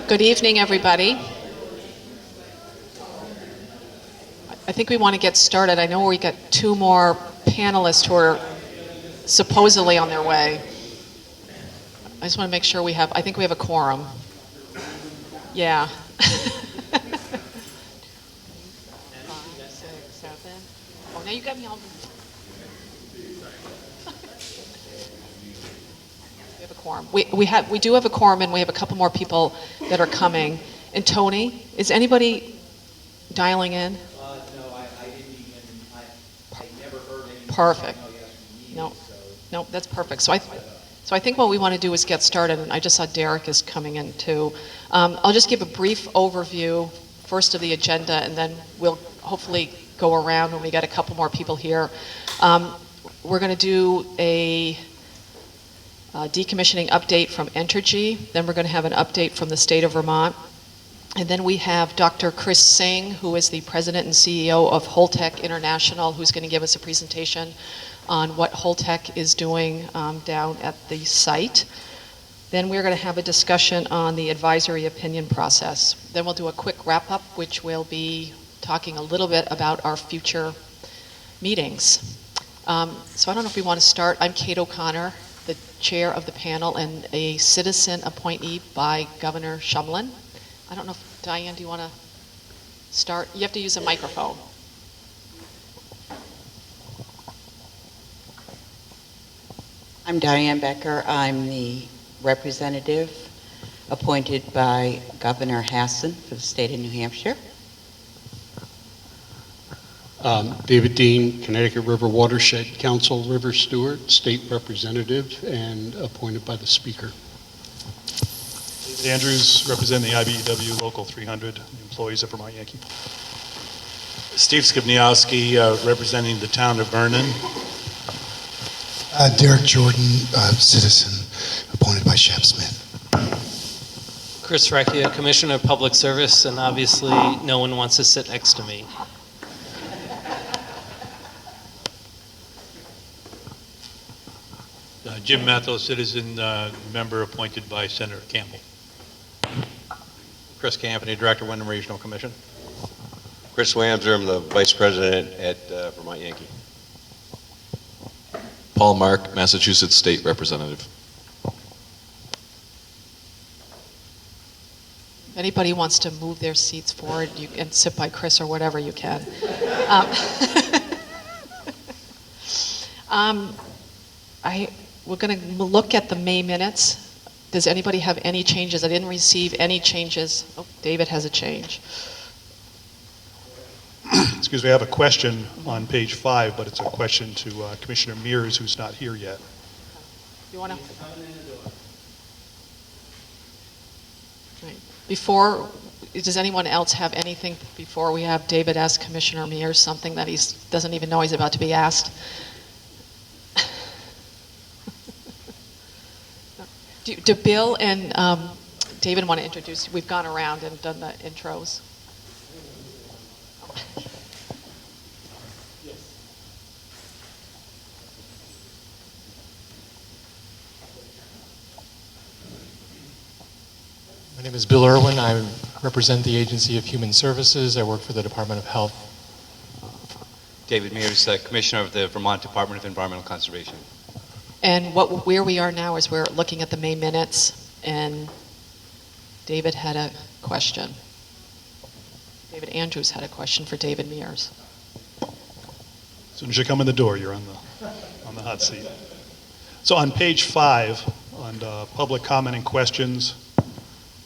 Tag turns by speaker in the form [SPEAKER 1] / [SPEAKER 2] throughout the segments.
[SPEAKER 1] Good evening, everybody. I think we want to get started. I know we got two more panelists who are supposedly on their way. I just want to make sure I think we have a quorum. Yeah. 5, 6, 7. Oh, now you got me all. We have a quorum. We do have a quorum, and we have a couple more people that are coming. And Tony, is anybody dialing in?
[SPEAKER 2] No, I didn't even. I never heard anything.
[SPEAKER 1] Perfect. No, that's perfect. So I think what we want to do is get started, and I just saw Derek is coming in too. I'll just give a brief overview first of the agenda, and then we'll hopefully go around when we get a couple more people here. We're going to do a decommissioning update from Entergy. Then we're going to have an update from the state of Vermont. And then we have Dr. Chris Singh, who is the president and CEO of Holtec International, who's going to give us a presentation on what Holtec is doing down at the site. Then we're going to have a discussion on the advisory opinion process. Then we'll do a quick wrap-up, which will be talking a little bit about our future meetings. So I don't know if we want to start. I'm Kate O'Connor, the chair of the panel and a citizen appointee by Governor Shumlin. I don't know if, Diane, do you want to start? You have to use a microphone.
[SPEAKER 3] I'm Diane Becker. I'm the representative appointed by Governor Hassan for the state of New Hampshire.
[SPEAKER 4] David Dean, Connecticut River Watershed Council River Steward, state representative, and appointed by the Speaker.
[SPEAKER 5] David Andrews, representing the IBEW Local 300, employees of Vermont Yankee.
[SPEAKER 6] Steve Skibniowski, representing the town of Vernon.
[SPEAKER 7] Derek Jordan, citizen, appointed by Shep Smith.
[SPEAKER 8] Chris Recchia, Commissioner of Public Service, and obviously no one wants to sit next to me.
[SPEAKER 6] Jim Matho, citizen, member appointed by Senator Campbell.
[SPEAKER 9] Chris Campany, Director, Wyndham Regional Commission. Chris Wamser, I'm the Vice President at Vermont Yankee.
[SPEAKER 10] Paul Mark, Massachusetts State Representative.
[SPEAKER 1] If anybody wants to move their seats forward and sit by Chris or whatever, you can. We're going to look at the May minutes. Does anybody have any changes? I didn't receive any changes. Oh, David has a change.
[SPEAKER 5] Excuse me, I have a question on page 5, but it's a question to Commissioner Mears, who's not here yet.
[SPEAKER 1] You want to? Right. Before, does anyone else have anything before we have David ask Commissioner Mears something that he doesn't even know he's about to be asked? Do Bill and David want to introduce? We've gone around and done the intros.
[SPEAKER 11] My name is Bill Irwin. I represent the Agency of Human Services. I work for the Department of Health.
[SPEAKER 12] David Mears, Commissioner of the Vermont Department of Environmental Conservation.
[SPEAKER 1] And where we are now is we're looking at the May minutes, and David had a question. David Andrews had a question for David Mears.
[SPEAKER 5] As soon as you come in the door, you're on the hot seat. So on page 5, on public comment and questions,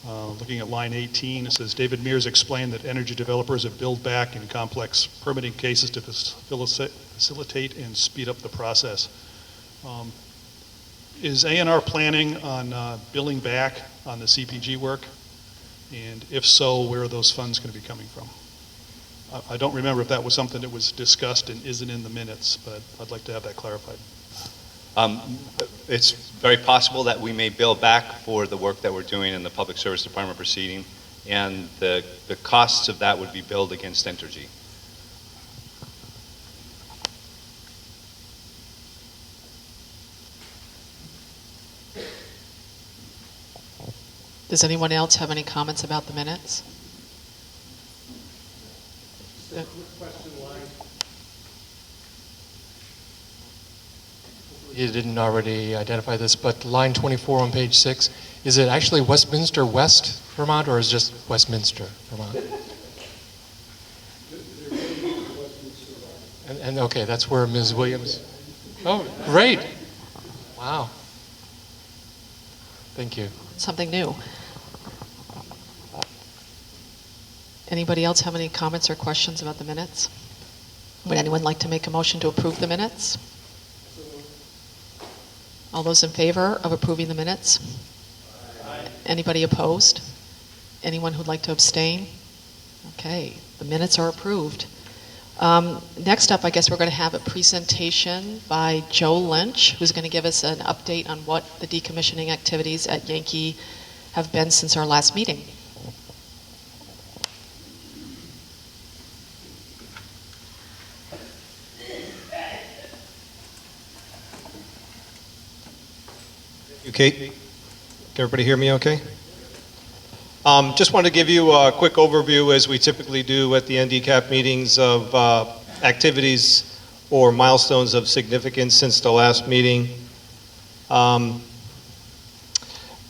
[SPEAKER 5] looking at line 18, it says, David Mears explained that energy developers have billed back in complex permitting cases to facilitate and speed up the process. Is A&R planning on billing back on the CPG work? And if so, where are those funds going to be coming from? I don't remember if that was something that was discussed and isn't in the minutes, but I'd like to have that clarified.
[SPEAKER 12] It's very possible that we may bill back for the work that we're doing in the Public Service Department proceeding, and the costs of that would be billed against Entergy.
[SPEAKER 1] Does anyone else have any comments about the minutes?
[SPEAKER 11] You didn't already identify this, but line 24 on page 6, is it actually Westminster West, Vermont, or is it just Westminster, Vermont? And okay, that's where Ms. Williams. Oh, great. Wow. Thank you.
[SPEAKER 1] Something new. Anybody else have any comments or questions about the minutes? Would anyone like to make a motion to approve the minutes? All those in favor of approving the minutes? Anybody opposed? Anyone who'd like to abstain? Okay, the minutes are approved. Next up, I guess we're going to have a presentation by Joe Lynch, who's going to give us an update on what the decommissioning activities at Yankee have been since our last meeting.
[SPEAKER 13] You, Kate? Can everybody hear me okay? Just wanted to give you a quick overview, as we typically do at the NDCAP meetings, of activities or milestones of significance since the last meeting.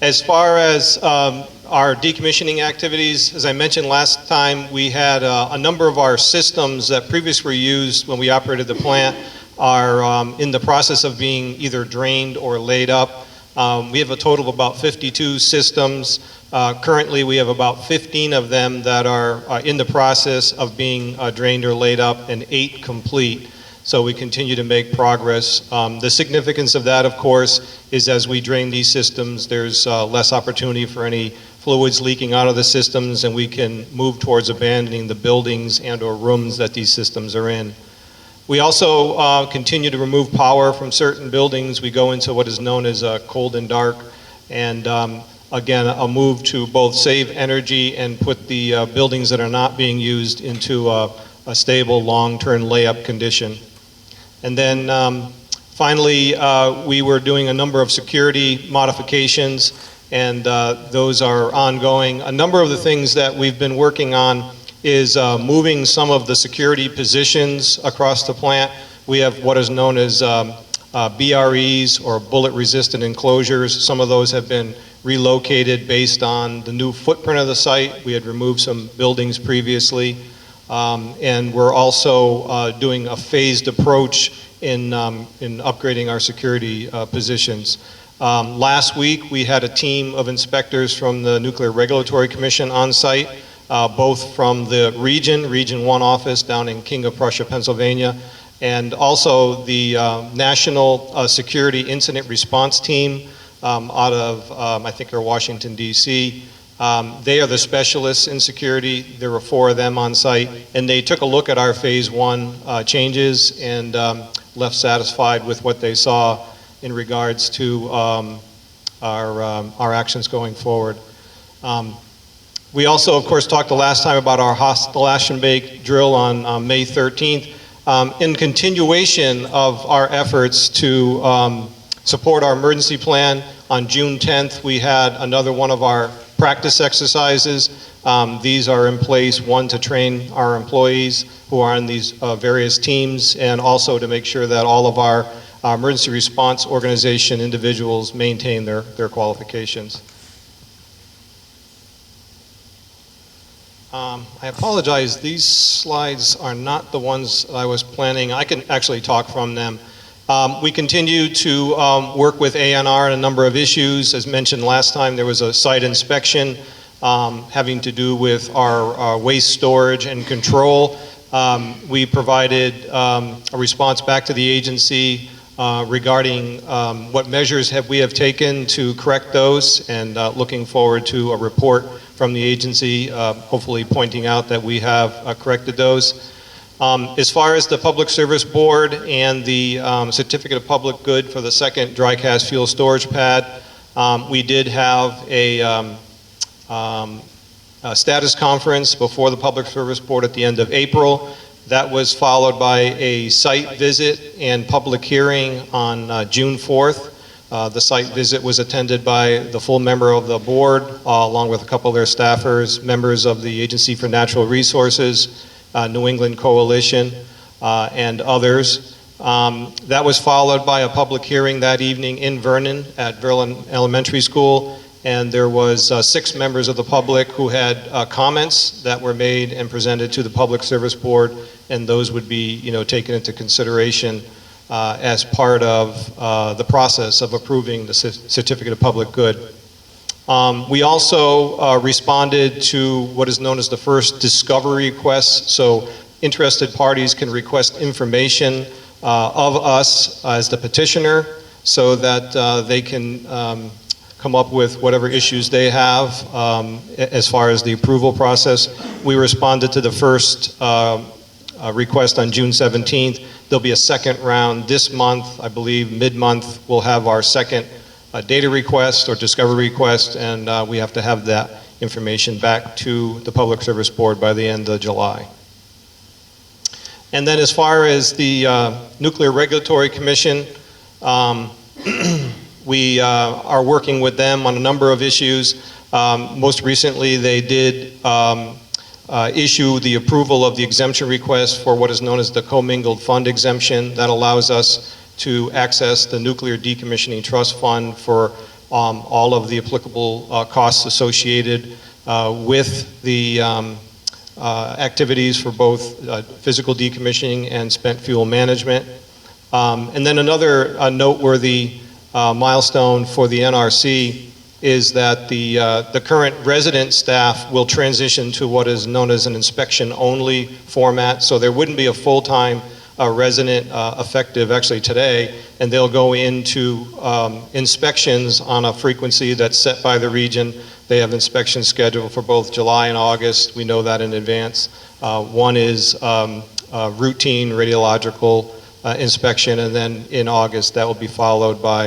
[SPEAKER 13] As far as our decommissioning activities, as I mentioned last time, we had a number of our systems that previously were used when we operated the plant are in the process of being either drained or laid up. We have a total of about 52 systems. Currently, we have about 15 of them that are in the process of being drained or laid up, and 8 complete. So we continue to make progress. The significance of that, of course, is as we drain these systems, there's less opportunity for any fluids leaking out of the systems, and we can move towards abandoning the buildings and or rooms that these systems are in. We also continue to remove power from certain buildings. We go into what is known as cold and dark, and again, a move to both save energy and put the buildings that are not being used into a stable long-term layup condition. And then finally, we were doing a number of security modifications, and those are ongoing. A number of the things that we've been working on is moving some of the security positions across the plant. We have what is known as BREs, or bullet-resistant enclosures. Some of those have been relocated based on the new footprint of the site. We had removed some buildings previously. And we're also doing a phased approach in upgrading our security positions. Last week, we had a team of inspectors from the Nuclear Regulatory Commission on site, both from the Region 1 office down in King of Prussia, Pennsylvania, and also the National Security Incident Response Team out of, I think they're Washington, D.C. They are the specialists in security. There were 4 of them on site, and they took a look at our Phase 1 changes and left satisfied with what they saw in regards to our actions going forward. We also, of course, talked the last time about our hostile ash and bake drill on May 13th. In continuation of our efforts to support our emergency plan, on June 10th, we had another one of our practice exercises. These are in place, one, to train our employees who are on these various teams, and also to make sure that all of our emergency response organization individuals maintain their qualifications. I apologize, these slides are not the ones I was planning. I can actually talk from them. We continue to work with ANR on a number of issues. As mentioned last time, there was a site inspection having to do with our waste storage and control. We provided a response back to the agency regarding what measures we have taken to correct those, and looking forward to a report from the agency, hopefully pointing out that we have corrected those. As far as the Public Service Board and the Certificate of Public Good for the second dry cast fuel storage pad, we did have a status conference before the Public Service Board at the end of April. That was followed by a site visit and public hearing on June 4th. The site visit was attended by the full member of the board, along with a couple of their staffers, members of the Agency for Natural Resources, New England Coalition, and others. That was followed by a public hearing that evening in Vernon at Vernon Elementary School, and there was 6 members of the public who had comments that were made and presented to the Public Service Board, and those would be, taken into consideration as part of the process of approving the Certificate of Public Good. We also responded to what is known as the first discovery request. So interested parties can request information of us as the petitioner so that they can come up with whatever issues they have as far as the approval process. We responded to the first request on June 17th. There'll be a second round this month. I believe mid-month we'll have our second data request or discovery request, and we have to have that information back to the Public Service Board by the end of July. And then as far as the Nuclear Regulatory Commission, we are working with them on a number of issues. Most recently, they did issue the approval of the exemption request for what is known as the commingled fund exemption. That allows us to access the Nuclear Decommissioning Trust Fund for all of the applicable costs associated with the activities for both physical decommissioning and spent fuel management. And then another noteworthy milestone for the NRC is that the current resident staff will transition to what is known as an inspection-only format. So there wouldn't be a full-time resident effective actually today, and they'll go into inspections on a frequency that's set by the region. They have inspections scheduled for both July and August. We know that in advance. One is routine radiological inspection, and then in August that will be followed by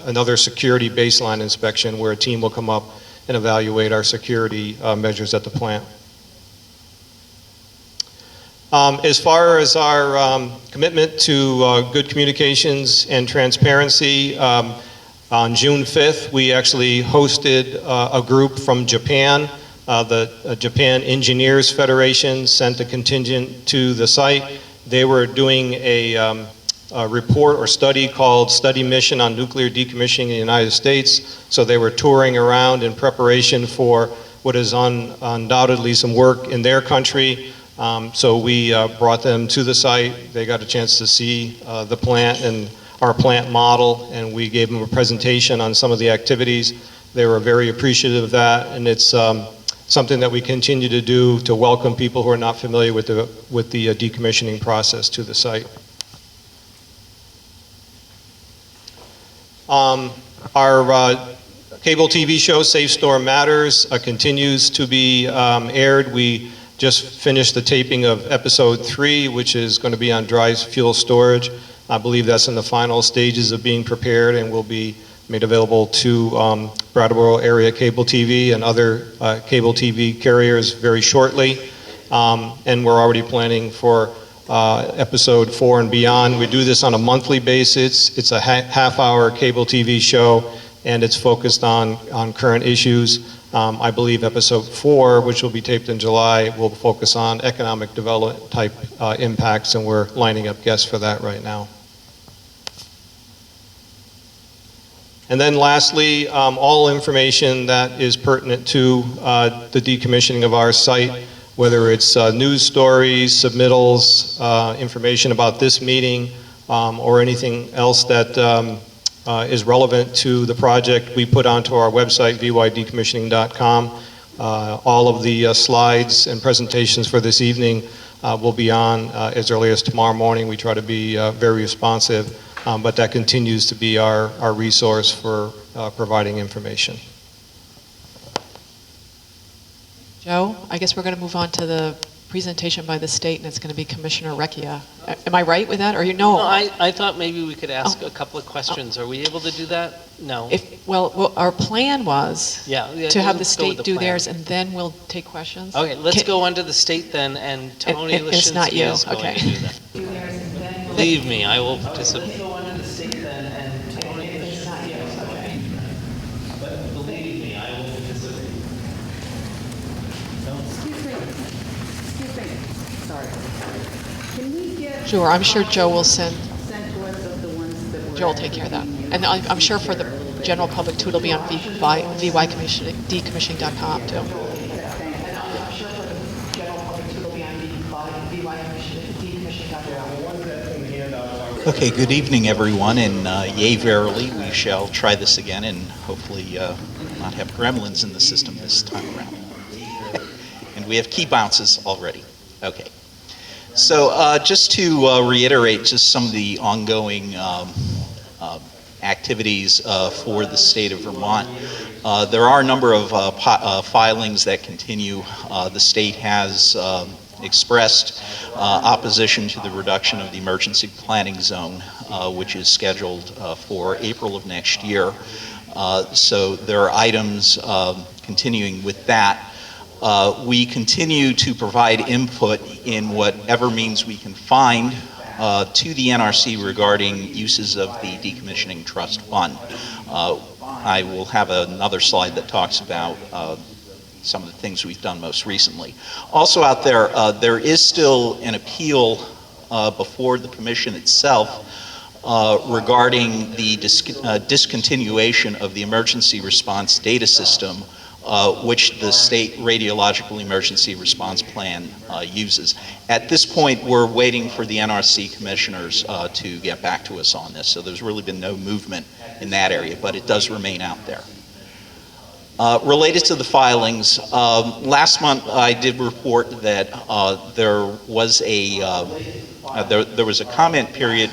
[SPEAKER 13] another security baseline inspection where a team will come up and evaluate our security measures at the plant. As far as our commitment to good communications and transparency, on June 5th we actually hosted a group from Japan. The Japan Engineers Federation sent a contingent to the site. They were doing a report or study called Study Mission on Nuclear Decommissioning in the United States. So they were touring around in preparation for what is undoubtedly some work in their country. So we brought them to the site. They got a chance to see the plant and our plant model, and we gave them a presentation on some of the activities. They were very appreciative of that, and it's something that we continue to do to welcome people who are not familiar with the decommissioning process to the site. Our cable TV show, Safe Storm Matters, continues to be aired. We just finished the taping of episode 3, which is going to be on dry fuel storage. I believe that's in the final stages of being prepared and will be made available to Brattleboro area cable TV and other cable TV carriers very shortly. And we're already planning for episode 4 and beyond. We do this on a monthly basis. It's a half-hour cable TV show, and it's focused on current issues. I believe episode 4, which will be taped in July, will focus on economic development type impacts, and we're lining up guests for that right now. And then lastly, all information that is pertinent to the decommissioning of our site, whether it's news stories, submittals, information about this meeting, or anything else that is relevant to the project, we put onto our website, vydecommissioning.com. All of the slides and presentations for this evening will be on as early as tomorrow morning. We try to be very responsive. But that continues to be our resource for providing information.
[SPEAKER 1] Joe, I guess we're going to move on to the presentation by the state, and it's going to be Commissioner Recchia. Am I right with that, or you know?
[SPEAKER 8] No, I thought maybe we could ask a couple of questions. Are we able to do that? No.
[SPEAKER 1] Well, our plan was to have the
[SPEAKER 8] let's go with
[SPEAKER 1] state do
[SPEAKER 8] plan.
[SPEAKER 1] theirs, and then we'll take questions.
[SPEAKER 8] Okay, let's go on to the state then, and Tony
[SPEAKER 1] it's not you.
[SPEAKER 8] is going
[SPEAKER 1] Okay.
[SPEAKER 8] to do that. Believe me, I will participate.
[SPEAKER 3] Can we get?
[SPEAKER 1] Sure, I'm sure Joe will send,
[SPEAKER 3] Sent to us of the ones that were.
[SPEAKER 1] Joe will take care of that. And I'm sure for the general public too, it'll be on decommissioning.com too.
[SPEAKER 14] Okay, good evening, everyone, and yea, verily, we shall try this again and hopefully not have gremlins in the system this time around. And we have key bounces already. Okay. So just to reiterate just some of the ongoing activities for the state of Vermont, there are a number of filings that continue. The state has expressed opposition to the reduction of the emergency planning zone, which is scheduled for April of next year. So there are items continuing with that. We continue to provide input in whatever means we can find to the NRC regarding uses of the Decommissioning Trust Fund. I will have another slide that talks about some of the things we've done most recently. Also out there, there is still an appeal before the commission itself regarding the discontinuation of the emergency response data system, which the state radiological emergency response plan uses. At this point, we're waiting for the NRC commissioners to get back to us on this, so there's really been no movement in that area, but it does remain out there. Related to the filings, last month I did report that there was a comment period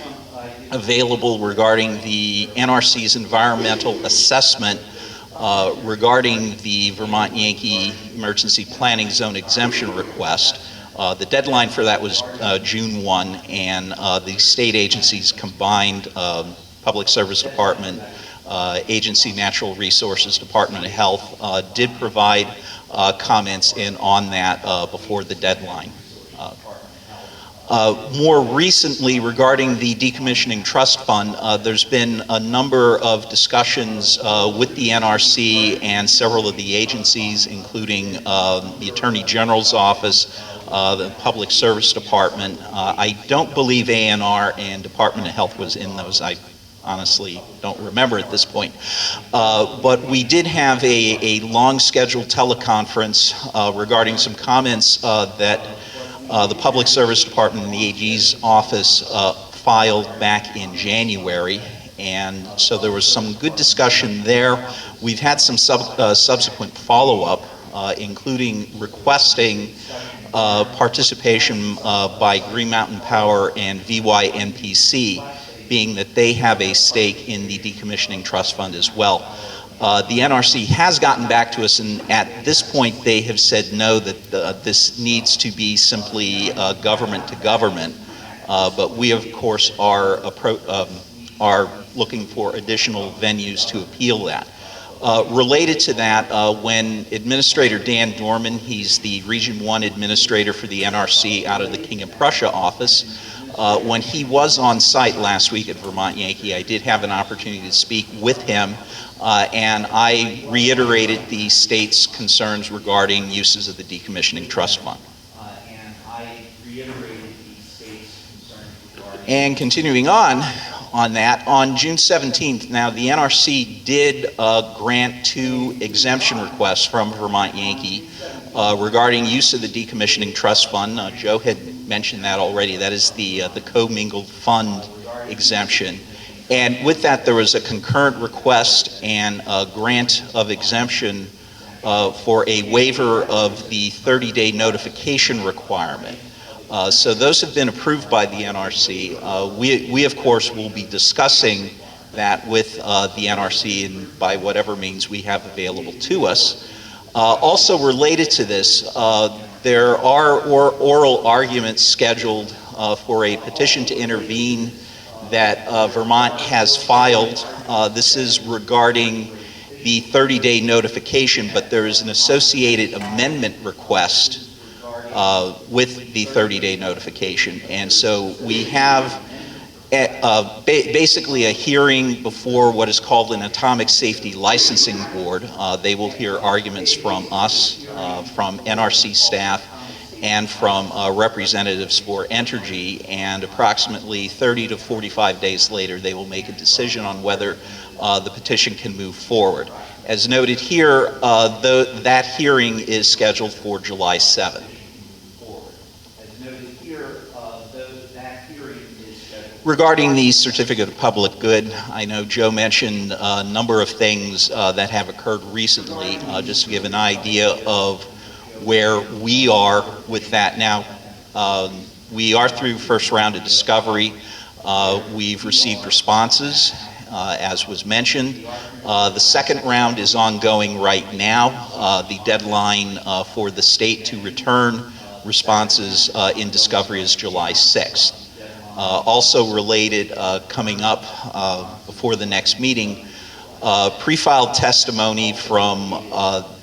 [SPEAKER 14] available regarding the NRC's environmental assessment regarding the Vermont Yankee emergency planning zone exemption request. The deadline for that was June 1, and the state agencies combined, Public Service Department, Agency Natural Resources, Department of Health, did provide comments in on that before the deadline. More recently, regarding the Decommissioning Trust Fund, there's been a number of discussions with the NRC and several of the agencies, including the Attorney General's Office, the Public Service Department. I don't believe ANR and Department of Health was in those. I honestly don't remember at this point. But we did have a long scheduled teleconference regarding some comments that the Public Service Department and the AG's office filed back in January, and so there was some good discussion there. We've had some subsequent follow-up, including requesting participation by Green Mountain Power and VYNPC, being that they have a stake in the Decommissioning Trust Fund as well. The NRC has gotten back to us, and at this point they have said no, that this needs to be simply government to government, but we of course are looking for additional venues to appeal that. Related to that, when Administrator Dan Dorman, he's the Region 1 Administrator for the NRC out of the King of Prussia office, when he was on site last week at Vermont Yankee, I did have an opportunity to speak with him, and I reiterated the state's concerns regarding uses of the Decommissioning Trust Fund. And continuing on that, on June 17th, now the NRC did grant 2 exemption requests from Vermont Yankee regarding use of the Decommissioning Trust Fund. Joe had mentioned that already. That is the commingled fund exemption. And with that, there was a concurrent request and a grant of exemption for a waiver of the 30-day notification requirement. So those have been approved by the NRC. We of course, will be discussing that with the NRC and by whatever means we have available to us. Also related to this, there are oral arguments scheduled for a petition to intervene that Vermont has filed. This is regarding the 30-day notification, but there is an associated amendment request with the 30-day notification. And so we have basically a hearing before what is called an Atomic Safety Licensing Board. They will hear arguments from us, from NRC staff, and from representatives for Entergy, and approximately 30 to 45 days later, they will make a decision on whether the petition can move forward. As noted here, that hearing is scheduled for July 7th. Regarding the certificate of public good, I know Joe mentioned a number of things that have occurred recently, just to give an idea of where we are with that now. We are through first round of discovery. We've received responses, as was mentioned. The second round is ongoing right now. The deadline for the state to return responses in discovery is July 6th. Also related, coming up before the next meeting, pre-filed testimony from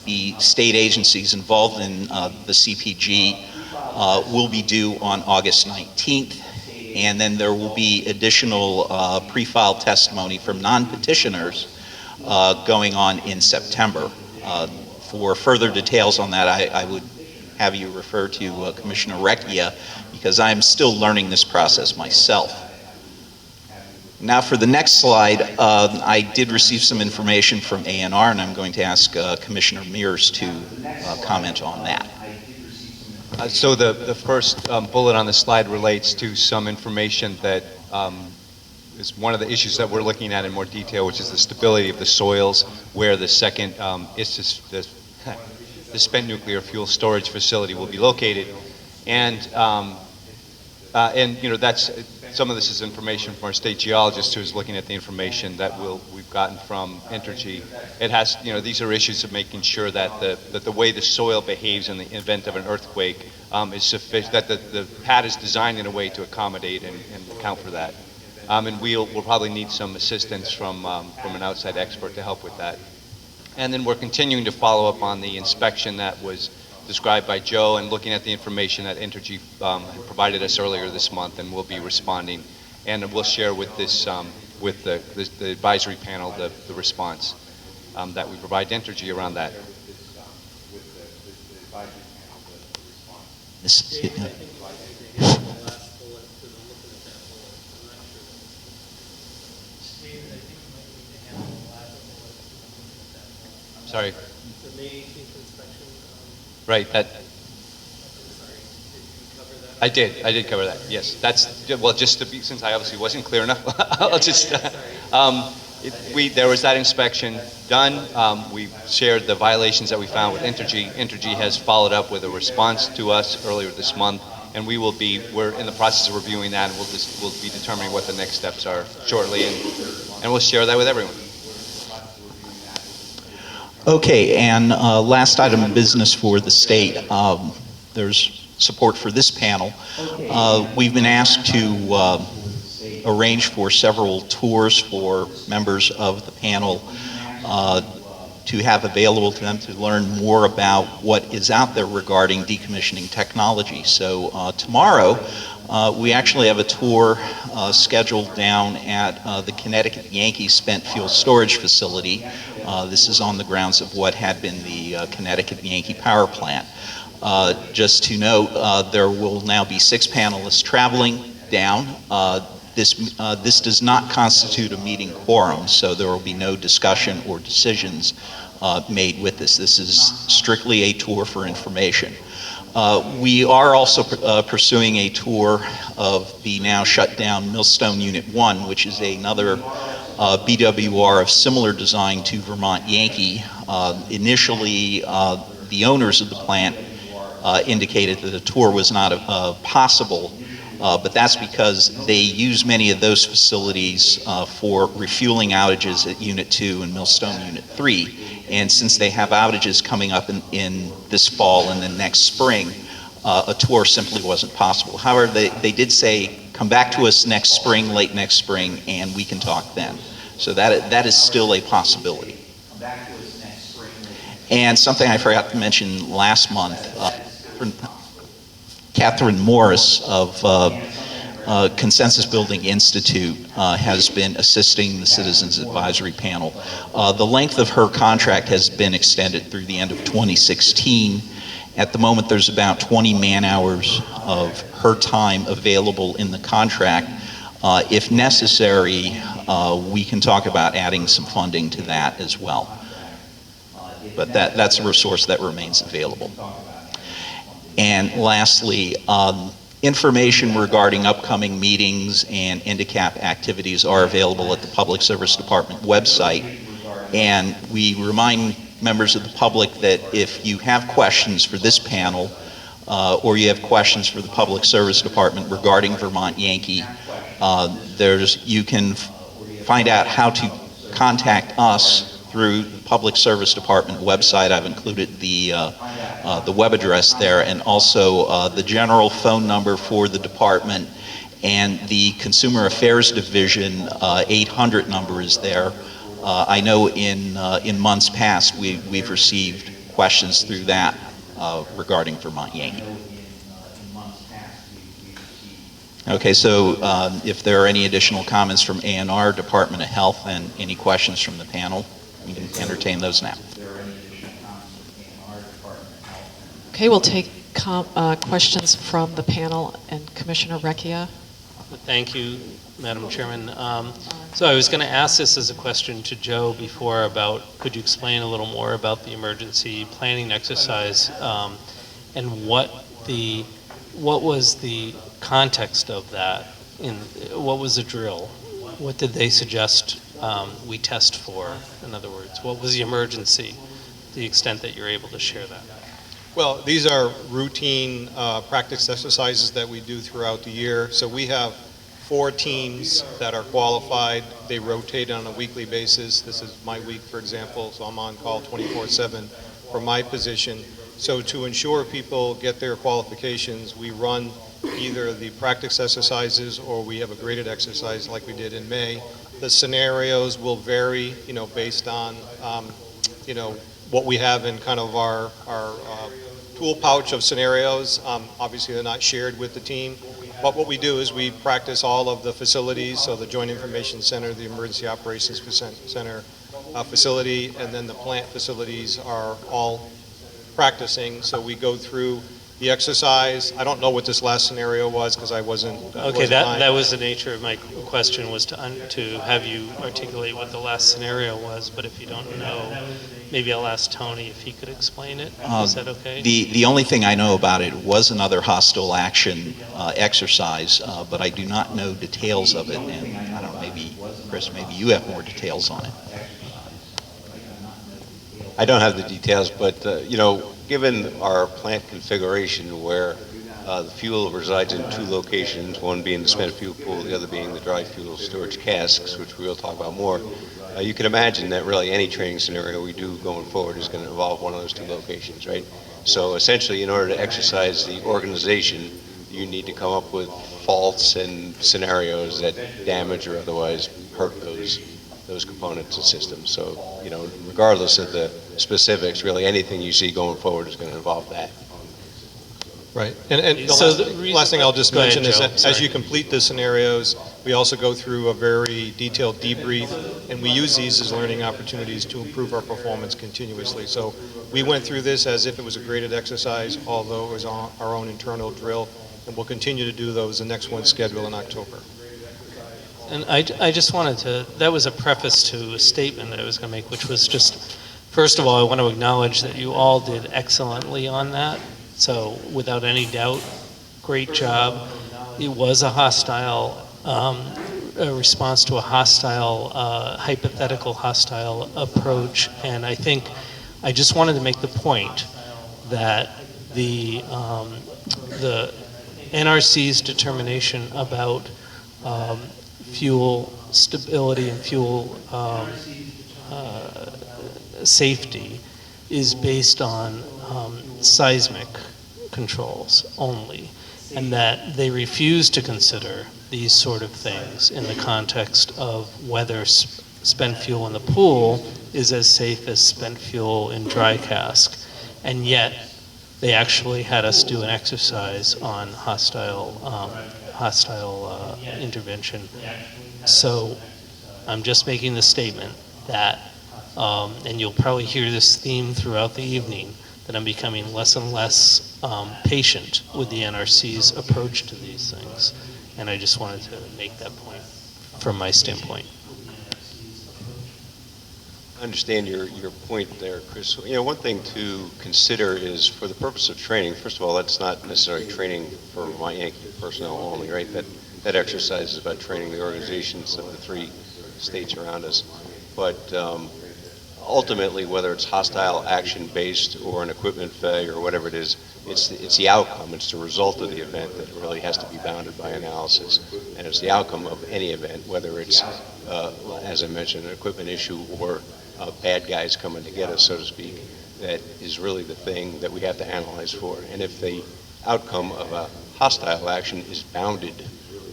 [SPEAKER 14] the state agencies involved in the CPG will be due on August 19th, and then there will be additional pre-filed testimony from non-petitioners going on in September. For further details on that, I would have you refer to Commissioner Recchia, because I am still learning this process myself. Now for the next slide, I did receive some information from ANR, and I'm going to ask Commissioner Mears to comment on that.
[SPEAKER 12] So the first bullet on the slide relates to some information that is one of the issues that we're looking at in more detail, which is the stability of the soils, where the second the spent nuclear fuel storage facility will be located. And you know, that's some of this is information from our state geologist who is looking at the information that we've gotten from Entergy. It has, you know, these are issues of making sure that the way the soil behaves in the event of an earthquake is sufficient, that the pad is designed in a way to accommodate and account for that. And we'll probably need some assistance from an outside expert to help with that. And then we're continuing to follow up on the inspection that was described by Joe, and looking at the information that Entergy provided us earlier this month, and we'll be responding. And we'll share with this with the advisory panel the response that we provide to Entergy around that. Sorry.
[SPEAKER 8] The May 18th inspection.
[SPEAKER 12] Right. That. I did cover that. Yes. That's well. Just to be, since I obviously wasn't clear enough, I'll just. There was that inspection done. We shared the violations that we found with Entergy. Entergy has followed up with a response to us earlier this month, and we're in the process of reviewing that, and we'll be determining what the next steps are shortly, and we'll share that with everyone.
[SPEAKER 14] Okay, and last item of business for the state. There's support for this panel. We've been asked to arrange for several tours for members of the panel to have available to them to learn more about what is out there regarding decommissioning technology. So tomorrow, we actually have a tour scheduled down at the Connecticut Yankee spent fuel storage facility. This is on the grounds of what had been the Connecticut Yankee power plant. Just to note, there will now be 6 panelists traveling down. This does not constitute a meeting quorum, so there will be no discussion or decisions made with this. This is strictly a tour for information. We are also pursuing a tour of the now shut down Millstone Unit 1, which is another BWR of similar design to Vermont Yankee. Initially, the owners of the plant indicated that a tour was not possible, but that's because they use many of those facilities for refueling outages at Unit 2 and Millstone Unit 3. And since they have outages coming up in this fall and then next spring, a tour simply wasn't possible. However, they did say, come back to us next spring, late next spring, and we can talk then. So that is still a possibility. And something I forgot to mention last month, Catherine Morris of Consensus Building Institute has been assisting the Citizens Advisory Panel. The length of her contract has been extended through the end of 2016, At the moment, there's about 20 man-hours of her time available in the contract. If necessary, we can talk about adding some funding to that as well. But that's a resource that remains available. And lastly, information regarding upcoming meetings and INDICAP activities are available at the Public Service Department website. And we remind members of the public that if you have questions for this panel or you have questions for the Public Service Department regarding Vermont Yankee, you can find out how to contact us through the Public Service Department website. I've included the web address there, and also the general phone number for the department, and the Consumer Affairs Division 800 number is there. I know in months past we've received questions through that regarding Vermont Yankee. Okay, so if there are any additional comments from A&R, Department of Health, and any questions from the panel, we can entertain those now.
[SPEAKER 1] Okay, we'll take questions from the panel, and Commissioner Recchia.
[SPEAKER 8] Thank you, Madam Chairman. So I was going to ask this as a question to Joe before about, could you explain a little more about the emergency planning exercise and what was the context of that? What was the drill? What did they suggest we test for? In other words, what was the emergency, to the extent that you're able to share that?
[SPEAKER 13] Well, these are routine practice exercises that we do throughout the year. So we have 4 teams that are qualified. They rotate on a weekly basis. This is my week, for example, so I'm on call 24/7 for my position. So to ensure people get their qualifications, we run either the practice exercises or we have a graded exercise like we did in May. The scenarios will vary, based on, what we have in kind of our tool pouch of scenarios. Obviously, they're not shared with the team. But what we do is we practice all of the facilities, so the Joint Information Center, the Emergency Operations Center facility, and then the plant facilities are all practicing. So we go through the exercise. I don't know what this last scenario was because I wasn't.
[SPEAKER 8] Okay, that was the nature of my question, was to have you articulate what the last scenario was. But if you don't know, maybe I'll ask Tony if he could explain it. Is that okay?
[SPEAKER 14] The only thing I know about it was another hostile action exercise, but I do not know details of it. And I don't know, maybe Chris, maybe you have more details on it.
[SPEAKER 9] I don't have the details, but, given our plant configuration where the fuel resides in 2 locations, one being the spent fuel pool, the other being the dry fuel storage casks, which we'll talk about more, you can imagine that really any training scenario we do going forward is going to involve one of those 2 locations, right? So essentially, in order to exercise the organization, you need to come up with faults and scenarios that damage or otherwise hurt those components and systems. So, regardless of the specifics, really anything you see going forward is going to involve that.
[SPEAKER 13] Right. And the last thing I'll just mention is that as you complete the scenarios, we also go through a very detailed debrief, and we use these as learning opportunities to improve our performance continuously. So we went through this as if it was a graded exercise, although it was our own internal drill, and we'll continue to do those. The next one's scheduled in October.
[SPEAKER 8] And I just wanted to, that was a preface to a statement that I was going to make, which was just, first of all, I want to acknowledge that you all did excellently on that. So without any doubt, great job. It was a hostile, a response to a hostile, hypothetical hostile approach. And I think I just wanted to make the point that the NRC's determination about fuel stability and fuel safety is based on seismic controls only, and that they refuse to consider these sort of things in the context of whether spent fuel in the pool is as safe as spent fuel in dry cask. And yet they actually had us do an exercise on hostile intervention. So I'm just making the statement that, and you'll probably hear this theme throughout the evening, that I'm becoming less and less patient with the NRC's approach to these things. And I just wanted to make that point from my standpoint.
[SPEAKER 9] I understand your point there, Chris. You know, one thing to consider is for the purpose of training, first of all, that's not necessarily training for Vermont Yankee personnel only, right? That exercise is about training the organizations of the 3 states around us. But ultimately, whether it's hostile action-based or an equipment failure or whatever it is, it's the outcome, it's the result of the event that really has to be bounded by analysis. And it's the outcome of any event, whether it's, as I mentioned, an equipment issue or bad guys coming to get us, so to speak, that is really the thing that we have to analyze for. And if the outcome of a hostile action is bounded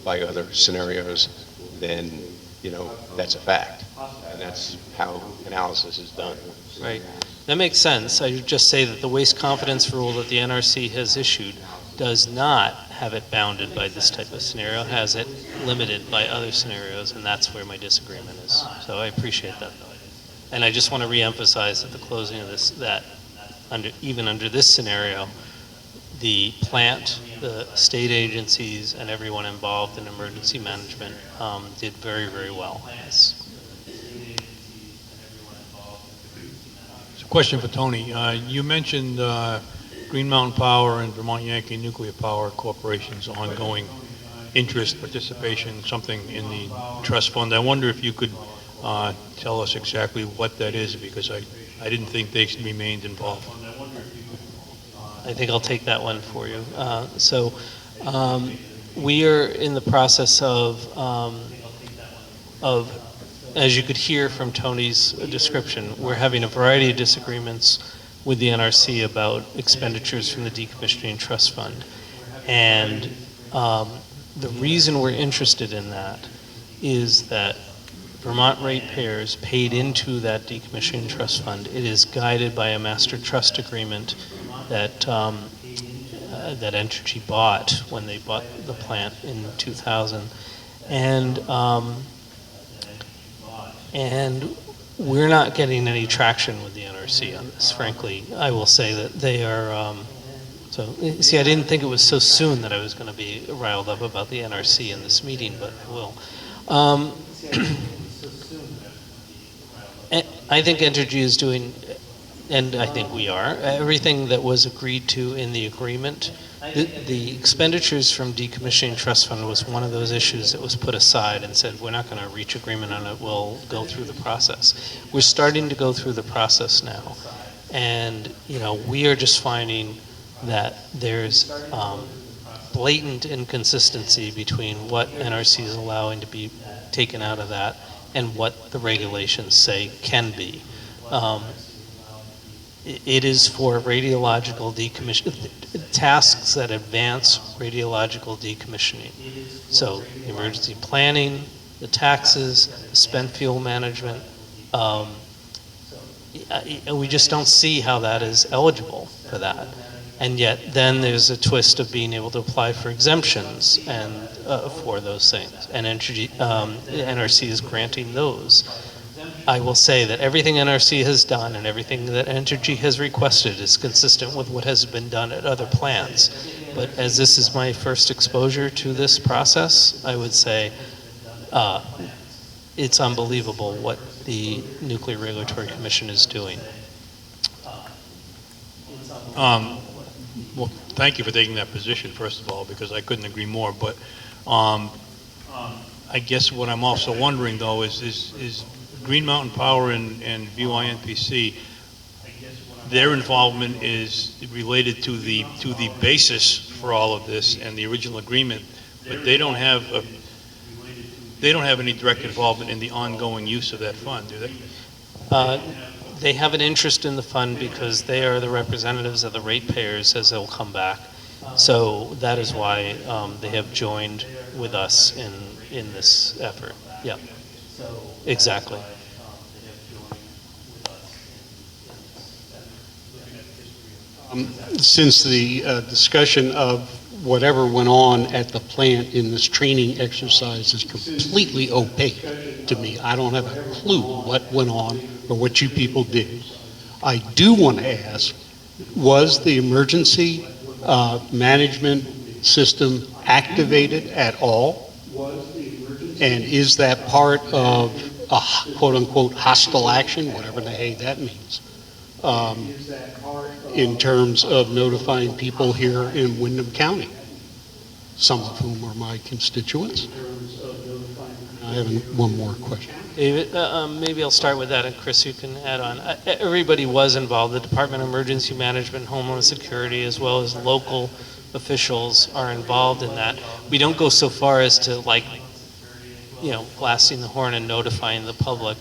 [SPEAKER 9] by other scenarios, then, you know, that's a fact. And that's how analysis is done.
[SPEAKER 8] Right. That makes sense. I would just say that the waste confidence rule that the NRC has issued does not have it bounded by this type of scenario, has it limited by other scenarios, and that's where my disagreement is. So I appreciate that, though. And I just want to reemphasize at the closing of this that even under this scenario, the plant, the state agencies, and everyone involved in emergency management did very, very well. Yes.
[SPEAKER 15] Question for Tony. You mentioned Green Mountain Power and Vermont Yankee Nuclear Power Corporation's ongoing interest, participation, something in the trust fund. I wonder if you could tell us exactly what that is, because I didn't think they remained involved.
[SPEAKER 8] I think I'll take that one for you. We are in the process of, as you could hear from Tony's description, we're having a variety of disagreements with the NRC about expenditures from the Decommissioning Trust Fund. And the reason we're interested in that is that Vermont ratepayers paid into that Decommissioning Trust Fund. It is guided by a master trust agreement that that Entergy bought when they bought the plant in 2000. And we're not getting any traction with the NRC on this, frankly. I will say that they are, see, I didn't think it was so soon that I was going to be riled up about the NRC in this meeting, but I will. I think Entergy is doing, and I think we are, everything that was agreed to in the agreement. The expenditures from Decommissioning Trust Fund was one of those issues that was put aside and said, we're not going to reach agreement on it, we'll go through the process. We're starting to go through the process now. And, you know, we are just finding that there's blatant inconsistency between what NRC is allowing to be taken out of that and what the regulations say can be. It is for radiological decommissioning, tasks that advance radiological decommissioning. So the emergency planning, the taxes, the spent fuel management, we just don't see how that is eligible for that. And yet then there's a twist of being able to apply for exemptions and for those things. And NRC is granting those. I will say that everything NRC has done and everything that Entergy has requested is consistent with what has been done at other plants. But as this is my first exposure to this process, I would say it's unbelievable what the Nuclear Regulatory Commission is doing.
[SPEAKER 15] Well, thank you for taking that position, first of all, because I couldn't agree more. But I guess what I'm also wondering, though, is Green Mountain Power and VYNPC, their involvement is related to the basis for all of this and the original agreement, but they don't have any direct involvement in the ongoing use of that fund, do they?
[SPEAKER 8] They have an interest in the fund because they are the representatives of the ratepayers as they'll come back. So that is why they have joined with us in this effort. Yeah, exactly.
[SPEAKER 4] Since the discussion of whatever went on at the plant in this training exercise is completely opaque to me, I don't have a clue what went on or what you people did. I do want to ask, Was the emergency management system activated at all? And is that part of a quote-unquote hostile action, whatever the hey that means, in terms of notifying people here in Windham County, some of whom are my constituents? I have one more question.
[SPEAKER 8] David, maybe I'll start with that, and Chris, you can add on. Everybody was involved. The Department of Emergency Management, Homeland Security, as well as local officials are involved in that. We don't go so far as to, like, blasting the horn and notifying the public,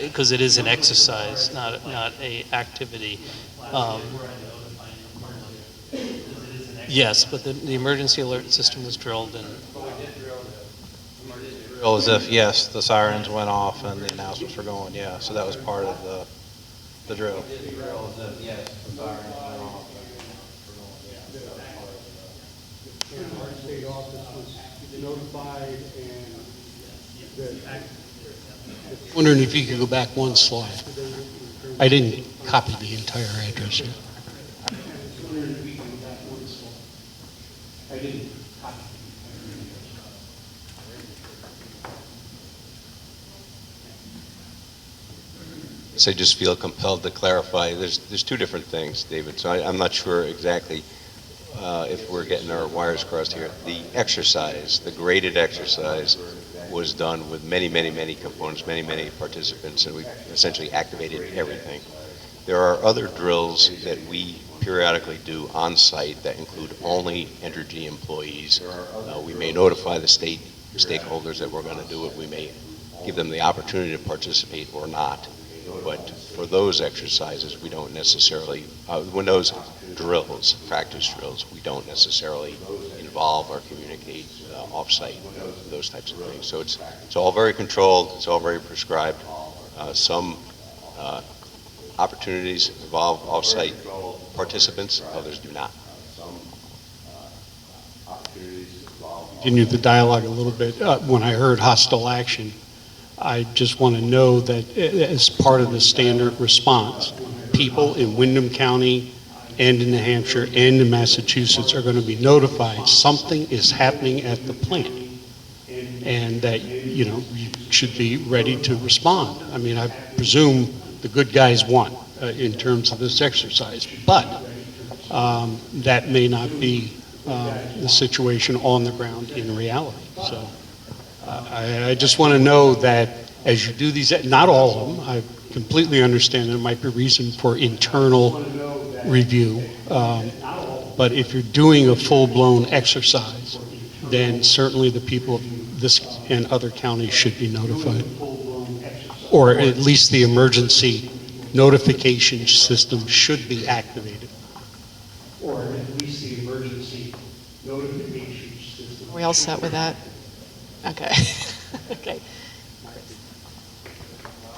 [SPEAKER 8] because it is an exercise, not a activity. Yes, but the emergency alert system was drilled, and
[SPEAKER 16] As if, yes, the sirens went off and the announcements were going, yeah, so that was part of the drill.
[SPEAKER 4] Our state office was notified, and wondering if you could go back one slide. I didn't copy the entire address yet. I didn't copy.
[SPEAKER 9] So I just feel compelled to clarify. There's two different things, David. So I'm not sure exactly if we're getting our wires crossed here. The exercise, the graded exercise, was done with many components, many participants, and we essentially activated everything. There are other drills that we periodically do on site that include only Entergy employees. We may notify the state stakeholders that we're going to do it. We may give them the opportunity to participate or not. But for those exercises, we don't necessarily, when those drills, practice drills, we don't necessarily involve or communicate off-site, those types of things. So it's all very controlled, it's all very prescribed. Some opportunities involve off-site participants, others do not.
[SPEAKER 4] Continue the dialogue a little bit. When I heard hostile action, I just want to know that as part of the standard response, people in Windham County and in New Hampshire and in Massachusetts are going to be notified something is happening at the plant, and that you should be ready to respond. I mean, I presume the good guys won in terms of this exercise, but that may not be the situation on the ground in reality. So I just want to know that as you do these, not all of them, I completely understand there might be reason for internal review, but if you're doing a full-blown exercise, then certainly the people of this and other counties should be notified, or at least the emergency notification system should be activated. Or at least the emergency notification system.
[SPEAKER 1] Are we all set with that? Okay. Okay.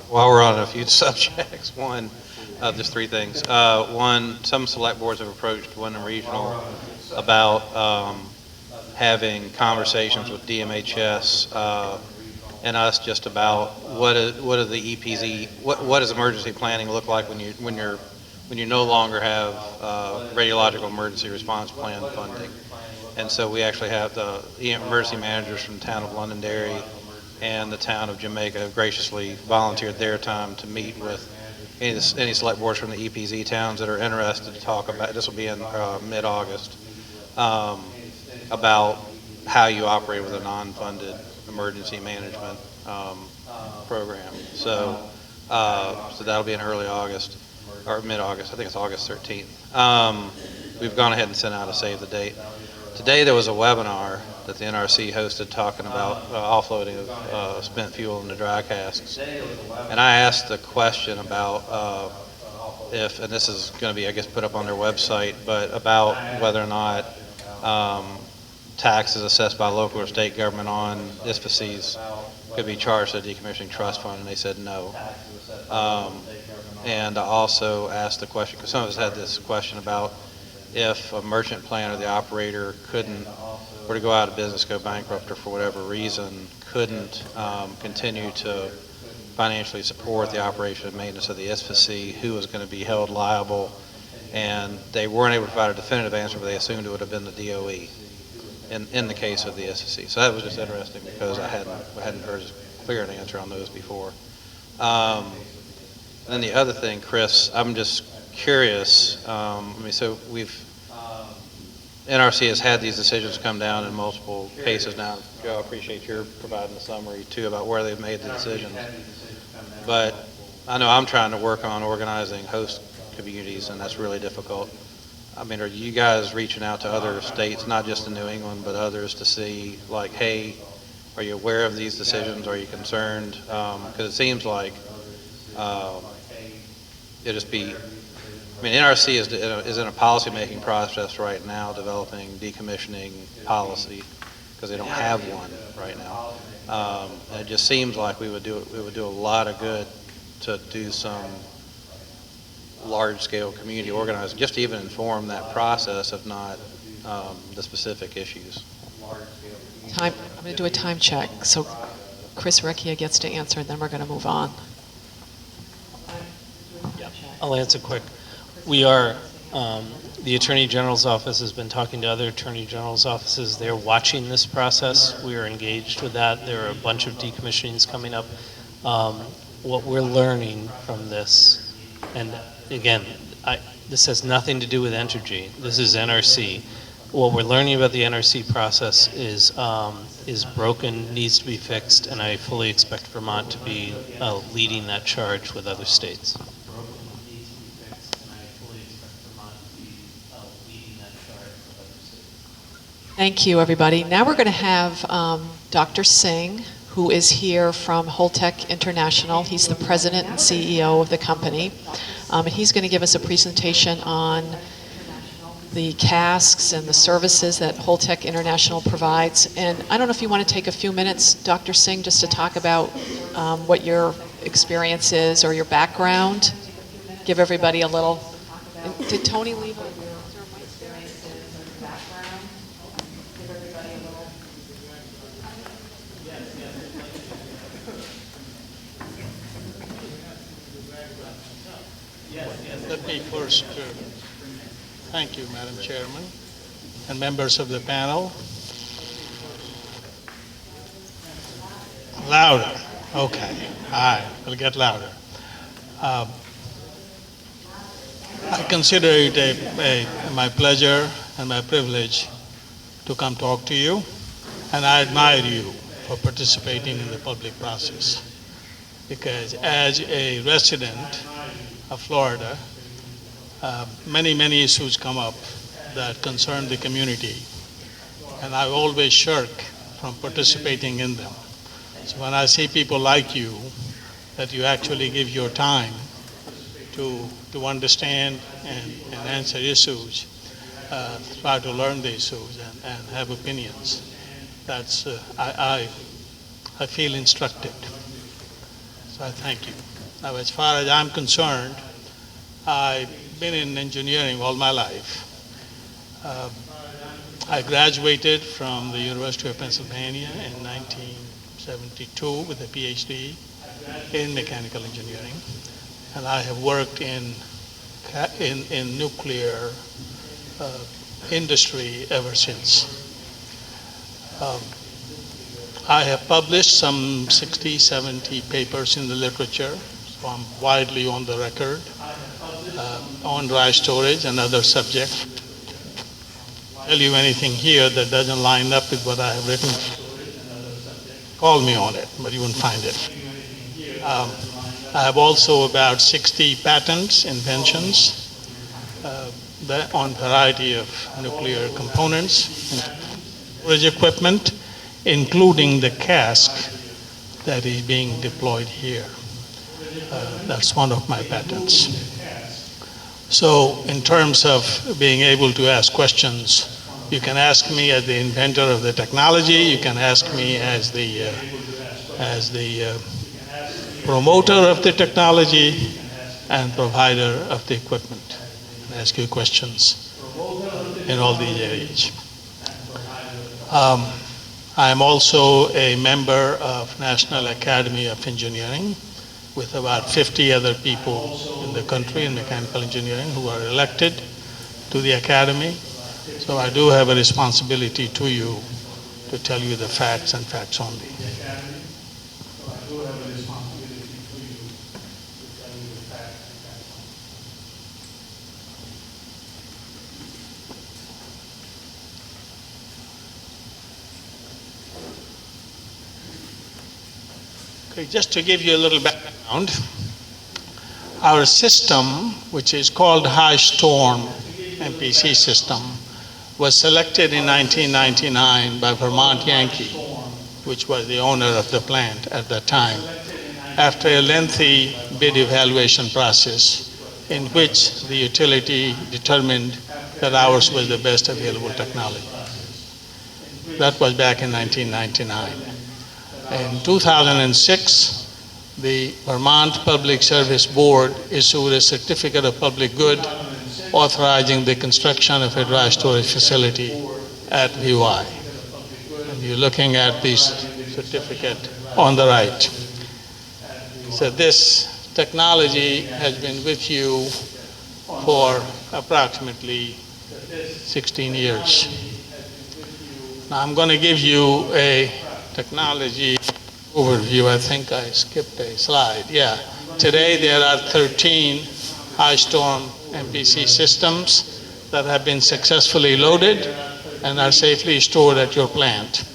[SPEAKER 16] While we're on a few subjects, one, there's three things. One, some select boards have approached Wyndham Regional about having conversations with DMHS and us just about what are the EPZ, what does emergency planning look like when you no longer have radiological emergency response plan funding. And so we actually have the emergency managers from the town of Londonderry and the town of Jamaica have graciously volunteered their time to meet with any select boards from the EPZ towns that are interested to talk about, this will be in mid-August, about how you operate with a non-funded emergency management program. So that'll be in early August, or mid-August, I think it's August 13th. We've gone ahead and sent out a save the date. Today there was a webinar that the NRC hosted talking about offloading of spent fuel into dry casks. And I asked the question about if, and this is going to be, I guess, put up on their website, but about whether or not taxes assessed by local or state government on ISPACs could be charged to the Decommissioning Trust Fund, and they said no. And I also asked the question, because some of us had this question about if a merchant plant or the operator were to go out of business, go bankrupt, or for whatever reason couldn't continue to financially support the operation and maintenance of the ISPAC, who was going to be held liable And they weren't able to provide a definitive answer, but they assumed it would have been the DOE in the case of the SEC. So that was just interesting because I hadn't heard as clear an answer on those before. Then the other thing, Chris, I'm just curious. So NRC has had these decisions come down in multiple cases now. Joe, I appreciate your providing the summary too about where they've made the decisions. But I know I'm trying to work on organizing host communities, and that's really difficult. I mean, are you guys reaching out to other states, not just in New England, but others to see, like, hey, are you aware of these decisions? Are you concerned? Because it seems like it'd just be, I mean, NRC is in a policy-making process right now, developing decommissioning policy, because they don't have one right now. And it just seems like we would do a lot of good to do some large-scale community organizing, just to even inform that process, if not the specific issues.
[SPEAKER 1] I'm going to do a time check. So Chris Recchia gets to answer, and then we're going to move on.
[SPEAKER 8] I'll answer quick. We are, the Attorney General's office has been talking to other Attorney General's offices. They're watching this process. We are engaged with that. There are a bunch of decommissionings coming up. What we're learning from this, and again, this has nothing to do with Entergy. This is NRC. What we're learning about the NRC process is broken, needs to be fixed, and I fully expect Vermont to be leading that charge with other states.
[SPEAKER 1] Thank you, everybody. Now we're going to have Dr. Singh, who is here from Holtec International. He's the president and CEO of the company. And he's going to give us a presentation on the casks and the services that Holtec International provides. And I don't know if you want to take a few minutes, Dr. Singh, just to talk about what your experience is or your background. Give everybody a little. Did Tony leave?
[SPEAKER 17] Let me first thank you, Madam Chairman, and members of the panel. Louder. Okay. All right. We'll get louder. I consider it my pleasure and my privilege to come talk to you, and I admire you for participating in the public process. Because as a resident of Florida, many issues come up that concern the community, and I always shirk from participating in them. So when I see people like you, that you actually give your time to understand and answer issues, try to learn the issues and have opinions, that's I feel instructed. So I thank you. Now, as far as I'm concerned, I've been in engineering all my life. I graduated from the University of Pennsylvania in 1972 with a PhD in mechanical engineering, and I have worked in nuclear industry ever since. I have published some 60, 70 papers in the literature, so I'm widely on the record on dry storage and other subjects. Tell you anything here that doesn't line up with what I have written, call me on it, but you won't find it. I have also about 60 patents, inventions on variety of nuclear components and storage equipment, including the cask that is being deployed here. That's one of my patents. So in terms of being able to ask questions, you can ask me as the inventor of the technology, you can ask me as the promoter of the technology and provider of the equipment, and ask you questions in all these areas. I am also a member of National Academy of Engineering, with about 50 other people in the country in mechanical engineering who are elected to the academy. So I do have a responsibility to you to tell you the facts and facts only. Okay, just to give you a little background, our system, which is called High Storm MPC system, was selected in 1999 by Vermont Yankee, which was the owner of the plant at that time, after a lengthy bid evaluation process in which the utility determined that ours was the best available technology. That was back in 1999. In 2006, the Vermont Public Service Board issued a certificate of public good authorizing the construction of a dry storage facility at VY. And you're looking at this certificate on the right. So this technology has been with you for approximately 16 years. Now I'm going to give you a technology overview. I think I skipped a slide. Yeah. Today there are 13 high storm MPC systems that have been successfully loaded and are safely stored at your plant.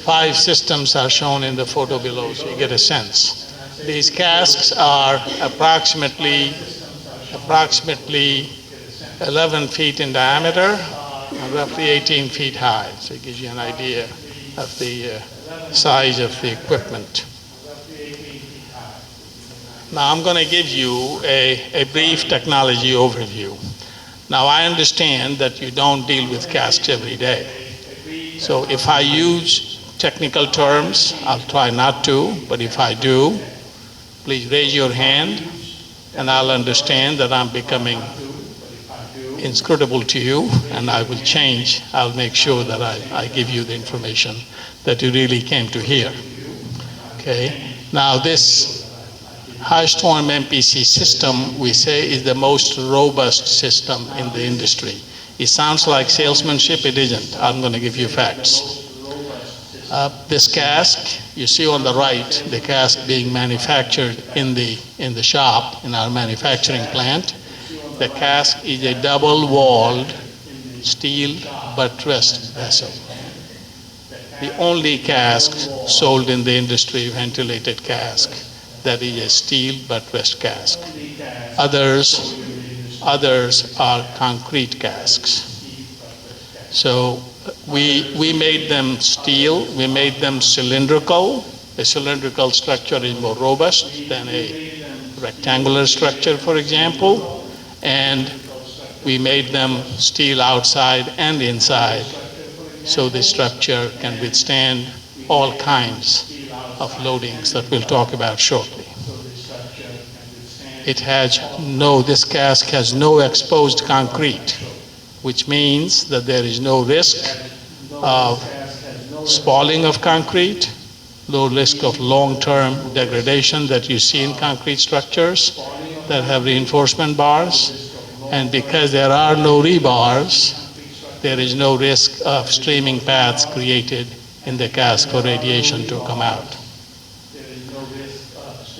[SPEAKER 17] 5 systems are shown in the photo below, so you get a sense. These casks are approximately 11 feet in diameter and roughly 18 feet high. So it gives you an idea of the size of the equipment. Now I'm going to give you a brief technology overview. Now I understand that you don't deal with casks every day. So if I use technical terms, I'll try not to, but if I do, please raise your hand and I'll understand that I'm becoming inscrutable to you and I will change. I'll make sure that I give you the information that you really came to hear. Okay. Now this high storm MPC system, we say, is the most robust system in the industry. It sounds like salesmanship, it isn't. I'm going to give you facts. This cask, you see on the right, the cask being manufactured in the shop, in our manufacturing plant. The cask is a double-walled steel buttressed vessel. The only cask sold in the industry, ventilated cask, that is a steel buttressed cask. Others are concrete casks. So we made them steel, we made them cylindrical. A cylindrical structure is more robust than a rectangular structure, for example. And we made them steel outside and inside, so the structure can withstand all kinds of loadings that we'll talk about shortly. This cask has no exposed concrete, which means that there is no risk of spalling of concrete, no risk of long-term degradation that you see in concrete structures that have reinforcement bars. And because there are no rebars, there is no risk of streaming paths created in the cask for radiation to come out.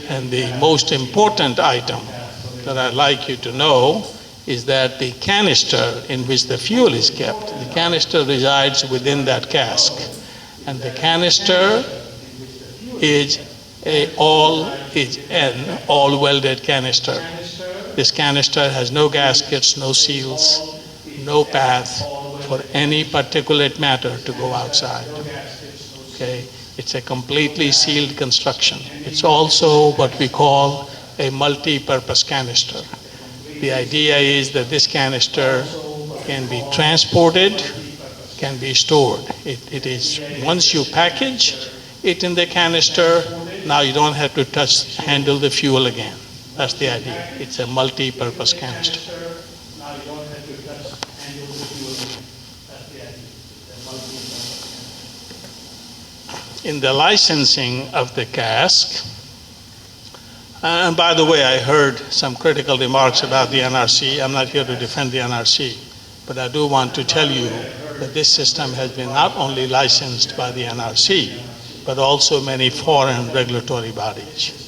[SPEAKER 17] And the most important item that I'd like you to know is that the canister in which the fuel is kept, the canister resides within that cask. And the canister is an all welded canister. This canister has no gaskets, no seals, no path for any particulate matter to go outside. Okay? It's a completely sealed construction. It's also what we call a multi-purpose canister. The idea is that this canister can be transported, can be stored. It is, once you package it in the canister, now you don't have to handle the fuel again. That's the idea. It's a multi-purpose canister. In the licensing of the cask, And by the way, I heard some critical remarks about the NRC. I'm not here to defend the NRC, but I do want to tell you that this system has been not only licensed by the NRC, but also many foreign regulatory bodies.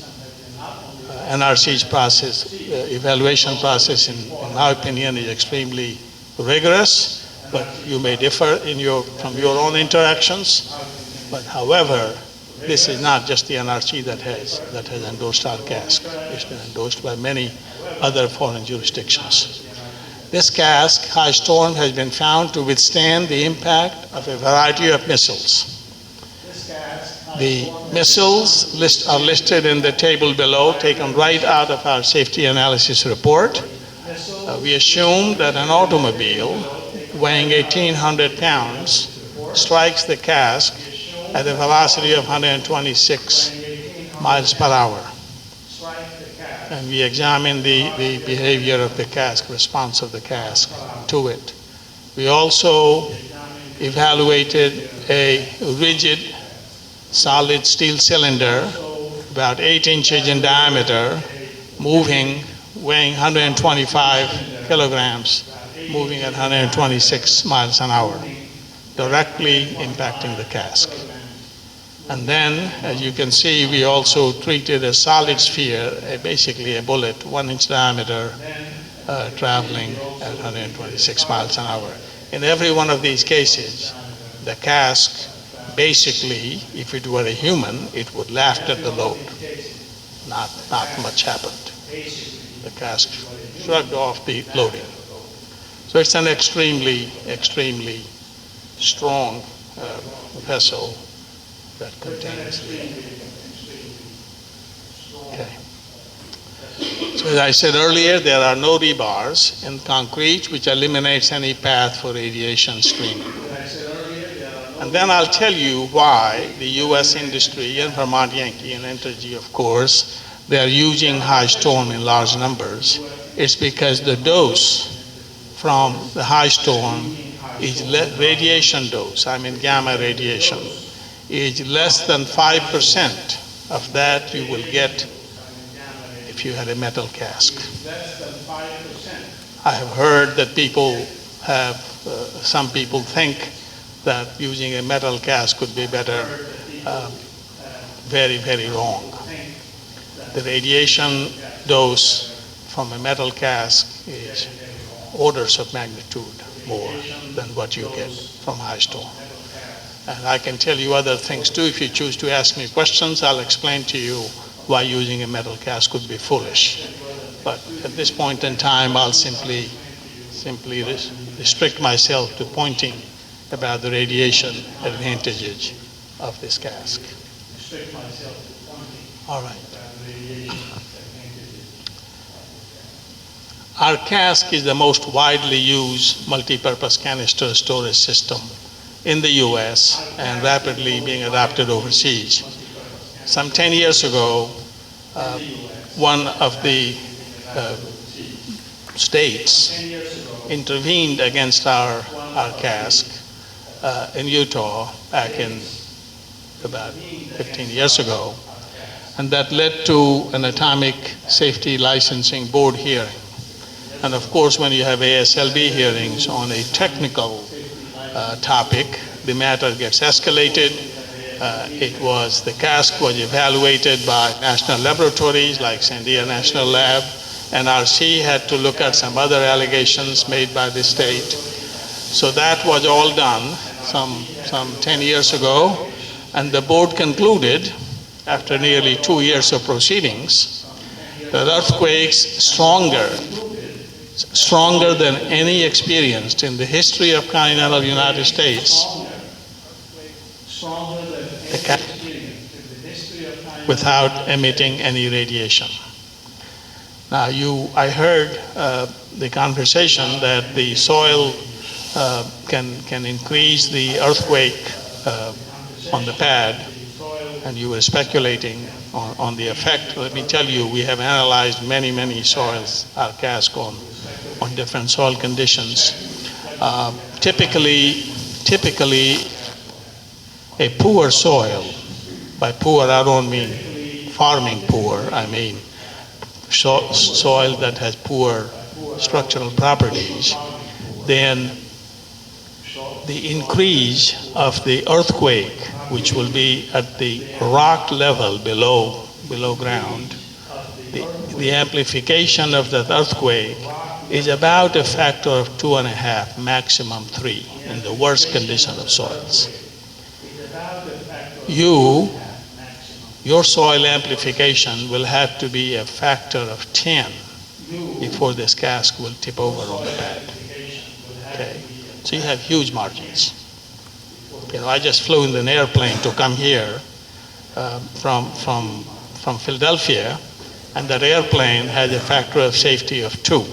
[SPEAKER 17] NRC's process, evaluation process, in my opinion, is extremely rigorous, but you may differ from your own interactions. But however, this is not just the NRC that has endorsed our cask. It's been endorsed by many other foreign jurisdictions. This cask, High Storm, has been found to withstand the impact of a variety of missiles. The missiles are listed in the table below, taken right out of our safety analysis report. We assume that an automobile weighing 1,800 pounds strikes the cask at a velocity of 126 miles per hour. And we examine the behavior of the cask, response of the cask to it. We also evaluated a rigid solid steel cylinder, about 8 inches in diameter, weighing 125 kilograms, moving at 126 miles an hour, directly impacting the cask. And then, as you can see, we also treated a solid sphere, basically a bullet, 1 inch diameter, traveling at 126 miles an hour. In every one of these cases, the cask, basically, if it were a human, it would laugh at the load. Not much happened. The cask shrugged off the loading. So it's an extremely, extremely strong vessel that contains the. Okay. So as I said earlier, there are no rebars in concrete, which eliminates any path for radiation streaming. And then I'll tell you why the U.S. industry and Vermont Yankee and Entergy, of course, they are using High Storm in large numbers. It's because the dose from the High Storm is radiation dose, I mean gamma radiation, is less than 5% of that you will get if you had a metal cask. I have heard that some people think that using a metal cask could be better. Very, very wrong. The radiation dose from a metal cask is orders of magnitude more than what you get from High Storm. And I can tell you other things too. If you choose to ask me questions, I'll explain to you why using a metal cask could be foolish. But at this point in time, I'll simply restrict myself to pointing about the radiation advantages of this cask. All right. Our cask is the most widely used multi-purpose canister storage system in the U.S. and rapidly being adopted overseas. Some 10 years ago, one of the states intervened against our cask in Utah back in about 15 years ago, and that led to an Atomic Safety Licensing Board hearing. And of course, when you have ASLB hearings on a technical topic, the matter gets escalated. The cask was evaluated by national laboratories like Sandia National Lab. NRC had to look at some other allegations made by the state. So that was all done some 10 years ago, and the board concluded, after nearly 2 years of proceedings, that earthquakes stronger than any experienced in the history of continental United States without emitting any radiation. Now, I heard the conversation that the soil can increase the earthquake on the pad, and you were speculating on the effect. Let me tell you, we have analyzed many soils, our cask on different soil conditions. Typically, a poor soil, by poor I don't mean farming poor, I mean soil that has poor structural properties, then the increase of the earthquake, which will be at the rock level below ground, the amplification of that earthquake is about a factor of 2.5, maximum 3, in the worst condition of soils. Your soil amplification will have to be a factor of 10 before this cask will tip over on the bed. Okay, so you have huge margins. I just flew in an airplane to come here from Philadelphia, and that airplane had a factor of safety of 2.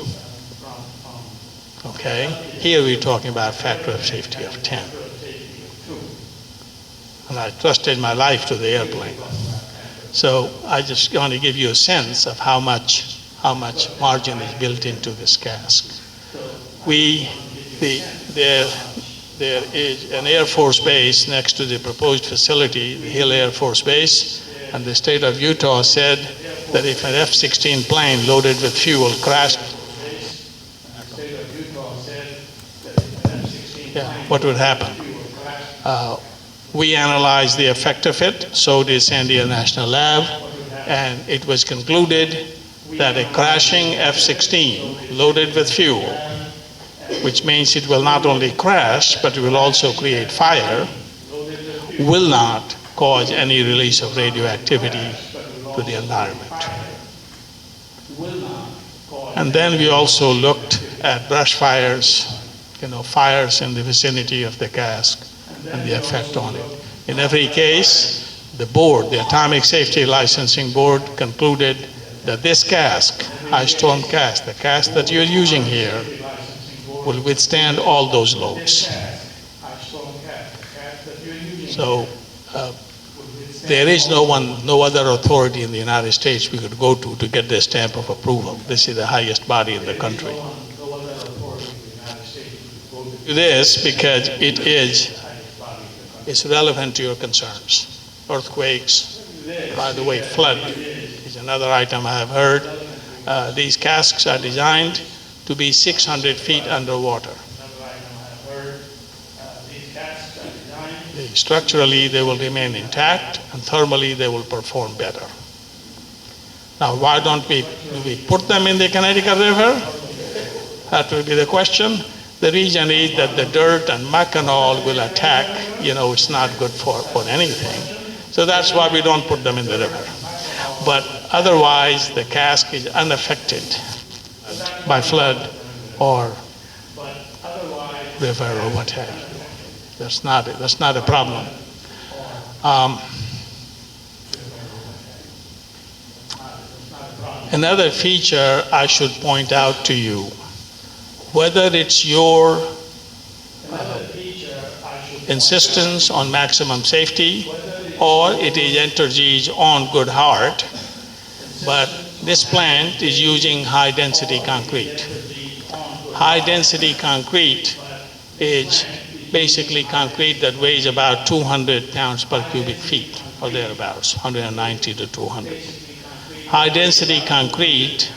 [SPEAKER 17] Okay, here we're talking about a factor of safety of 10. And I trusted my life to the airplane. So I just want to give you a sense of how much margin is built into this cask. There is an Air Force base next to the proposed facility, the Hill Air Force Base, and the state of Utah said that if an F-16 plane loaded with fuel crashed, what would happen? We analyzed the effect of it, so did San Diego National Lab, and it was concluded that a crashing F-16 loaded with fuel, which means it will not only crash, but it will also create fire, will not cause any release of radioactivity to the environment. And then we also looked at brush fires, fires in the vicinity of the cask, and the effect on it. In every case, the board, the Atomic Safety Licensing Board, concluded that this cask, high storm cask, the cask that you're using here, will withstand all those loads. So there is no other authority in the United States we could go to get the stamp of approval. This is the highest body in the country. This because it's relevant to your concerns. Earthquakes, by the way, flood is another item I have heard. These casks are designed to be 600 feet underwater. Structurally, they will remain intact, and thermally, they will perform better. Now, why don't we put them in the Connecticut River? That will be the question. The reason is that the dirt and muck and all will attack, it's not good for anything. So that's why we don't put them in the river. But otherwise, the cask is unaffected by flood or river or what have you. That's not a problem. Another feature I should point out to you, whether it's your insistence on maximum safety or it is Entergy's own good heart, but this plant is using high-density concrete. High-density concrete is basically concrete that weighs about 200 pounds per cubic feet, or thereabouts, 190 to 200. High-density concrete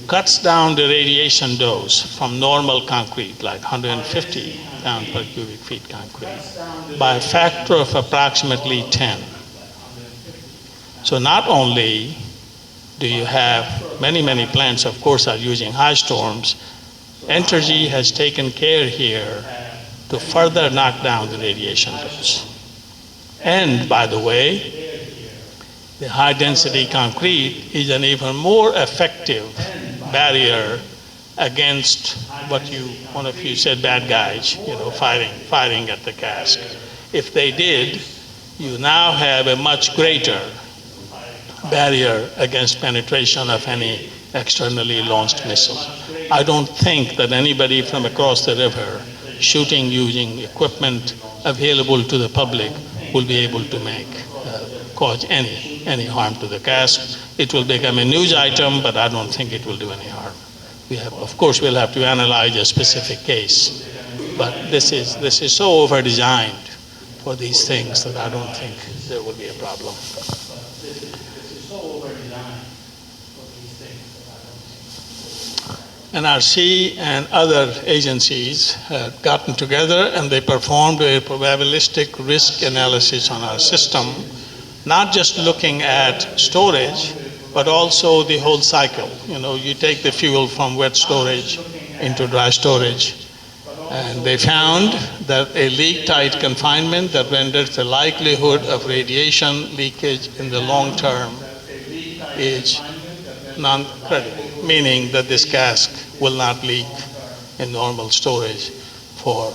[SPEAKER 17] cuts down the radiation dose from normal concrete, like 150 pounds per cubic feet concrete, by a factor of approximately 10. So not only do you have many plants, of course, are using high storms, Entergy has taken care here to further knock down the radiation dose. And by the way, the high-density concrete is an even more effective barrier against what one of you said, bad guys, firing at the cask. If they did, you now have a much greater barrier against penetration of any externally launched missile. I don't think that anybody from across the river shooting using equipment available to the public will be able to cause any harm to the cask. It will become a news item, but I don't think it will do any harm. Of course, we'll have to analyze a specific case, but this is so over-designed for these things that I don't think there will be a problem. NRC and other agencies had gotten together and they performed a probabilistic risk analysis on our system, not just looking at storage, but also the whole cycle. You know, you take the fuel from wet storage into dry storage. And they found that a leak-tight confinement that renders the likelihood of radiation leakage in the long term is non-credible, meaning that this cask will not leak in normal storage for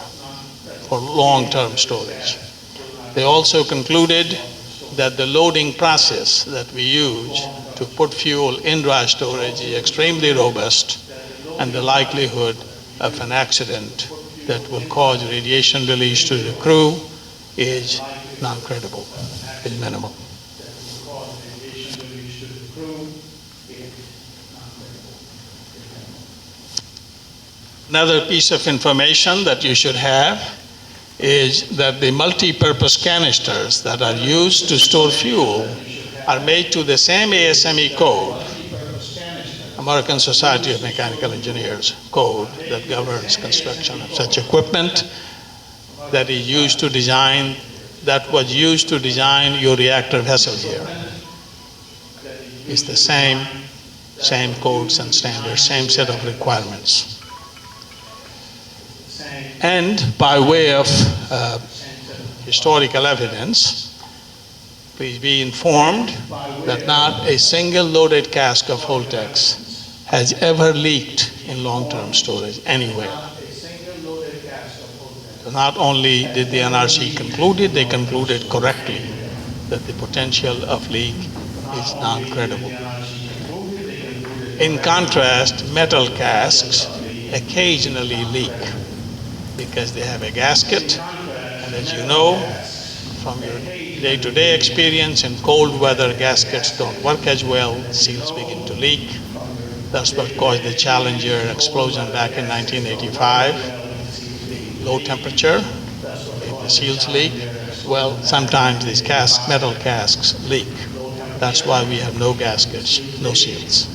[SPEAKER 17] long-term storage. They also concluded that the loading process that we use to put fuel in dry storage is extremely robust, and the likelihood of an accident that will cause radiation release to the crew is non-credible, is minimal. Another piece of information that you should have is that the multi-purpose canisters that are used to store fuel are made to the same ASME code, American Society of Mechanical Engineers code, that governs construction of such equipment, that is used to design, that was used to design your reactor vessel here. It's the same codes and standards, same set of requirements. And by way of historical evidence, please be informed that not a single loaded cask of Holtex has ever leaked in long-term storage anywhere. So not only did the NRC conclude it, they concluded correctly that the potential of leak is non-credible. In contrast, metal casks occasionally leak because they have a gasket, and as you know from your day-to-day experience, in cold weather gaskets don't work as well, seals begin to leak. That's what caused the Challenger explosion back in 1985. Low temperature, the seals leak. Well, sometimes these metal casks leak. That's why we have no gaskets, no seals.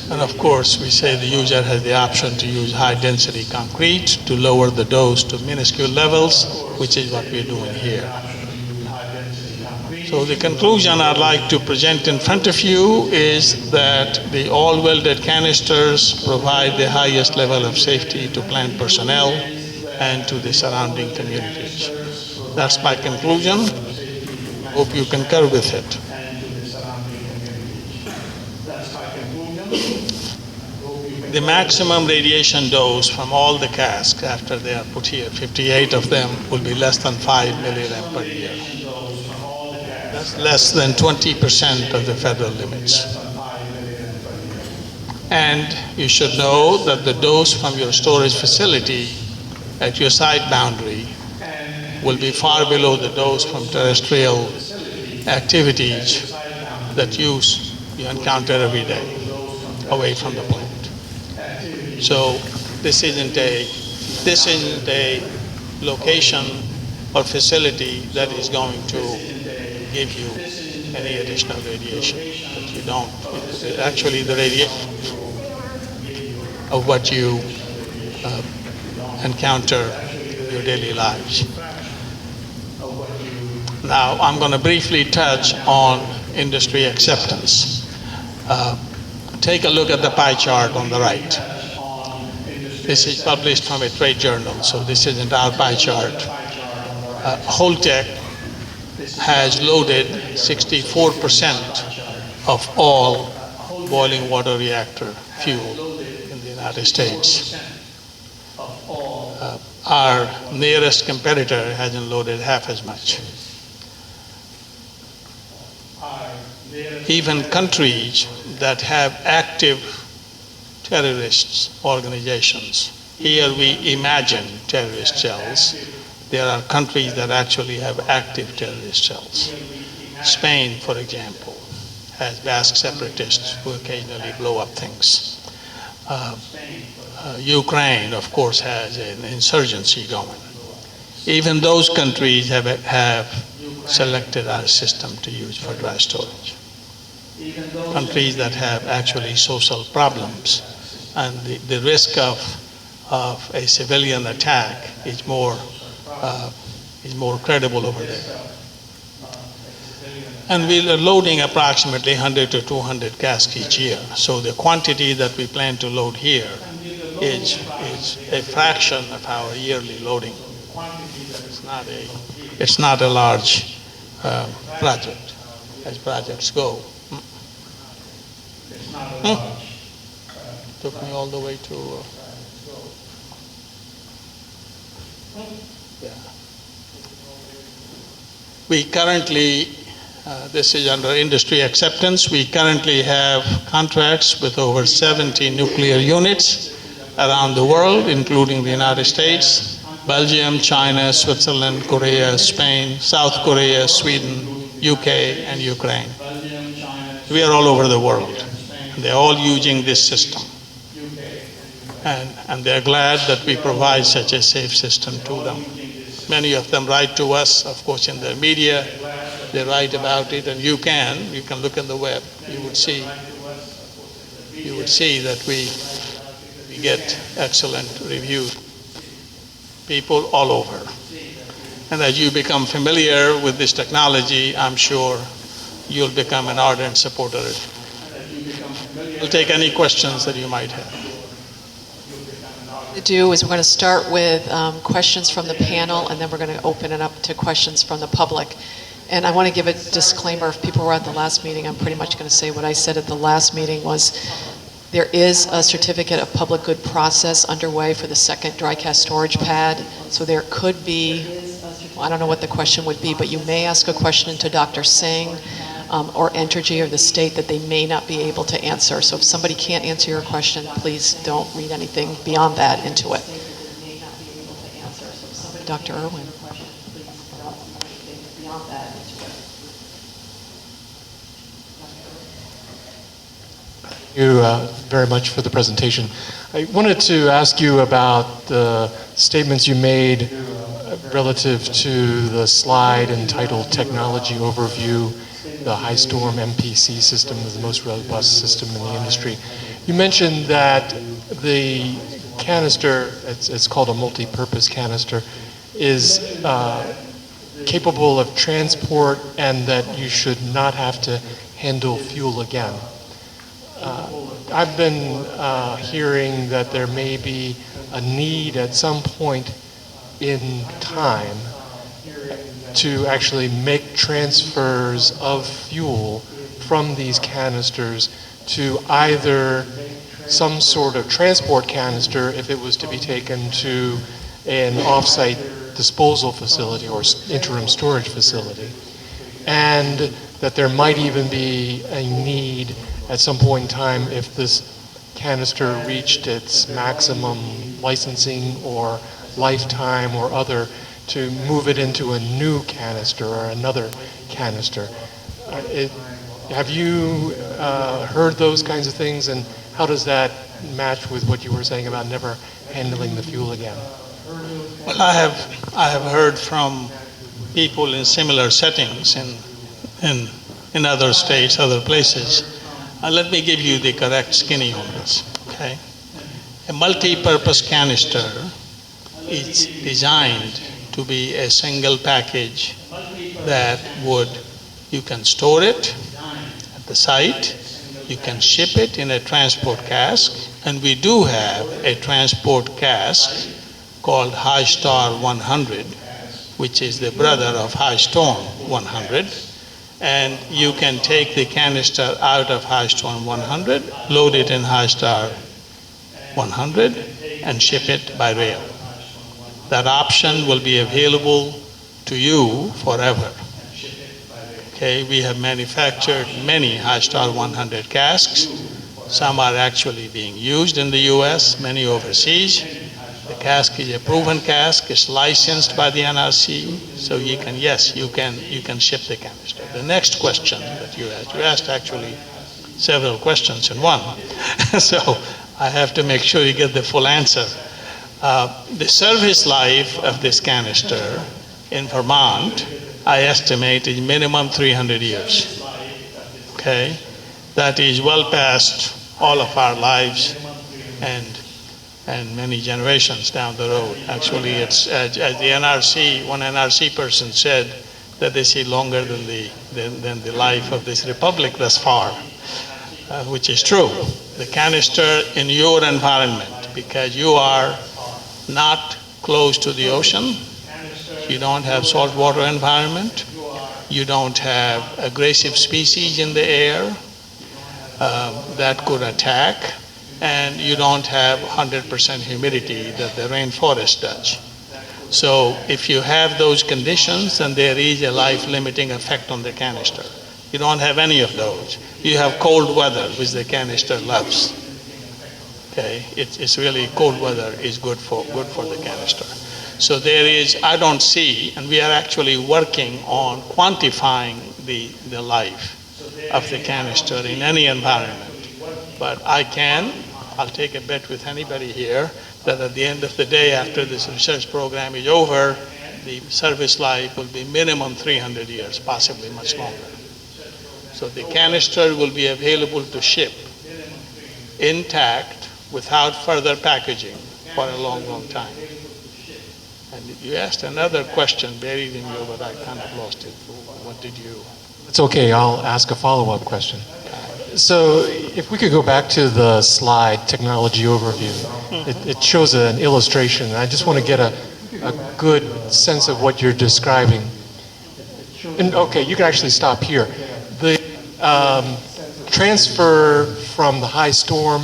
[SPEAKER 17] And of course, we say the user has the option to use high-density concrete to lower the dose to minuscule levels, which is what we're doing here. So the conclusion I'd like to present in front of you is that the all-welded canisters provide the highest level of safety to plant personnel and to the surrounding communities. That's my conclusion. Hope you concur with it. The maximum radiation dose from all the casks after they are put here, 58 of them, will be less than 5 millirem per year. That's less than 20% of the federal limits. And you should know that the dose from your storage facility at your site boundary will be far below the dose from terrestrial activities that you encounter every day away from the plant. So this isn't a location or facility that is going to give you any additional radiation. But you don't. Actually, the radiation of what you encounter in your daily lives. Now, I'm going to briefly touch on industry acceptance. Take a look at the pie chart on the right. This is published from a trade journal, so this isn't our pie chart. Holtec has loaded 64% of all boiling water reactor fuel in the United States. Our nearest competitor hasn't loaded half as much. Even countries that have active terrorist organizations. Here we imagine terrorist cells. There are countries that actually have active terrorist cells. Spain, for example, has Basque separatists who occasionally blow up things. Ukraine, of course, has an insurgency going. Even those countries have selected our system to use for dry storage. countries that have actually social problems. And the risk of a civilian attack is more credible over there. And we are loading approximately 100 to 200 casks each year. So the quantity that we plan to load here is a fraction of our yearly loading. It's not a large project as projects go. Took me all the way to. Yeah. We currently, this is under industry acceptance, we currently have contracts with over 70 nuclear units around the world, including the United States, Belgium, China, Switzerland, Korea, Spain, South Korea, Sweden, UK, and Ukraine. We are all over the world. They're all using this system. And they're glad that we provide such a safe system to them. Many of them write to us, of course, in their media. They write about it, and you can look on the web. You would see that we get excellent reviews. People all over. And as you become familiar with this technology, I'm sure you'll become an ardent supporter of it. We'll take any questions that you might have.
[SPEAKER 1] To do is we're going to start with questions from the panel, and then we're going to open it up to questions from the public. And I want to give a disclaimer. If people were at the last meeting, I'm pretty much going to say what I said at the last meeting was there is a certificate of public good process underway for the second dry cask storage pad. So there could be, I don't know what the question would be, but you may ask a question to Dr. Singh or Entergy or the state that they may not be able to answer. So if somebody can't answer your question, please don't read anything beyond that into it. Dr. Irwin.
[SPEAKER 11] Thank you very much for the presentation. I wanted to ask you about the statements you made relative to the slide entitled Technology Overview. The high storm MPC system is the most robust system in the industry. You mentioned that the canister, it's called a multi-purpose canister, is capable of transport and that you should not have to handle fuel again. I've been hearing that there may be a need at some point in time to actually make transfers of fuel from these canisters to either some sort of transport canister if it was to be taken to an off-site disposal facility or interim storage facility, and that there might even be a need at some point in time if this canister reached its maximum licensing or lifetime or other to move it into a new canister or another canister. Have you heard those kinds of things, and how does that match with what you were saying about never handling the fuel again?
[SPEAKER 17] Well, I have heard from people in similar settings in other states, other places. Let me give you the correct skinny on this, okay? A multi-purpose canister is designed to be a single package that you can store it at the site, you can ship it in a transport cask, and we do have a transport cask called High Star 100, which is the brother of High Storm 100. And you can take the canister out of High Storm 100, load it in High Star 100, and ship it by rail. That option will be available to you forever. Okay, we have manufactured many High Star 100 casks. Some are actually being used in the US, many overseas. The cask is a proven cask, it's licensed by the NRC, so you can ship the canister. The next question that you asked actually several questions in one. So I have to make sure you get the full answer. The service life of this canister in Vermont, I estimate, is minimum 300 years. Okay? that is well past all of our lives and many generations down the road. Actually, it's as the NRC, one NRC person said that they see longer than the life of this republic thus far, which is true. The canister in your environment, because you are not close to the ocean, you don't have saltwater environment, you don't have aggressive species in the air that could attack, and you don't have 100% humidity that the rainforest does. So if you have those conditions, then there is a life-limiting effect on the canister. You don't have any of those. You have cold weather, which the canister loves. Okay, it's really cold weather is good for the canister. So there is, I don't see, and we are actually working on quantifying the life of the canister in any environment. But I'll take a bet with anybody here that at the end of the day, after this research program is over, the service life will be minimum 300 years, possibly much longer. So the canister will be available to ship intact without further packaging for a long, long time. And you asked another question buried in you, but I kind of lost it. What did you?
[SPEAKER 11] It's okay, I'll ask a follow-up question. So if we could go back to the slide, technology overview. It shows an illustration. I just want to get a good sense of what you're describing. And okay, you can actually stop here. The transfer from the high storm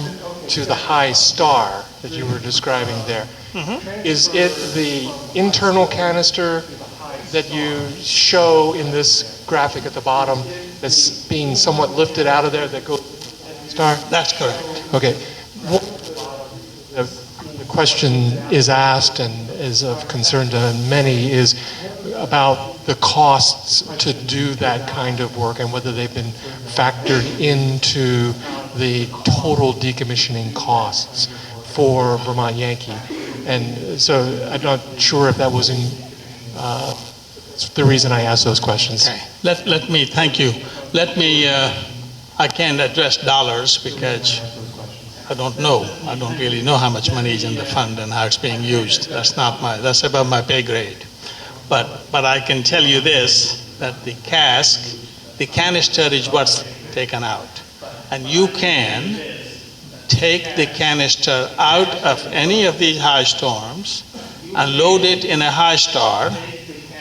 [SPEAKER 11] to the high star that you were describing there. Is it the internal canister that you show in this graphic at the bottom that's being somewhat lifted out of there that goes to the star?
[SPEAKER 17] That's correct.
[SPEAKER 11] Okay. The question is asked and is of concern to many is about the costs to do that kind of work and whether they've been factored into the total decommissioning costs for Vermont Yankee. And so I'm not sure if that was the reason I asked those questions.
[SPEAKER 17] Okay. Let me, thank you. Let me, I can't address dollars because I don't know. I don't really know how much money is in the fund and how it's being used. That's above my pay grade. But I can tell you this, that the canister is what's taken out. And you can take the canister out of any of these high storms and load it in a high star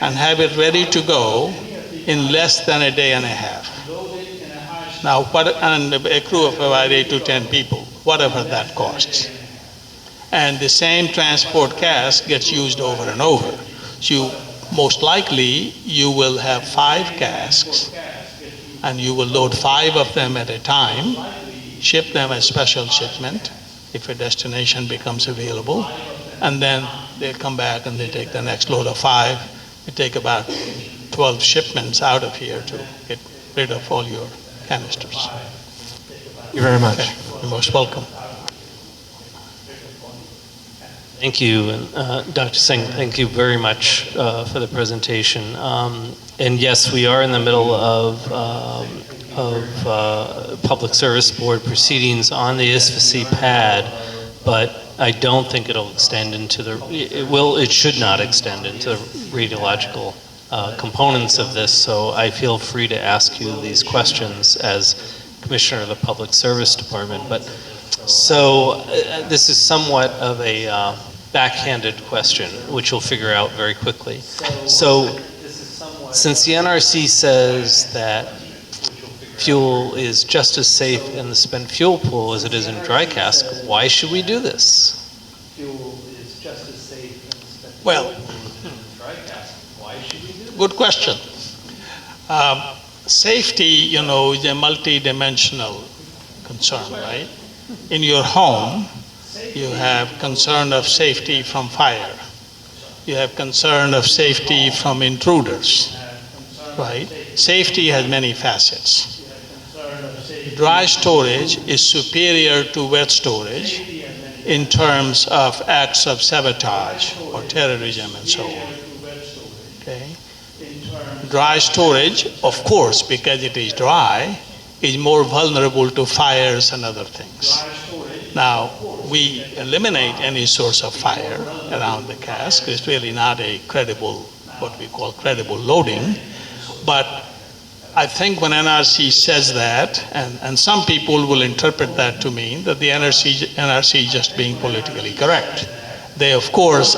[SPEAKER 17] and have it ready to go in less than a day and a half. Now, and a crew of about 8 to 10 people, whatever that costs. And the same transport cask gets used over and over. So most likely, you will have 5 casks, and you will load 5 of them at a time, ship them as special shipment if a destination becomes available, and then they come back and they take the next load of 5. It take about 12 shipments out of here to get rid of all your canisters.
[SPEAKER 11] Thank you very much.
[SPEAKER 17] Okay. You're most welcome.
[SPEAKER 8] Thank you, Dr. Singh. Thank you very much for the presentation. And yes, we are in the middle of Public Service Board proceedings on the ISFC pad, but I don't think it'll extend into it should not extend into the radiological components of this, so I feel free to ask you these questions as Commissioner of the Public Service Department. But so this is somewhat of a backhanded question, which you'll figure out very quickly. So since the NRC says that fuel is just as safe in the spent fuel pool as it is in dry cask, why should we do this?
[SPEAKER 2] Fuel is just as safe in the spent
[SPEAKER 17] Well,
[SPEAKER 2] dry cask. Why should we do this?
[SPEAKER 17] good question. Safety, is a multi-dimensional concern, right? In your home, you have concern of safety from fire. You have concern of safety from intruders, right? Safety has many facets. Dry storage is superior to wet storage in terms of acts of sabotage or terrorism and so on. Okay? Dry storage, of course, because it is dry, is more vulnerable to fires and other things. Now, we eliminate any source of fire around the cask. It's really not a credible, what we call credible loading. But I think when NRC says that, and some people will interpret that to mean that the NRC is just being politically correct. They, of course,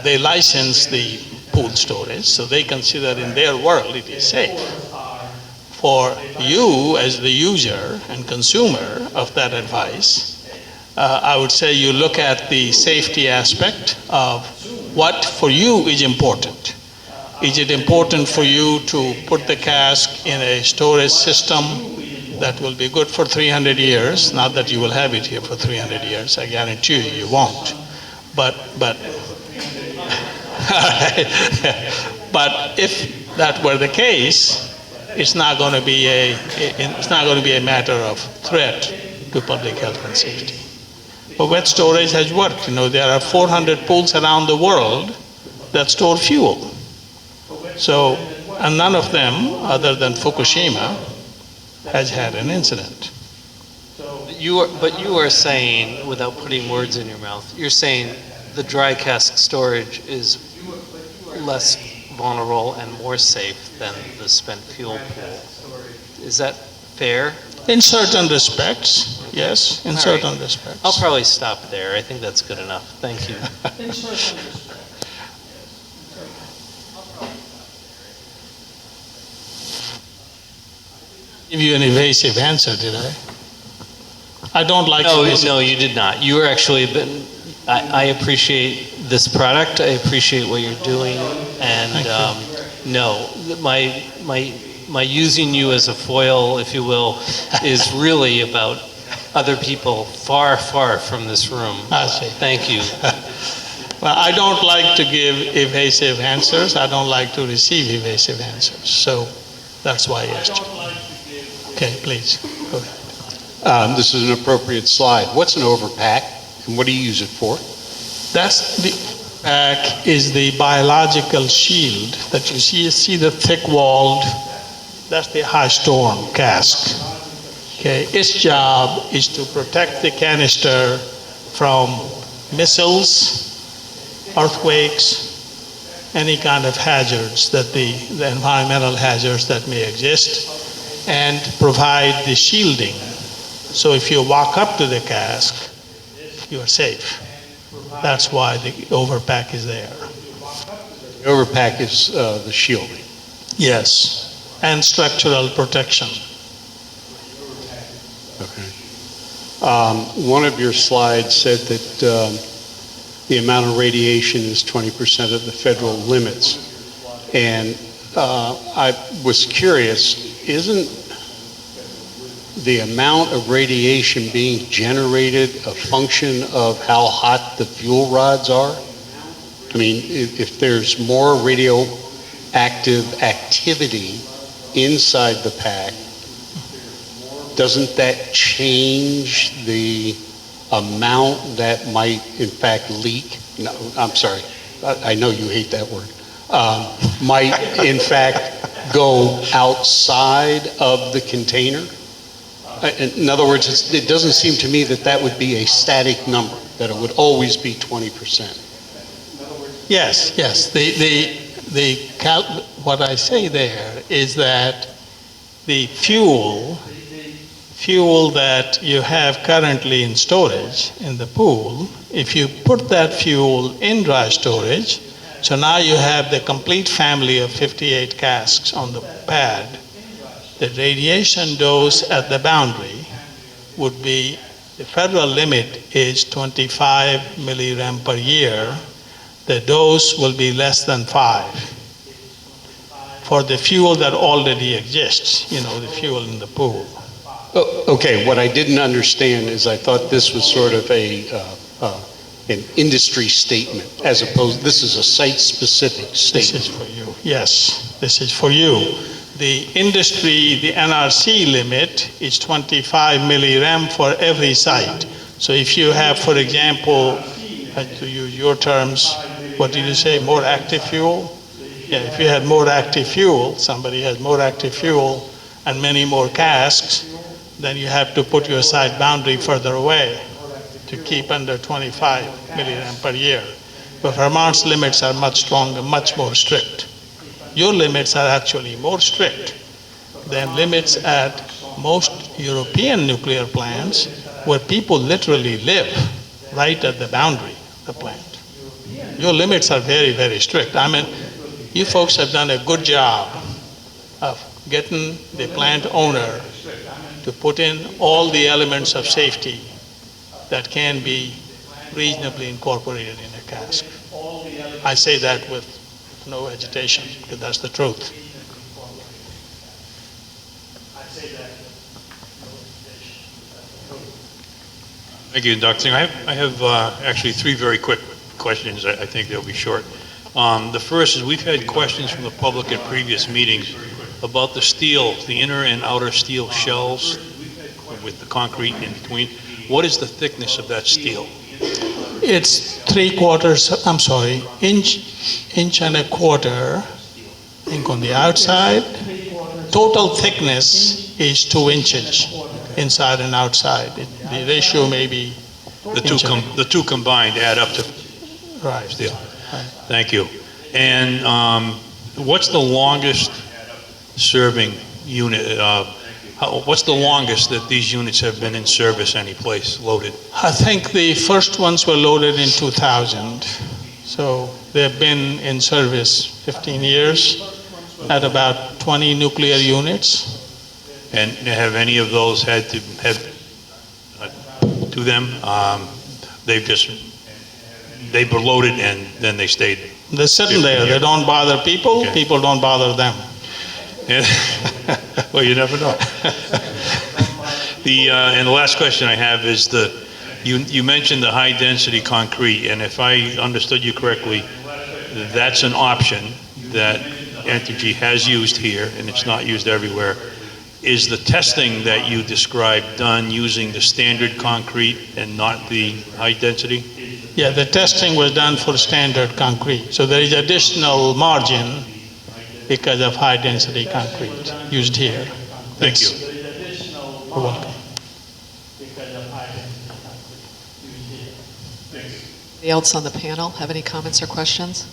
[SPEAKER 17] they license the pool storage, so they consider in their world it is safe. For you as the user and consumer of that advice, I would say you look at the safety aspect of what for you is important. Is it important for you to put the cask in a storage system that will be good for 300 years? Not that you will have it here for 300 years, I guarantee you won't. But if that were the case, it's not going to be a matter of threat to public health and safety. But wet storage has worked. There are 400 pools around the world that store fuel. So, and none of them, other than Fukushima, has had an incident.
[SPEAKER 8] But you are saying, without putting words in your mouth, you're saying the dry cask storage is less vulnerable and more safe than the spent fuel pool. Is that fair?
[SPEAKER 17] In certain respects, yes, in certain respects.
[SPEAKER 8] I'll probably stop there. I think that's good enough. Thank you.
[SPEAKER 17] Give you an evasive answer, did I? I don't like
[SPEAKER 8] No, you did not. You were actually I appreciate this product. I appreciate what you're doing, and no, my using you as a foil, if you will, is really about other people far, far from this room.
[SPEAKER 17] I see.
[SPEAKER 8] Thank you.
[SPEAKER 17] Well, I don't like to give evasive answers. I don't like to receive evasive answers. So that's why I asked you. Okay, please, go ahead.
[SPEAKER 4] This is an appropriate slide. What's an overpack, and what do you use it for?
[SPEAKER 17] That's the pack is the biological shield that you see the thick-walled, that's the high storm cask. Okay, its job is to protect the canister from missiles, earthquakes, any kind of hazards that the environmental hazards that may exist, and provide the shielding. So if you walk up to the cask, you are safe. That's why the overpack is there.
[SPEAKER 4] The overpack is the shielding.
[SPEAKER 17] Yes, and structural protection.
[SPEAKER 4] Okay. One of your slides said that the amount of radiation is 20% of the federal limits. And I was curious, isn't the amount of radiation being generated a function of how hot the fuel rods are? I mean, if there's more radioactive activity inside the pack, doesn't that change the amount that might in fact leak? No, I'm sorry, I know you hate that word. Might in fact go outside of the container? In other words, it doesn't seem to me that that would be a static number, that it would always be 20%.
[SPEAKER 17] Yes, yes. What I say there is that the fuel that you have currently in storage in the pool, if you put that fuel in dry storage, so now you have the complete family of 58 casks on the pad, the radiation dose at the boundary would be, the federal limit is 25 millirem per year. The dose will be less than 5 for the fuel that already exists, the fuel in the pool.
[SPEAKER 4] Okay, what I didn't understand is I thought this was sort of an industry statement, as opposed, this is a site-specific statement.
[SPEAKER 17] This is for you, yes, this is for you. The industry, the NRC limit is 25 millirem for every site. So if you have, for example, to use your terms, what did you say, more active fuel? Yeah, if you had more active fuel, somebody has more active fuel, and many more casks, then you have to put your side boundary further away to keep under 25 milliamp per year. But Vermont's limits are much stronger, much more strict. Your limits are actually more strict than limits at most European nuclear plants where people literally live right at the boundary of the plant. Your limits are very, very strict. I mean, you folks have done a good job of getting the plant owner to put in all the elements of safety that can be reasonably incorporated in a cask. I say that with no agitation, because that's the truth.
[SPEAKER 15] Thank you, Dr. Singh. I have actually three very quick questions. I think they'll be short. The first is we've had questions from the public at previous meetings about the steel, the inner and outer steel shells with the concrete in between. What is the thickness of that steel?
[SPEAKER 17] It's inch and a quarter, I think on the outside. Total thickness is 2 inches, inside and outside. The ratio may be
[SPEAKER 15] the two combined add up to
[SPEAKER 17] right.
[SPEAKER 15] Steel. Right. Thank you. And what's the longest serving unit? What's the longest that these units have been in service any place, loaded?
[SPEAKER 17] I think the first ones were loaded in 2000. So they've been in service 15 years at about 20 nuclear units.
[SPEAKER 15] And have any of those had to have to them? They were loaded and then they stayed.
[SPEAKER 17] They're sitting there. They don't bother people.
[SPEAKER 15] Okay.
[SPEAKER 17] People don't bother them.
[SPEAKER 15] Yeah. Well, you never know. And the last question I have is you mentioned the high density concrete, and if I understood you correctly, that's an option that Entergy has used here, and it's not used everywhere. Is the testing that you described done using the standard concrete and not the high density?
[SPEAKER 17] Yeah, the testing was done for standard concrete. So there is additional margin because of high density concrete used here.
[SPEAKER 15] Thank you.
[SPEAKER 17] You're welcome.
[SPEAKER 1] Anybody else on the panel have any comments or questions?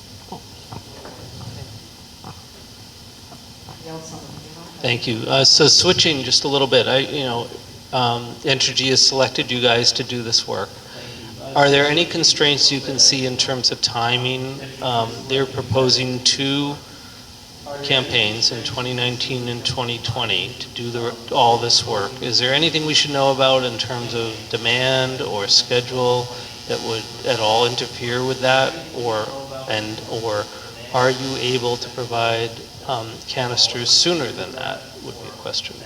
[SPEAKER 8] Thank you. So switching just a little bit, Entergy has selected you guys to do this work. Are there any constraints you can see in terms of timing? They're proposing 2 campaigns in 2019 and 2020 to do all this work. Is there anything we should know about in terms of demand or schedule that would at all interfere with that, or are you able to provide canisters sooner than that, would be a question.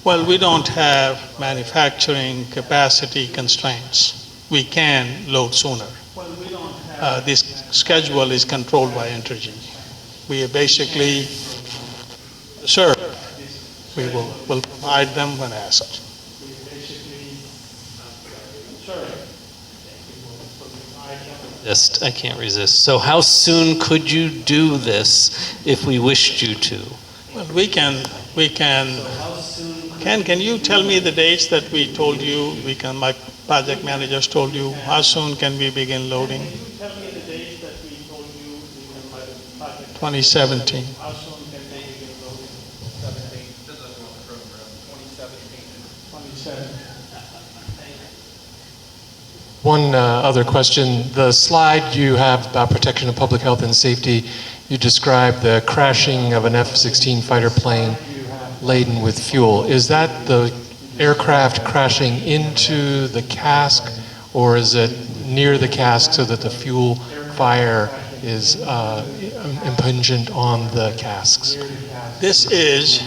[SPEAKER 17] Well, we don't have manufacturing capacity constraints. We can load sooner. This schedule is controlled by Entergy. We are basically serve. We will provide them when asked.
[SPEAKER 8] I can't resist. So how soon could you do this if we wished you to?
[SPEAKER 17] Well, we can. Can you tell me the dates that we told you? My project managers told you. How soon can we begin loading? 2017.
[SPEAKER 11] One other question. The slide you have about protection of public health and safety, you described the crashing of an F-16 fighter plane laden with fuel. Is that the aircraft crashing into the cask, or is it near the cask so that the fuel fire is impingent on the casks?
[SPEAKER 17] This is,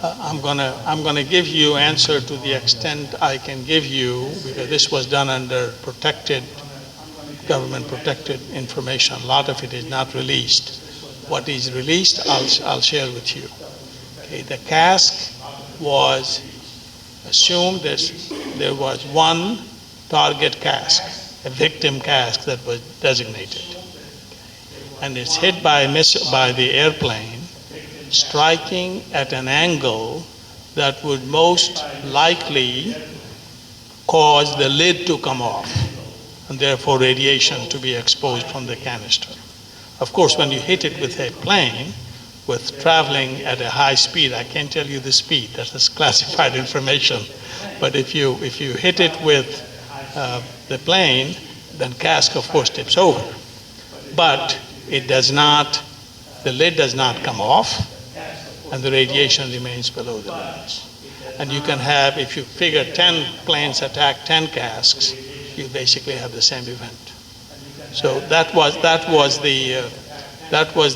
[SPEAKER 17] I'm gonna give you answer to the extent I can give you, because this was done under government protected information. A lot of it is not released. What is released, I'll share with you. Okay, the cask was assumed that there was one target cask, a victim cask that was designated. And it's hit by the airplane, striking at an angle that would most likely cause the lid to come off, and therefore radiation to be exposed from the canister. Of course, when you hit it with a plane, with traveling at a high speed, I can't tell you the speed, that is classified information, but if you hit it with the plane, then cask of course tips over. But it does not, the lid does not come off, and the radiation remains below the limits. And you can have, if you figure 10 planes attack 10 casks, you basically have the same event. So that was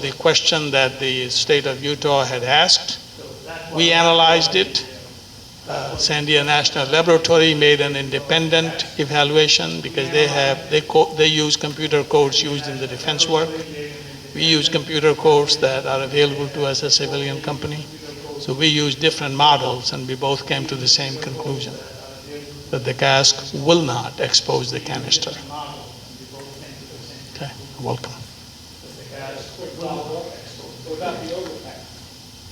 [SPEAKER 17] the question that the state of Utah had asked. We analyzed it. Sandia National Laboratory made an independent evaluation because they use computer codes used in the defense work. We use computer codes that are available to us as a civilian company. So we use different models, and we both came to the same conclusion, that the cask will not expose the canister. Okay, welcome.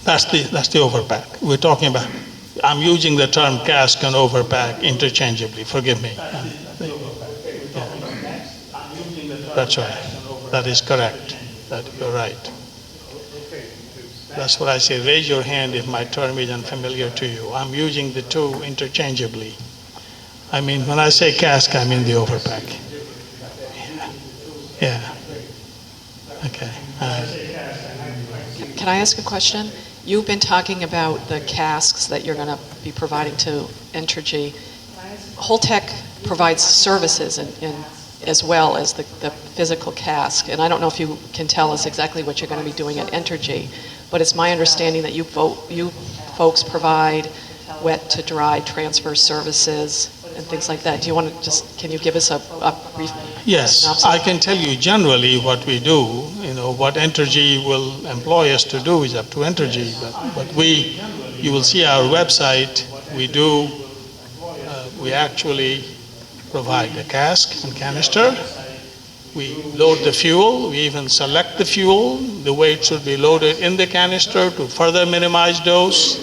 [SPEAKER 17] That's the overpack. We're talking about, I'm using the term cask and overpack interchangeably, forgive me. Yeah. That's right. That is correct. You're right. That's what I say. Raise your hand if my term is unfamiliar to you. I'm using the two interchangeably. I mean, when I say cask, I mean the overpack. Yeah. Okay.
[SPEAKER 1] Can I ask a question? You've been talking about the casks that you're going to be providing to Entergy. Holtec provides services as well as the physical cask, and I don't know if you can tell us exactly what you're going to be doing at Entergy, but it's my understanding that you folks provide wet to dry transfer services and things like that. Do you want to just, can you give us a brief
[SPEAKER 17] Yes,
[SPEAKER 1] synopsis?
[SPEAKER 17] I can tell you generally what we do. You know, what Entergy will employ us to do is up to Entergy, but you will see our website, we actually provide the cask and canister. We load the fuel, we even select the fuel, the way it should be loaded in the canister to further minimize dose.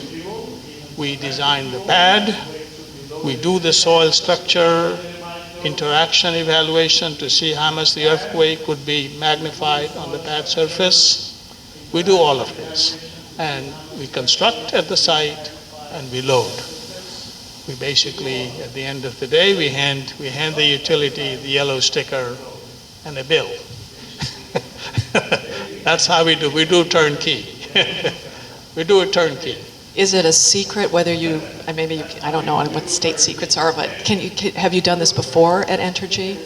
[SPEAKER 17] We design the pad, we do the soil structure interaction evaluation to see how much the earthquake would be magnified on the pad surface. We do all of this, and we construct at the site and we load. We basically, at the end of the day, we hand the utility the yellow sticker and a bill. That's how we do. We do turnkey. We do a turnkey.
[SPEAKER 1] Is it a secret whether you, I don't know what state secrets are, but have you done this before at Entergy?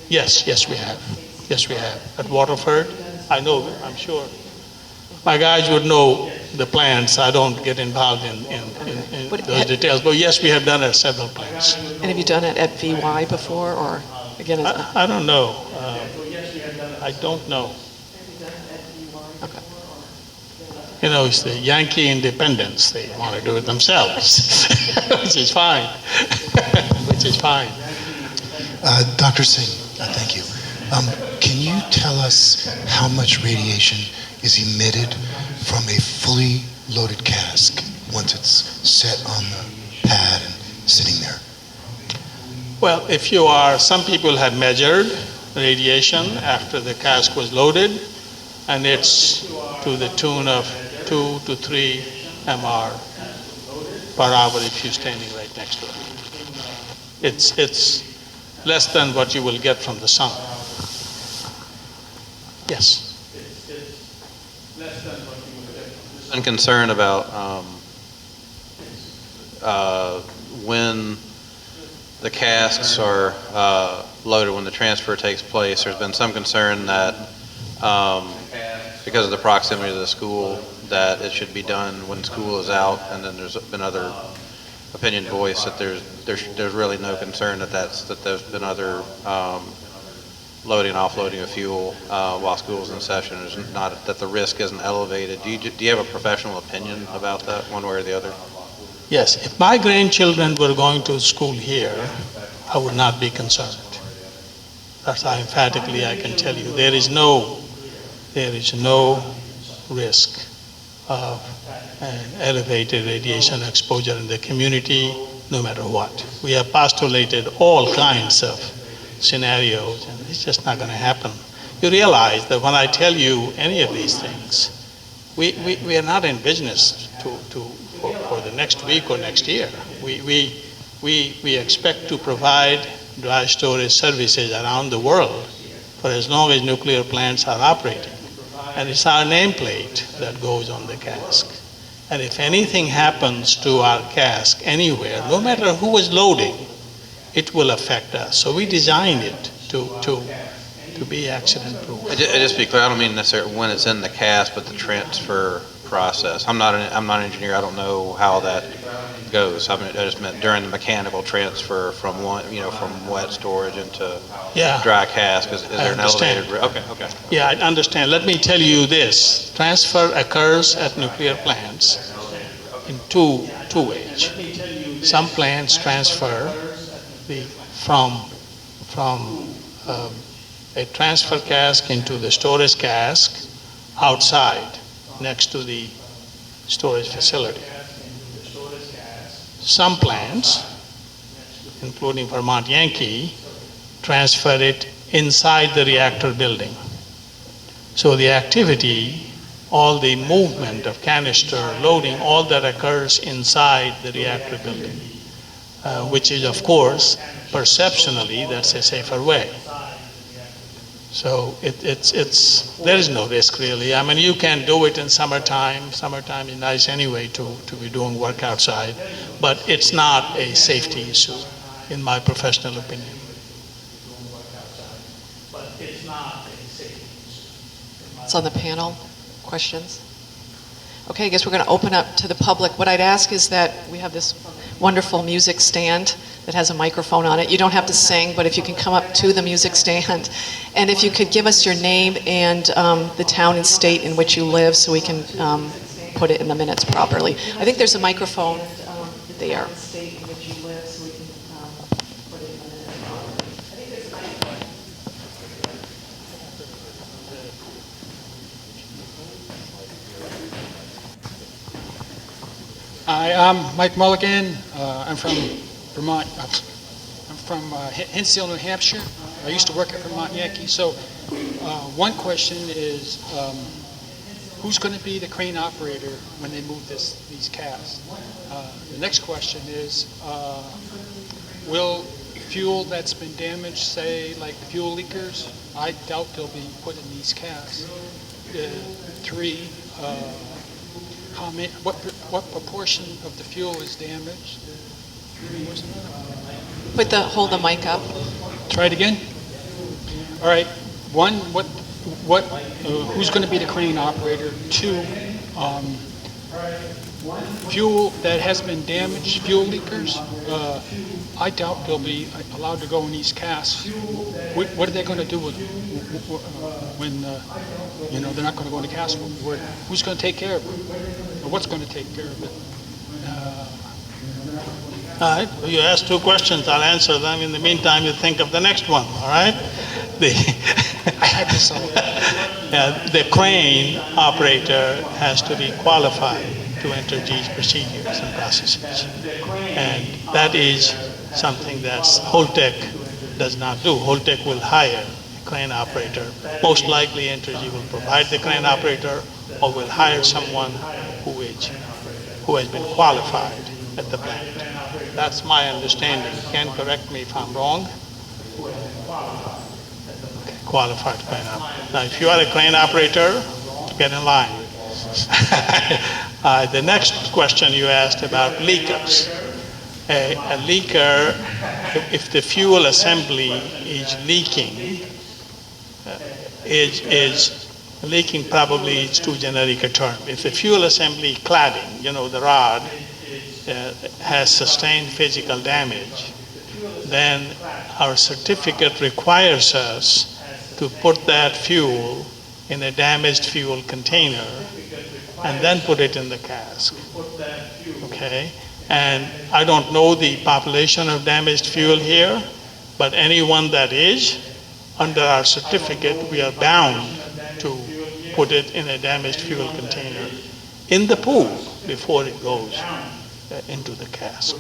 [SPEAKER 17] Yes, we have. Yes, we have. At Waterford, I know, I'm sure. My guys would know the plants. I don't get involved in those details, but yes, we have done it at several plants.
[SPEAKER 1] And have you done it at VY before, or again?
[SPEAKER 17] I don't know. I don't know.
[SPEAKER 1] Okay.
[SPEAKER 17] You know, it's the Yankee independence. They want to do it themselves, which is fine. Which is fine.
[SPEAKER 7] Dr. Singh, thank you. Can you tell us how much radiation is emitted from a fully loaded cask once it's set on the pad and sitting there?
[SPEAKER 17] Well, some people have measured radiation after the cask was loaded, and it's to the tune of 2 to 3 MR per hour if you're standing right next to it. It's less than what you will get from the sun. Yes.
[SPEAKER 16] I'm concerned about when the casks are loaded, when the transfer takes place. There's been some concern that because of the proximity to the school, that it should be done when school is out, and then there's been other opinion voiced that there's really no concern that there's been other loading and offloading of fuel while school's in session. Is not that the risk isn't elevated. Do you have a professional opinion about that, one way or the other?
[SPEAKER 17] Yes, if my grandchildren were going to school here, I would not be concerned. That's how emphatically I can tell you. There is no risk of elevated radiation exposure in the community, no matter what. We have postulated all kinds of scenarios, and it's just not going to happen. You realize that when I tell you any of these things, we are not in business for the next week or next year. We expect to provide dry storage services around the world for as long as nuclear plants are operating. And it's our nameplate that goes on the cask. And if anything happens to our cask anywhere, no matter who is loading, it will affect us. So we designed it to be accident-proof.
[SPEAKER 16] Just to be clear, I don't mean necessarily when it's in the cask, but the transfer process. I'm not an engineer. I don't know how that goes. I just meant during the mechanical transfer from from wet storage into dry cask. Is there an elevated? Okay.
[SPEAKER 17] Yeah, I understand. Let me tell you this: transfer occurs at nuclear plants in two ways. Some plants transfer from a transfer cask into the storage cask outside, next to the storage facility. Some plants, including Vermont Yankee, transfer it inside the reactor building. So the activity, all the movement of canister, loading, all that occurs inside the reactor building, which is, of course, perceptionally, that's a safer way. So there is no risk really. I mean, you can do it in summertime. Summertime is nice anyway to be doing work outside, but it's not a safety issue, in my professional opinion.
[SPEAKER 1] It's on the panel. Questions? Okay, I guess we're going to open up to the public. What I'd ask is that we have this wonderful music stand that has a microphone on it. You don't have to sing, but if you can come up to the music stand, and if you could give us your name and the town and state in which you live so we can put it in the minutes properly. I think there's a microphone there.
[SPEAKER 18] Hi, I'm Mike Mulligan. I'm from Vermont. I'm from Hinsdale, New Hampshire. I used to work at Vermont Yankee. So one question is, who's going to be the crane operator when they move these casks? The next question is, will fuel that's been damaged, say like fuel leakers, I doubt they'll be put in these casks. Three, comment, what proportion of the fuel is damaged?
[SPEAKER 1] Hold the mic up.
[SPEAKER 18] Try it again. All right. One, who's going to be the crane operator? Two, fuel that has been damaged, fuel leakers. I doubt they'll be allowed to go in these casks. What are they going to do with when they're not going to go in the cask? Who's going to take care of it? Or what's going to take care of it?
[SPEAKER 17] All right. You asked two questions. I'll answer them. In the meantime, you think of the next one. All right. The crane operator has to be qualified to enter these procedures and processes, and that is something that Holtec does not do. Holtec will hire a crane operator. Most likely, Entergy will provide the crane operator, or will hire someone who has been qualified at the plant. That's my understanding. You can correct me if I'm wrong. Qualified crane operator. Now, if you are a crane operator, get in line. The next question you asked about leakers. A leaker, if the fuel assembly is leaking, leaking probably is too generic a term. If the fuel assembly cladding, the rod, has sustained physical damage, then our certificate requires us to put that fuel in a damaged fuel container and then put it in the cask. Okay? And I don't know the population of damaged fuel here, but anyone that is, under our certificate, we are bound to put it in a damaged fuel container in the pool before it goes into the cask.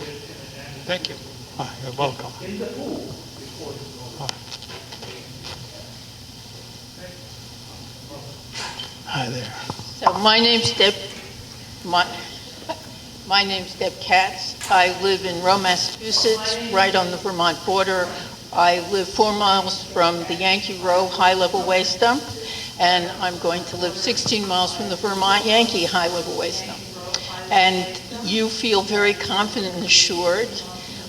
[SPEAKER 18] Thank you.
[SPEAKER 17] You're welcome. Hi there.
[SPEAKER 19] So my name's Deb. My name's Deb Katz. I live in Rome, Massachusetts, right on the Vermont border. I live 4 miles from the Yankee Row high-level waste dump, and I'm going to live 16 miles from the Vermont Yankee high-level waste dump. And you feel very confident and assured,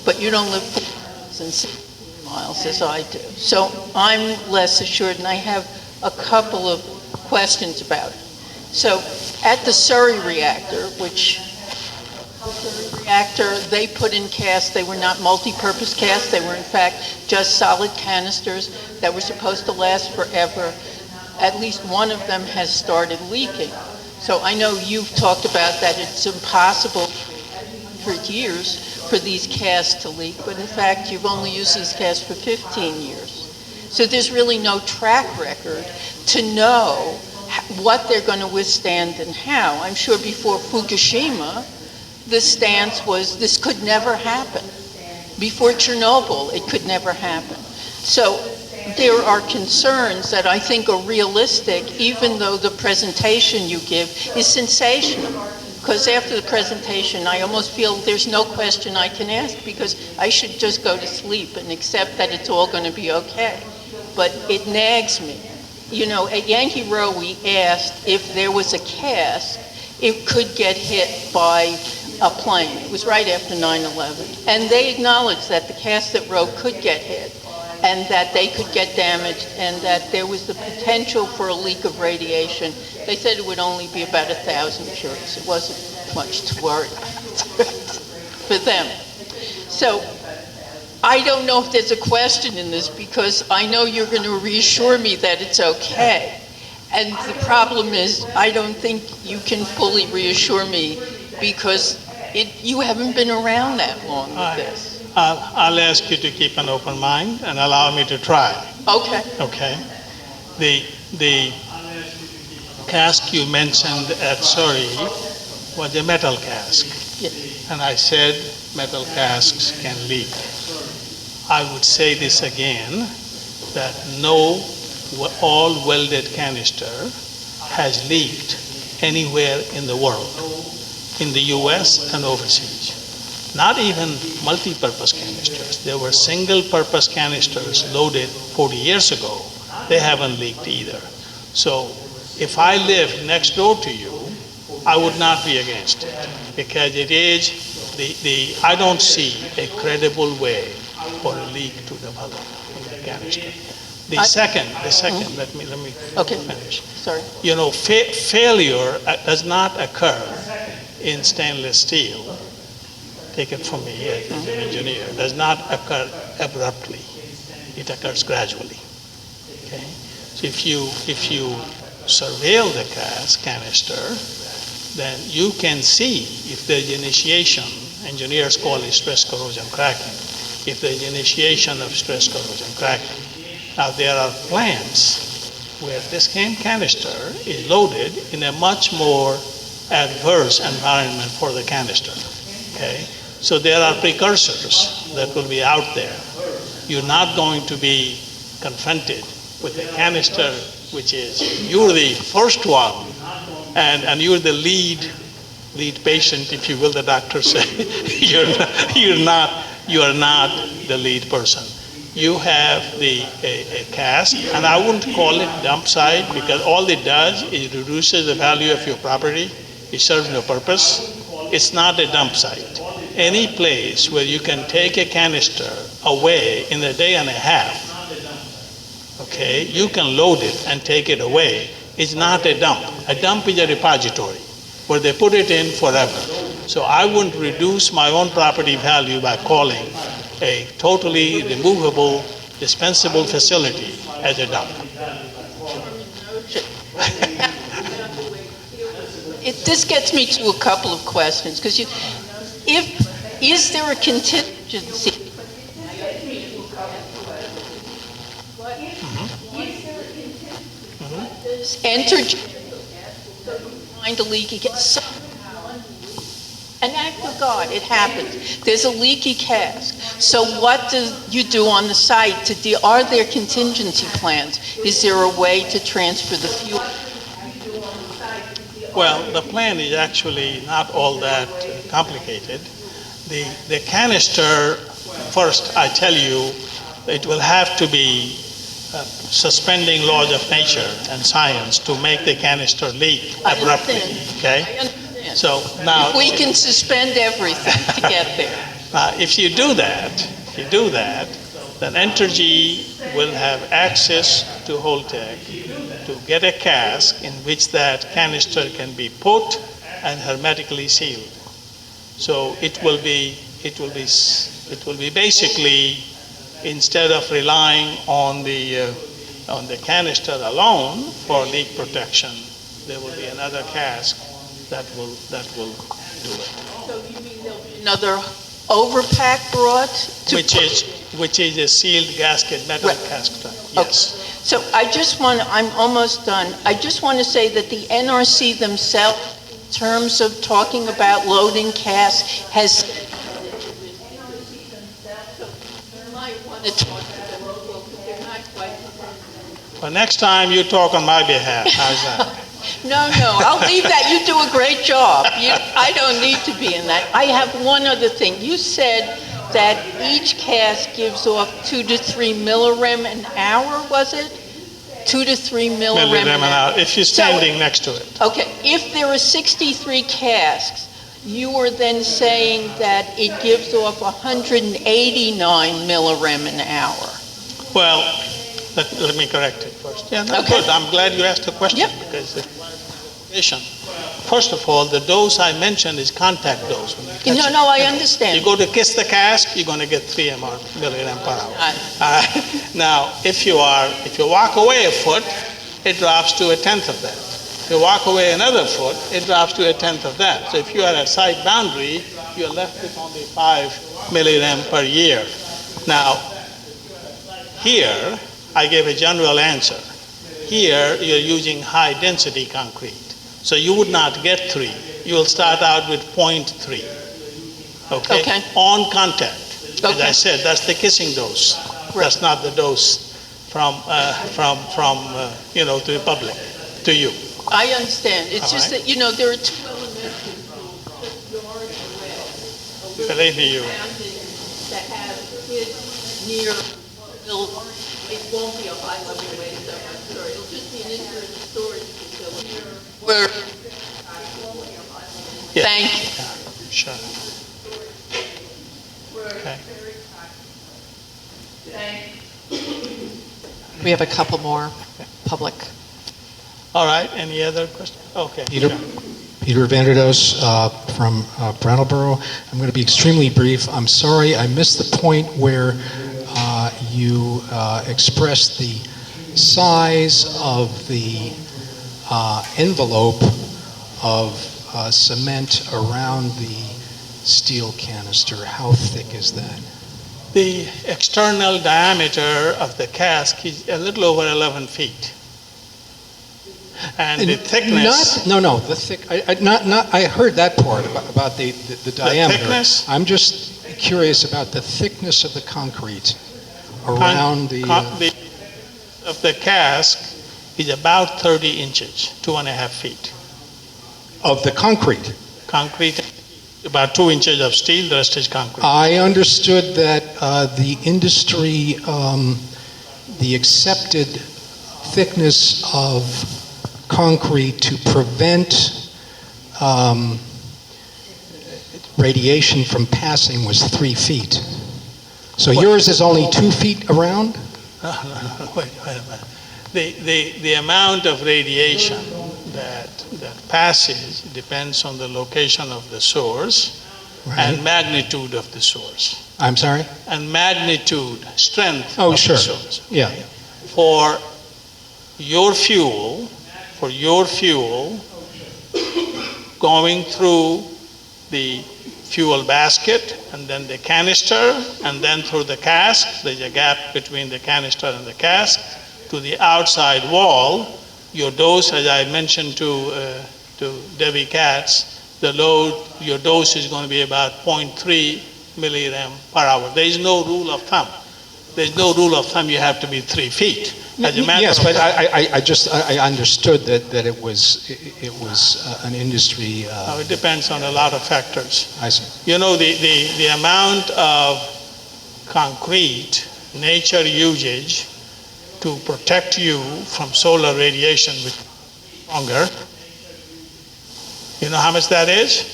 [SPEAKER 19] but you don't live 4 miles as I do. So I'm less assured, and I have a couple of questions about it. So at the Surrey reactor, they put in casts. They were not multi-purpose casts. They were in fact just solid canisters that were supposed to last forever. At least one of them has started leaking. So I know you've talked about that it's impossible for years for these casts to leak, but in fact you've only used these casts for 15 years. So there's really no track record to know what they're going to withstand and how. I'm sure before Fukushima, the stance was this could never happen. Before Chernobyl, it could never happen. So there are concerns that I think are realistic, even though the presentation you give is sensational. Because after the presentation, I almost feel there's no question I can ask, because I should just go to sleep and accept that it's all going to be okay. But it nags me. You know, at Yankee Row, we asked if there was a cask, it could get hit by a plane. It was right after 9/11. And they acknowledged that the cask at Row could get hit, and that they could get damaged, and that there was the potential for a leak of radiation. They said it would only be about 1,000 curies. It wasn't much to worry about for them. So I don't know if there's a question in this, because I know you're going to reassure me that it's okay. And the problem is, I don't think you can fully reassure me, because you haven't been around that long with this.
[SPEAKER 17] I'll ask you to keep an open mind and allow me to try.
[SPEAKER 19] Okay.
[SPEAKER 17] Okay. The cask you mentioned at Surrey was a metal cask.
[SPEAKER 19] Yes.
[SPEAKER 17] And I said metal casks can leak. I would say this again, that no all welded canister has leaked anywhere in the world, in the US and overseas. Not even multi-purpose canisters. There were single-purpose canisters loaded 40 years ago. They haven't leaked either. So if I lived next door to you, I would not be against it, because it is I don't see a credible way for a leak to develop in the canister. The second, let me finish.
[SPEAKER 19] Sorry.
[SPEAKER 17] You know, failure does not occur in stainless steel. Take it from me as an engineer. Does not occur abruptly. It occurs gradually. Okay. So if you surveil the canister, then you can see if there's initiation. Engineers call it stress corrosion cracking. If there's initiation of stress corrosion cracking. Now there are plants where this canister is loaded in a much more adverse environment for the canister. Okay? So there are precursors that will be out there. You're not going to be confronted with a canister which is, you're the first one, and you're the lead patient, if you will, the doctor say. You are not the lead person. You have a cask, and I wouldn't call it dump site, because all it does is reduces the value of your property. It serves no purpose. It's not a dump site. Any place where you can take a canister away in a day and a half, okay, you can load it and take it away. It's not a dump. A dump is a repository where they put it in forever. So I wouldn't reduce my own property value by calling a totally removable, dispensable facility as a dump.
[SPEAKER 19] This gets me to a couple of questions, because is there a contingency? Entered find a leaky cask. An act of God, it happens. There's a leaky cask. So what do you do on the site to deal? Are there contingency plans? Is there a way to transfer the fuel?
[SPEAKER 17] Well, the plan is actually not all that complicated. The canister, first I tell you, it will have to be suspending laws of nature and science to make the canister leak abruptly. Okay?
[SPEAKER 19] I understand.
[SPEAKER 17] So now,
[SPEAKER 19] We can suspend everything to get there.
[SPEAKER 17] if you do that, then Entergy will have access to Holtec to get a cask in which that canister can be put and hermetically sealed. So it will be basically, instead of relying on the canister alone for leak protection, there will be another cask that will do it.
[SPEAKER 19] So you mean there'll be another overpack brought?
[SPEAKER 17] Which is a sealed gasket, metal cask type. Yes.
[SPEAKER 19] So I'm almost done. I just want to say that the NRC themselves, in terms of talking about loading casks, has. You might want to talk to them local, because they're not quite.
[SPEAKER 17] Well, next time you talk on my behalf. How's that?
[SPEAKER 19] No, I'll leave that. You do a great job. I don't need to be in that. I have one other thing. You said that each cask gives off 2 to 3 millirem an hour, was it? 2 to 3 millirem an hour.
[SPEAKER 17] If you're standing next to it.
[SPEAKER 19] Okay, if there are 63 casks, you were then saying that it gives off 189 millirem an hour.
[SPEAKER 17] Well, let me correct it first. Yeah, no,
[SPEAKER 19] Okay.
[SPEAKER 17] good. I'm glad you asked the question because the first of all, the dose I mentioned is contact dose. When you touch it.
[SPEAKER 19] I understand.
[SPEAKER 17] You go to kiss the cask, you're going to get 3 milligram per hour. Now, if you walk away a foot, it drops to 1/10 of that. If you walk away another foot, it drops to 1/10 of that. So if you are at site boundary, you're left with only 5 milligram per year. Now, here, I gave a general answer. Here, you're using high-density concrete. So you would not get 3. You will start out with 0.3. Okay? On contact. As I said, that's the kissing dose. That's not the dose from to the public, to you.
[SPEAKER 19] I understand. It's
[SPEAKER 17] All
[SPEAKER 19] just
[SPEAKER 17] right.
[SPEAKER 19] that, there are 2 elementary schools yards away.
[SPEAKER 17] Believe me, you.
[SPEAKER 19] That have kids near, it won't be a high-level waste of it, sorry. It'll just be an interim storage facility where it won't be a high-level.
[SPEAKER 17] Yeah.
[SPEAKER 19] Thank you.
[SPEAKER 17] Sure. Okay.
[SPEAKER 1] We have a couple more public.
[SPEAKER 17] All right, any other questions? Okay.
[SPEAKER 20] Peter,
[SPEAKER 17] sure.
[SPEAKER 20] Peter Vanderdoes from Brattleboro. I'm going to be extremely brief. I'm sorry I missed the point where you expressed the size of the envelope of cement around the steel canister. How thick is that?
[SPEAKER 17] The external diameter of the cask is a little over 11 feet. And the thickness...
[SPEAKER 20] The thick, I heard that part about the diameter.
[SPEAKER 17] thickness?
[SPEAKER 20] I'm just curious about the thickness of the concrete around
[SPEAKER 17] of the cask is about 30 inches, 2.5 feet.
[SPEAKER 20] Of the concrete?
[SPEAKER 17] Concrete, about 2 inches of steel, the rest is concrete.
[SPEAKER 20] I understood that the industry, the accepted thickness of concrete to prevent radiation from passing was 3 feet. So yours is only 2 feet around?
[SPEAKER 17] No, wait a minute. The amount of radiation that passes depends on the location of the source and magnitude of the source.
[SPEAKER 20] I'm sorry?
[SPEAKER 17] And magnitude, strength
[SPEAKER 20] Oh,
[SPEAKER 17] of
[SPEAKER 20] sure.
[SPEAKER 17] the source.
[SPEAKER 20] Yeah.
[SPEAKER 17] For your fuel going through the fuel basket and then the canister and then through the cask, there's a gap between the canister and the cask, to the outside wall, your dose, as I mentioned to to Debbie Katz, the load, your dose is going to be about 0.3 milligram per hour. There is no rule of thumb. There's no rule of thumb you have to be 3 feet. As a matter
[SPEAKER 20] Yes,
[SPEAKER 17] of
[SPEAKER 20] but
[SPEAKER 17] fact,
[SPEAKER 20] I understood that it was an industry.
[SPEAKER 17] it depends on a lot of factors.
[SPEAKER 20] I see.
[SPEAKER 17] You know, the amount of concrete nature usage to protect you from solar radiation, which is stronger, you know how much that is?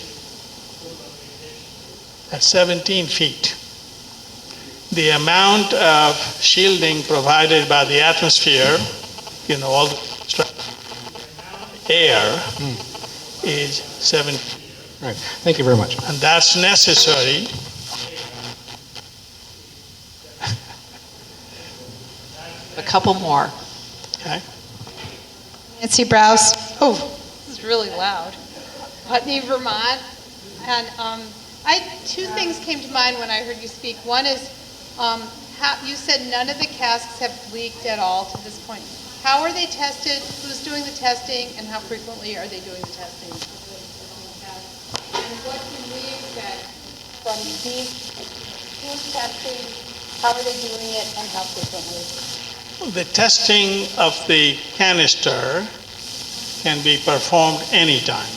[SPEAKER 17] That's 17 feet. The amount of shielding provided by the atmosphere, you know, all the air is 7 feet.
[SPEAKER 20] Right. Thank you very much.
[SPEAKER 17] And that's necessary.
[SPEAKER 1] A couple more.
[SPEAKER 17] Okay.
[SPEAKER 21] Nancy Browse. Oh, this is really loud. Putney, Vermont. And two things came to mind when I heard you speak. One is, you said none of the casks have leaked at all to this point. How are they tested? Who's doing the testing? And how frequently are they doing the testing? And what can we expect from these? Who's testing? How are they doing it? And how frequently?
[SPEAKER 17] The testing of the canister can be performed anytime.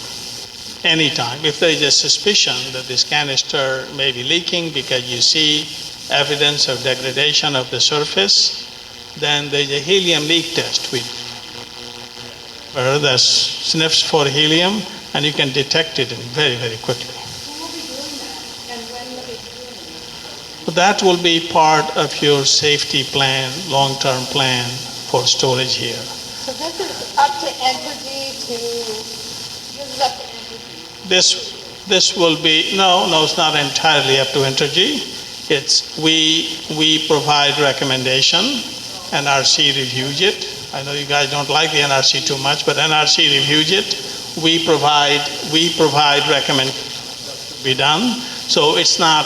[SPEAKER 17] Anytime. If there is a suspicion that this canister may be leaking because you see evidence of degradation of the surface, then there is a helium leak test that sniffs for helium, and you can detect it very, very quickly.
[SPEAKER 21] Who will be doing that? And when will they be doing it?
[SPEAKER 17] That will be part of your safety plan, long-term plan for storage here.
[SPEAKER 21] So this is up to Entergy this is up to Entergy.
[SPEAKER 17] This will be, no, it's not entirely up to Entergy. It's, we provide recommendation, NRC reviews it. I know you guys don't like the NRC too much, but NRC reviews it. We provide recommendation to be done. So it's not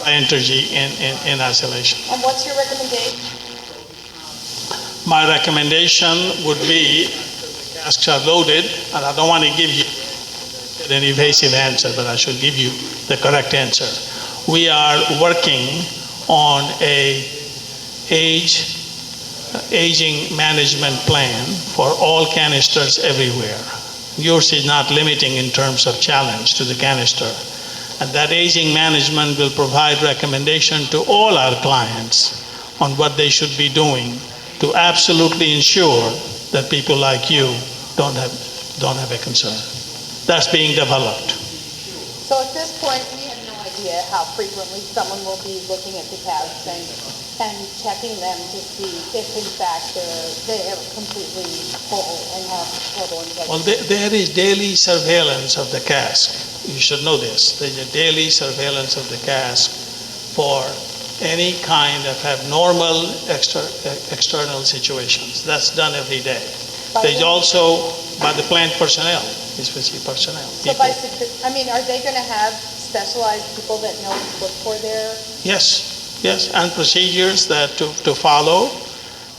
[SPEAKER 17] by Entergy in isolation.
[SPEAKER 21] And what's your recommendation?
[SPEAKER 17] My recommendation would be, the casks are loaded, and I don't want to give you an evasive answer, but I should give you the correct answer. We are working on a aging management plan for all canisters everywhere. Yours is not limiting in terms of challenge to the canister. And that aging management will provide recommendation to all our clients on what they should be doing to absolutely ensure that people like you don't have a concern. That's being developed.
[SPEAKER 21] So at this point, we have no idea how frequently someone will be looking at the casks and checking them to see if in fact they are completely full and have total integrity.
[SPEAKER 17] Well, there is daily surveillance of the cask. You should know this. There's a daily surveillance of the cask for any kind of abnormal external situations. That's done every day. There's also by the plant personnel, especially personnel.
[SPEAKER 21] So are they going to have specialized people that know what to look for there?
[SPEAKER 17] Yes, and procedures that to follow.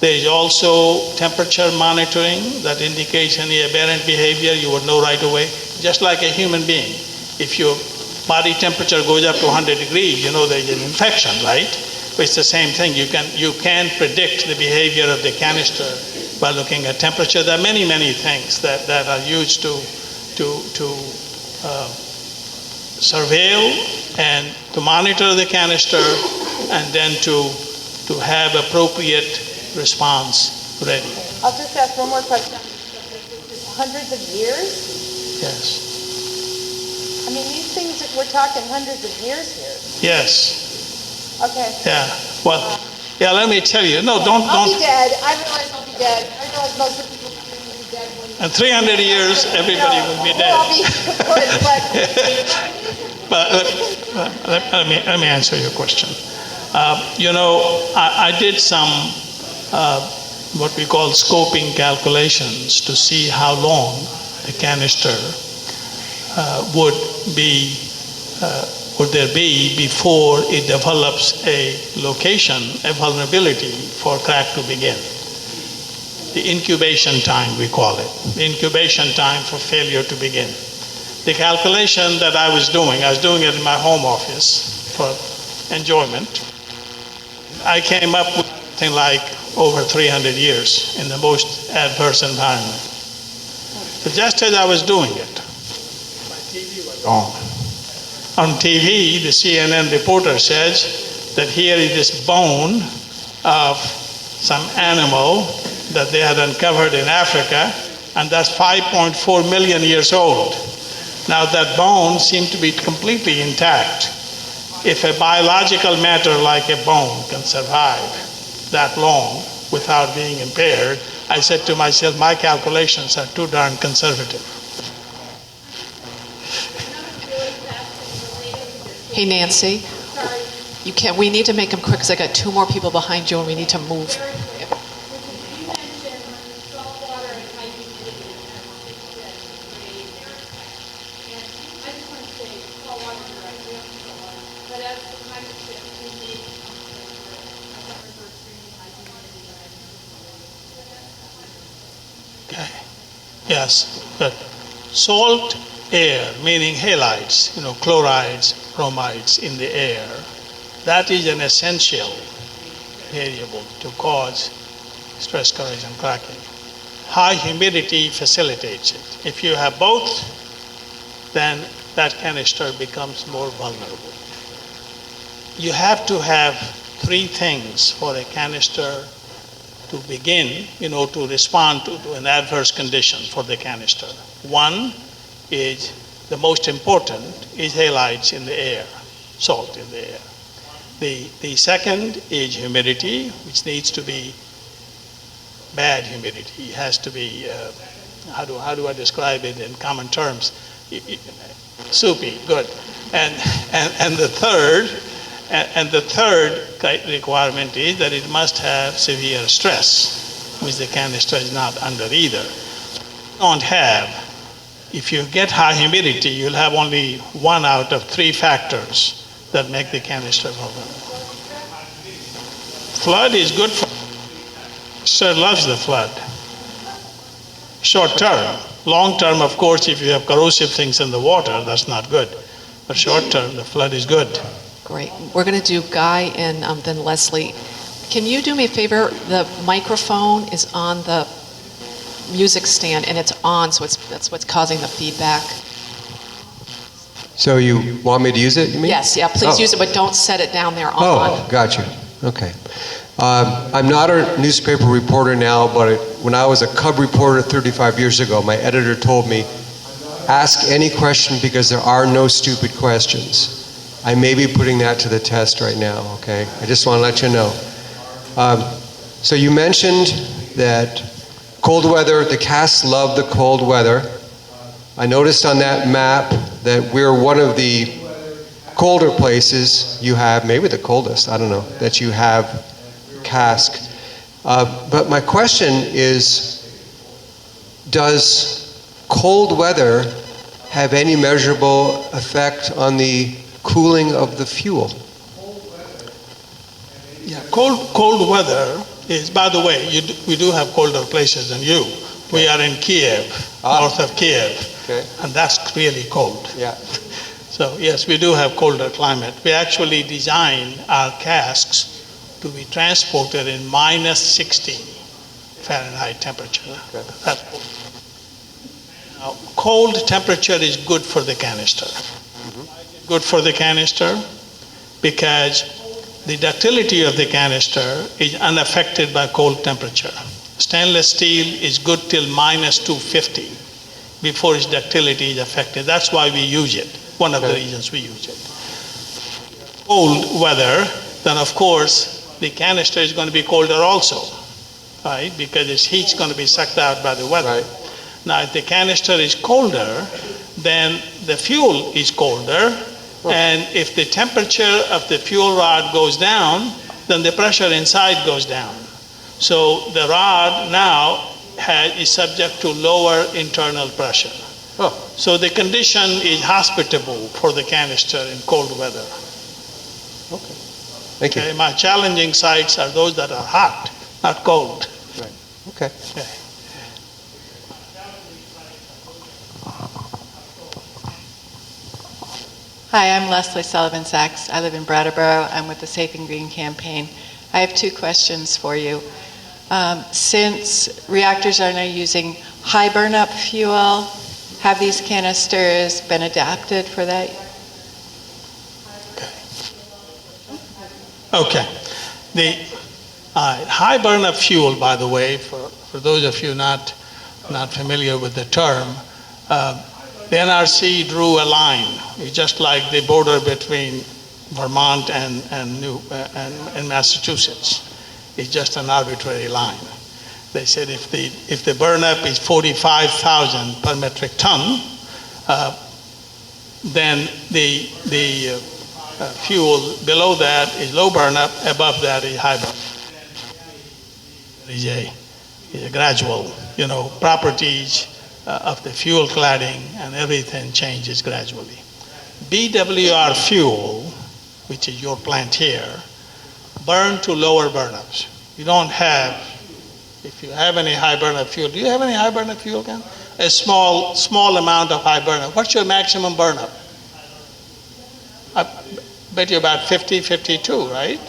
[SPEAKER 17] There is also temperature monitoring that indicates any aberrant behavior. You would know right away, just like a human being. If your body temperature goes up to 100 degrees, you know there is an infection, right? It's the same thing. You can predict the behavior of the canister by looking at temperature. There are many things that are used to surveil and to monitor the canister, and then to have appropriate response ready.
[SPEAKER 21] I'll just ask one more question. Hundreds of years?
[SPEAKER 17] Yes.
[SPEAKER 21] I mean, these things, we're talking hundreds of years here.
[SPEAKER 17] Yes.
[SPEAKER 21] Okay.
[SPEAKER 17] Yeah. Well, yeah, let me tell you. No, don't.
[SPEAKER 21] I'll be dead. I realize I'll be dead. I realize most of the people will be dead when...
[SPEAKER 17] In 300 years, everybody will be dead.
[SPEAKER 21] Well, I'll be good,
[SPEAKER 17] but let me answer your question. I did some what we call scoping calculations to see how long the canister would there be before it develops a location, a vulnerability for crack to begin. the incubation time, we call it, the incubation time for failure to begin. The calculation that I was doing it in my home office for enjoyment. I came up with something like over 300 years in the most adverse environment. So just as I was doing it, my TV was on. On TV, the CNN reporter says that here is this bone of some animal that they had uncovered in Africa, and that's 5.4 million years old. Now that bone seemed to be completely intact. If a biological matter like a bone can survive that long without being impaired, I said to myself, my calculations are too darn conservative.
[SPEAKER 1] Hey, Nancy, we need to make them quick because I got 2 more people behind you and we need to move.
[SPEAKER 17] Yes, but salt air, meaning halides, chlorides, bromides in the air, that is an essential variable to cause stress corrosion cracking. High humidity facilitates it. If you have both, then that canister becomes more vulnerable. You have to have 3 things for a canister to begin, to respond to an adverse condition for the canister. One is, the most important, is halides in the air, salt in the air. The second is humidity, which needs to be bad humidity. It has to be, how do I describe it in common terms? Soupy, good. And the third requirement is that it must have severe stress, which the canister is not under either. Don't have. If you get high humidity, you'll have only 1 out of 3 factors that make the canister vulnerable. Flood is good for, sir loves the flood. Short term. Long term, of course, if you have corrosive things in the water, that's not good. But short term, the flood is good.
[SPEAKER 1] Great. We're going to do Guy and then Leslie. Can you do me a favor? The microphone is on the music stand and it's on, so that's what's causing the feedback.
[SPEAKER 6] So you want me to use it, you mean?
[SPEAKER 1] Yes, yeah, please use it, but don't set it down there on.
[SPEAKER 6] Oh, gotcha. Okay. I'm not a newspaper reporter now, but when I was a cub reporter 35 years ago, my editor told me, ask any question because there are no stupid questions. I may be putting that to the test right now, okay? I just want to let you know. So you mentioned that cold weather, the casts love the cold weather. I noticed on that map that we're one of the colder places you have, maybe the coldest, I don't know, that you have cask. But my question is, does cold weather have any measurable effect on the cooling of the fuel?
[SPEAKER 17] Yeah, cold weather is, by the way, we do have colder places than you. We are in Kiev, north of Kiev, and that's really cold.
[SPEAKER 6] Yeah.
[SPEAKER 17] So yes, we do have colder climate. We actually design our casks to be transported in minus 60 Fahrenheit temperature. That's cold. Now, cold temperature is good for the canister. Good for the canister because the ductility of the canister is unaffected by cold temperature. Stainless steel is good till minus 250 before its ductility is affected. That's why we use it, one of the reasons we use it. Cold weather, then of course the canister is going to be colder also, right? Because its heat's going to be sucked out by the weather. Right. Now if the canister is colder, then the fuel is colder, and if the temperature of the fuel rod goes down, then the pressure inside goes down. So the rod now is subject to lower internal pressure. So the condition is hospitable for the canister in cold weather.
[SPEAKER 6] Okay. Thank you.
[SPEAKER 17] My challenging sites are those that are hot, not cold.
[SPEAKER 6] Right. Okay.
[SPEAKER 10] Hi, I'm Leslie Sullivan Sachs. I live in Brattleboro. I'm with the Safe and Green campaign. I have two questions for you. Since reactors are now using high burnup fuel, have these canisters been adapted for that?
[SPEAKER 17] Okay. The high burnup fuel, by the way, for those of you not familiar with the term, the NRC drew a line. It's just like the border between Vermont and Massachusetts. It's just an arbitrary line. They said if the burnup is 45,000 per metric ton, then the fuel below that is low burnup, above that is high burnup. It's a gradual, properties of the fuel cladding and everything changes gradually. BWR fuel, which is your plant here, burn to lower burnups. You don't have, if you have any high burnup fuel, do you have any high burnup fuel, Ken? A small amount of high burnup. What's your maximum burnup? I bet you about 50, 52, right?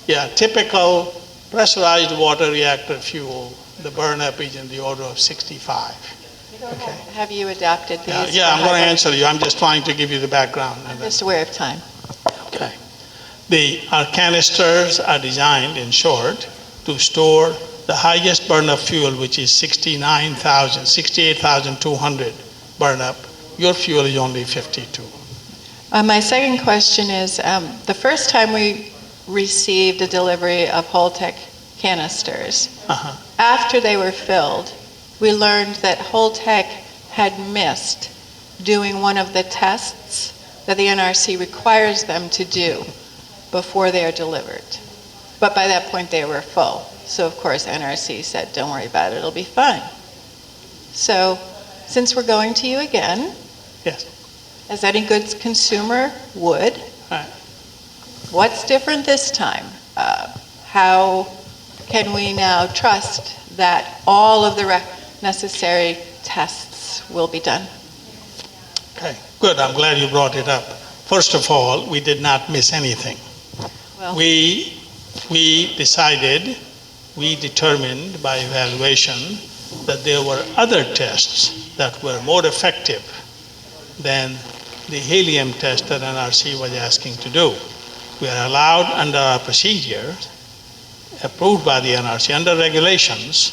[SPEAKER 17] Yeah, typical pressurized water reactor fuel, the burnup is in the order of 65. Okay.
[SPEAKER 10] Have you adapted these?
[SPEAKER 17] Yeah, I'm going to answer you. I'm just trying to give you the background.
[SPEAKER 10] I'm just aware of time.
[SPEAKER 17] Okay. Our canisters are designed, in short, to store the highest burnup fuel, which is 68,200 burnup. Your fuel is only 52.
[SPEAKER 10] My second question is, the first time we received a delivery of Holtec canisters, after they were filled, we learned that Holtec had missed doing one of the tests that the NRC requires them to do before they are delivered. But by that point, they were full. So, of course, NRC said, don't worry about it, it'll be fine. So, since we're going to you again,
[SPEAKER 17] yes,
[SPEAKER 10] as any good consumer would, what's different this time? How can we now trust that all of the necessary tests will be done?
[SPEAKER 17] Okay, good. I'm glad you brought it up. First of all, we did not miss anything.
[SPEAKER 10] Well,
[SPEAKER 17] we determined by evaluation that there were other tests that were more effective than the helium test that NRC was asking to do. We are allowed under our procedure, approved by the NRC, under regulations,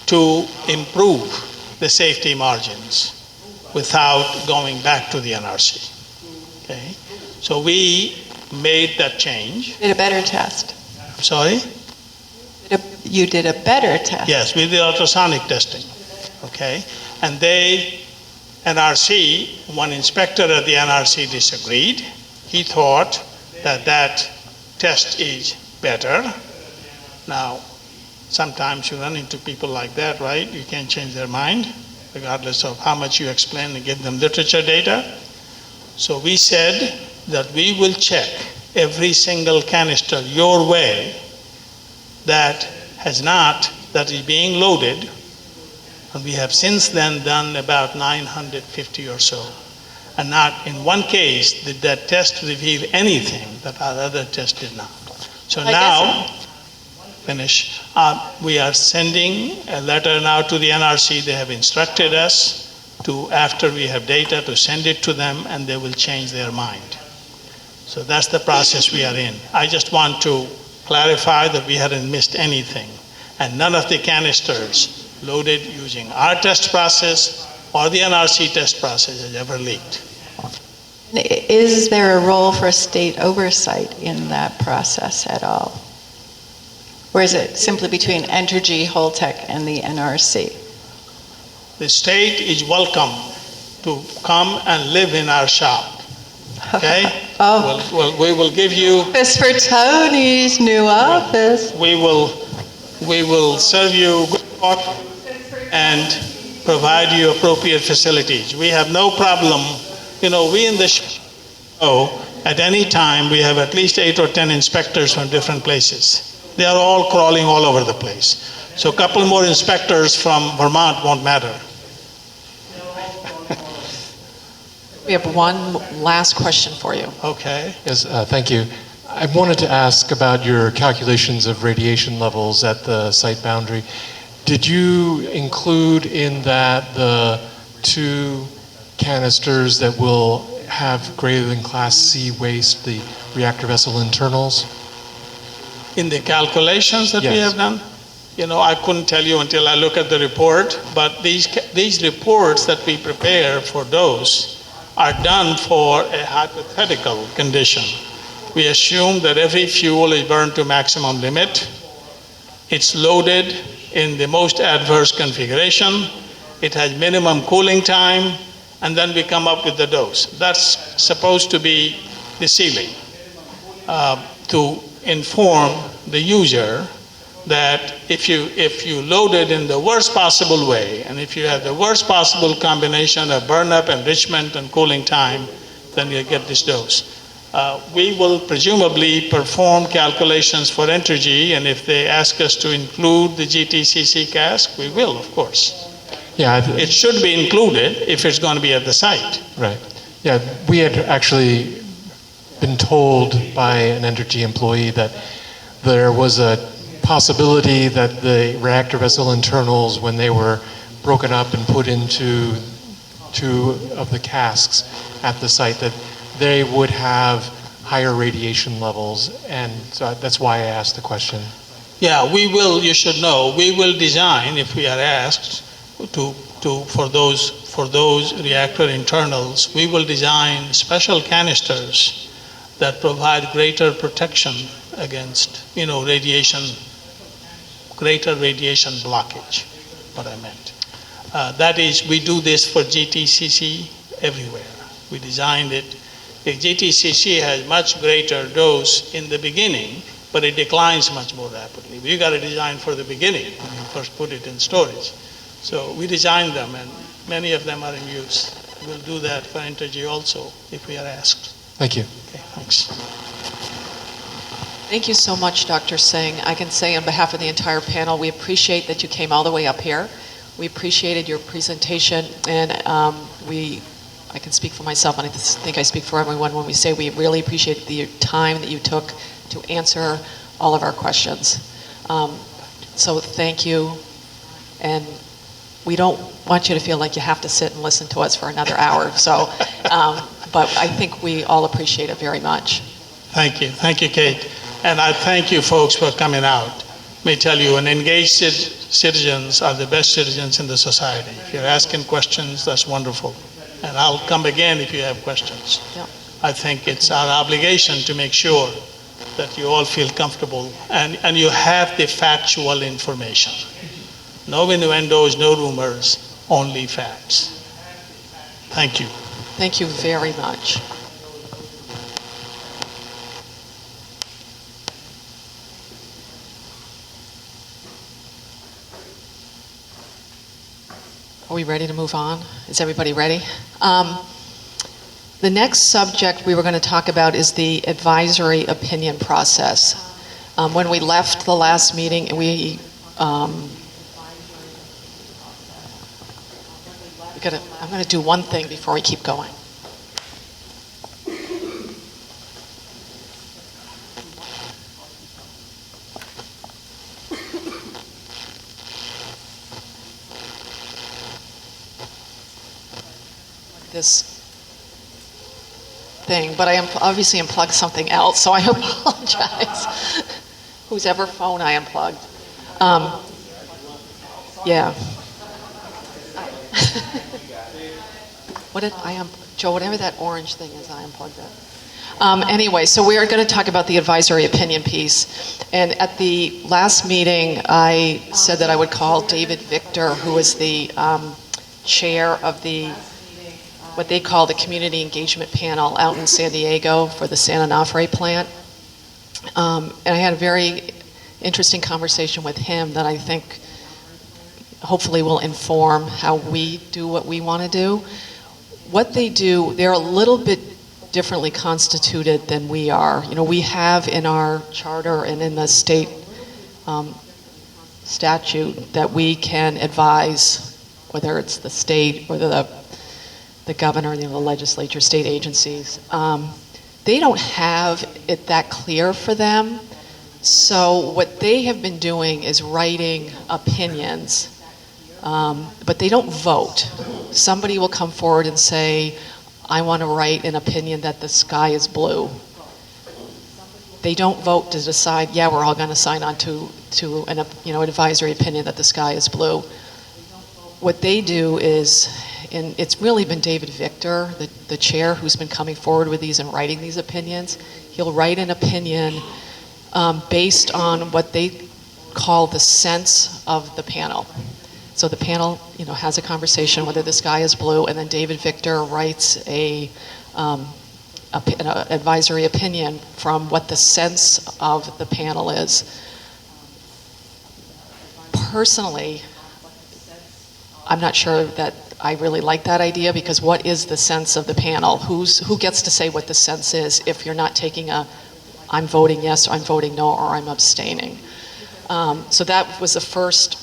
[SPEAKER 17] to improve the safety margins without going back to the NRC. Okay? So we made that change.
[SPEAKER 10] did a better test.
[SPEAKER 17] I'm sorry?
[SPEAKER 10] You did a better test.
[SPEAKER 17] Yes, we did ultrasonic testing. Okay? And NRC, one inspector at the NRC disagreed. He thought that test is better. Now, sometimes you run into people like that, right? You can't change their mind, regardless of how much you explain and give them literature data. So we said that we will check every single canister your way that is being loaded, and we have since then done about 950 or so. And not in one case did that test reveal anything that our other test did not. So we are sending a letter now to the NRC. They have instructed us to, after we have data, to send it to them, and they will change their mind. So that's the process we are in. I just want to clarify that we hadn't missed anything, and none of the canisters loaded using our test process or the NRC test process has ever leaked.
[SPEAKER 10] Is there a role for state oversight in that process at all? Or is it simply between Entergy, Holtec, and the NRC?
[SPEAKER 17] The state is welcome to come and live in our shop. Okay? We will give you...
[SPEAKER 10] Office for Tony's new office.
[SPEAKER 17] We will serve you good coffee and provide you appropriate facilities. We have no problem. We in the show, at any time, we have at least 8 or 10 inspectors from different places. They are all crawling all over the place. So a couple more inspectors from Vermont won't matter.
[SPEAKER 1] We have one last question for you.
[SPEAKER 17] Okay.
[SPEAKER 11] Yes, thank you. I wanted to ask about your calculations of radiation levels at the site boundary. Did you include in that the 2 canisters that will have greater than Class C waste, the reactor vessel internals?
[SPEAKER 17] In the calculations that we
[SPEAKER 11] Yes.
[SPEAKER 17] have done, I couldn't tell you until I look at the report, but these reports that we prepare for those are done for a hypothetical condition. We assume that every fuel is burned to maximum limit. It's loaded in the most adverse configuration. It has minimum cooling time, and then we come up with the dose. That's supposed to be the ceiling to inform the user that if you load it in the worst possible way, and if you have the worst possible combination of burn-up, enrichment, and cooling time, then you get this dose. We will presumably perform calculations for Entergy, and if they ask us to include the GTCC cask, we will, of course.
[SPEAKER 11] Yeah,
[SPEAKER 17] It should be included if it's going to be at the site.
[SPEAKER 11] Right. Yeah, we had actually been told by an Entergy employee that there was a possibility that the reactor vessel internals, when they were broken up and put into 2 of the casks at the site, that they would have higher radiation levels, and so that's why I asked the question.
[SPEAKER 17] Yeah, we will, you should know, we will design, if we are asked for those reactor internals, we will design special canisters that provide greater protection against, greater radiation blockage, what I meant. That is, we do this for GTCC everywhere. We designed it. The GTCC has much greater dose in the beginning, but it declines much more rapidly. We got to design for the beginning when you first put it in storage. So we designed them, and many of them are in use. We'll do that for Entergy also, if we are asked.
[SPEAKER 11] Thank you.
[SPEAKER 17] Okay, thanks.
[SPEAKER 1] Thank you so much, Dr. Singh. I can say on behalf of the entire panel, we appreciate that you came all the way up here. We appreciated your presentation, and I can speak for myself, and I think I speak for everyone when we say we really appreciate the time that you took to answer all of our questions. So thank you, and we don't want you to feel like you have to sit and listen to us for another hour. So, but I think we all appreciate it very much.
[SPEAKER 17] Thank you, Kate. And I thank you folks for coming out. Let me tell you, engaged citizens are the best citizens in the society. If you're asking questions, that's wonderful. And I'll come again if you have questions.
[SPEAKER 1] Yeah.
[SPEAKER 17] I think it's our obligation to make sure that you all feel comfortable and you have the factual information. No innuendos, no rumors, only facts. Thank you.
[SPEAKER 1] Thank you very much. Are we ready to move on? Is everybody ready? The next subject we were going to talk about is the advisory opinion process. When we left the last meeting, I'm going to do one thing before we keep going. This thing, but I obviously unplugged something else, so I apologize. Whosever phone I unplugged. Yeah. What did Joe, whatever that orange thing is, I unplugged it. Anyway, so we are going to talk about the advisory opinion piece. And at the last meeting, I said that I would call David Victor, who is the chair of what they call the Community Engagement Panel out in San Diego for the San Onofre plant. And I had a very interesting conversation with him that I think hopefully will inform how we do what we want to do. What they do, they're a little bit differently constituted than we are. You know, we have in our charter and in the state statute that we can advise, whether it's the state or the governor, the legislature, state agencies. They don't have it that clear for them. So what they have been doing is writing opinions, but they don't vote. Somebody will come forward and say, I want to write an opinion that the sky is blue. They don't vote to decide, yeah, we're all going to sign on to an advisory opinion that the sky is blue. What they do is, and it's really been David Victor, the chair, who's been coming forward with these and writing these opinions. He'll write an opinion based on what they call the sense of the panel. So the panel, has a conversation whether the sky is blue, and then David Victor writes an advisory opinion from what the sense of the panel is. Personally, I'm not sure that I really like that idea, because what is the sense of the panel? Who gets to say what the sense is if you're not taking I'm voting yes, or I'm voting no, or I'm abstaining? So that was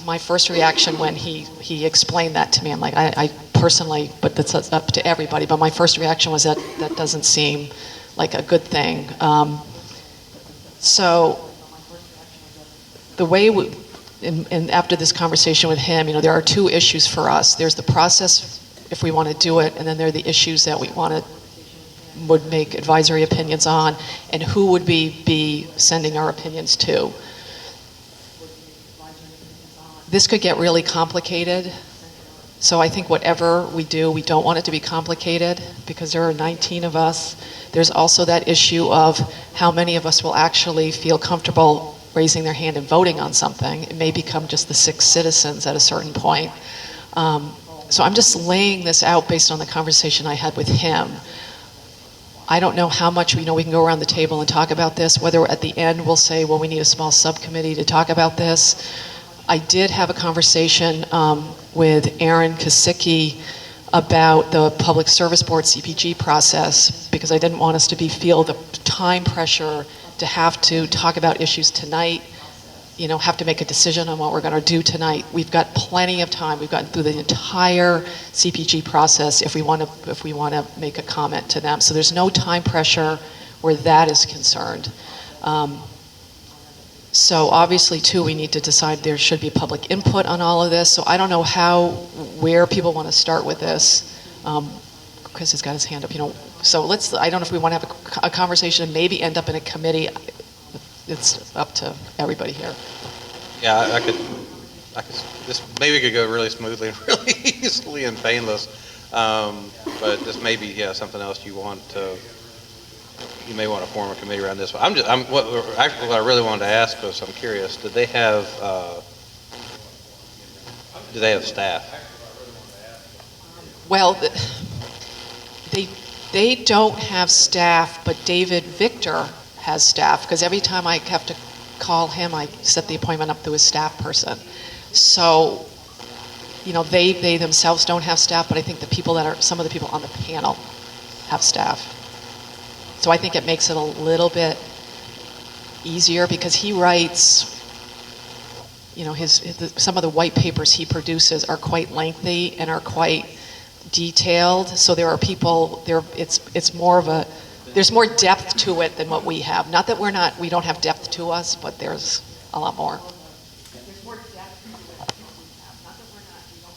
[SPEAKER 1] my first reaction when he explained that to me. I'm like, I personally, but that's up to everybody, but my first reaction was that doesn't seem like a good thing. So the way and after this conversation with him, there are two issues for us. There's the process, if we want to do it, and then there are the issues that we would make advisory opinions on, and who would be sending our opinions to. This could get really complicated, so I think whatever we do, we don't want it to be complicated, because there are 19 of us. There's also that issue of how many of us will actually feel comfortable raising their hand and voting on something. It may become just the 6 citizens at a certain point. So I'm just laying this out based on the conversation I had with him. I don't know how much we can go around the table and talk about this, whether at the end we'll say, well, we need a small subcommittee to talk about this. I did have a conversation with Aaron Kosicki about the Public Service Board CPG process, because I didn't want us to feel the time pressure to have to talk about issues tonight, have to make a decision on what we're going to do tonight. We've got plenty of time. We've gotten through the entire CPG process if we want to make a comment to them. So there's no time pressure where that is concerned. So obviously, too, we need to decide there should be public input on all of this. So I don't know where people want to start with this. Chris has got his hand up, So I don't know if we want to have a conversation and maybe end up in a committee. It's up to everybody here.
[SPEAKER 16] Yeah, I could, this maybe could go really smoothly and really easily and painless. But this may be, something else you may want to form a committee around this one. What I really wanted to ask was, I'm curious, do they have staff?
[SPEAKER 1] Well, they don't have staff, but David Victor has staff, because every time I have to call him, I set the appointment up through his staff person. So, they themselves don't have staff, but I think some of the people on the panel have staff. So I think it makes it a little bit easier, because he writes, some of the white papers he produces are quite lengthy and are quite detailed. So there are people there. It's more of there's more depth to it than what we have. Not that we don't have depth to us, but there's a lot more.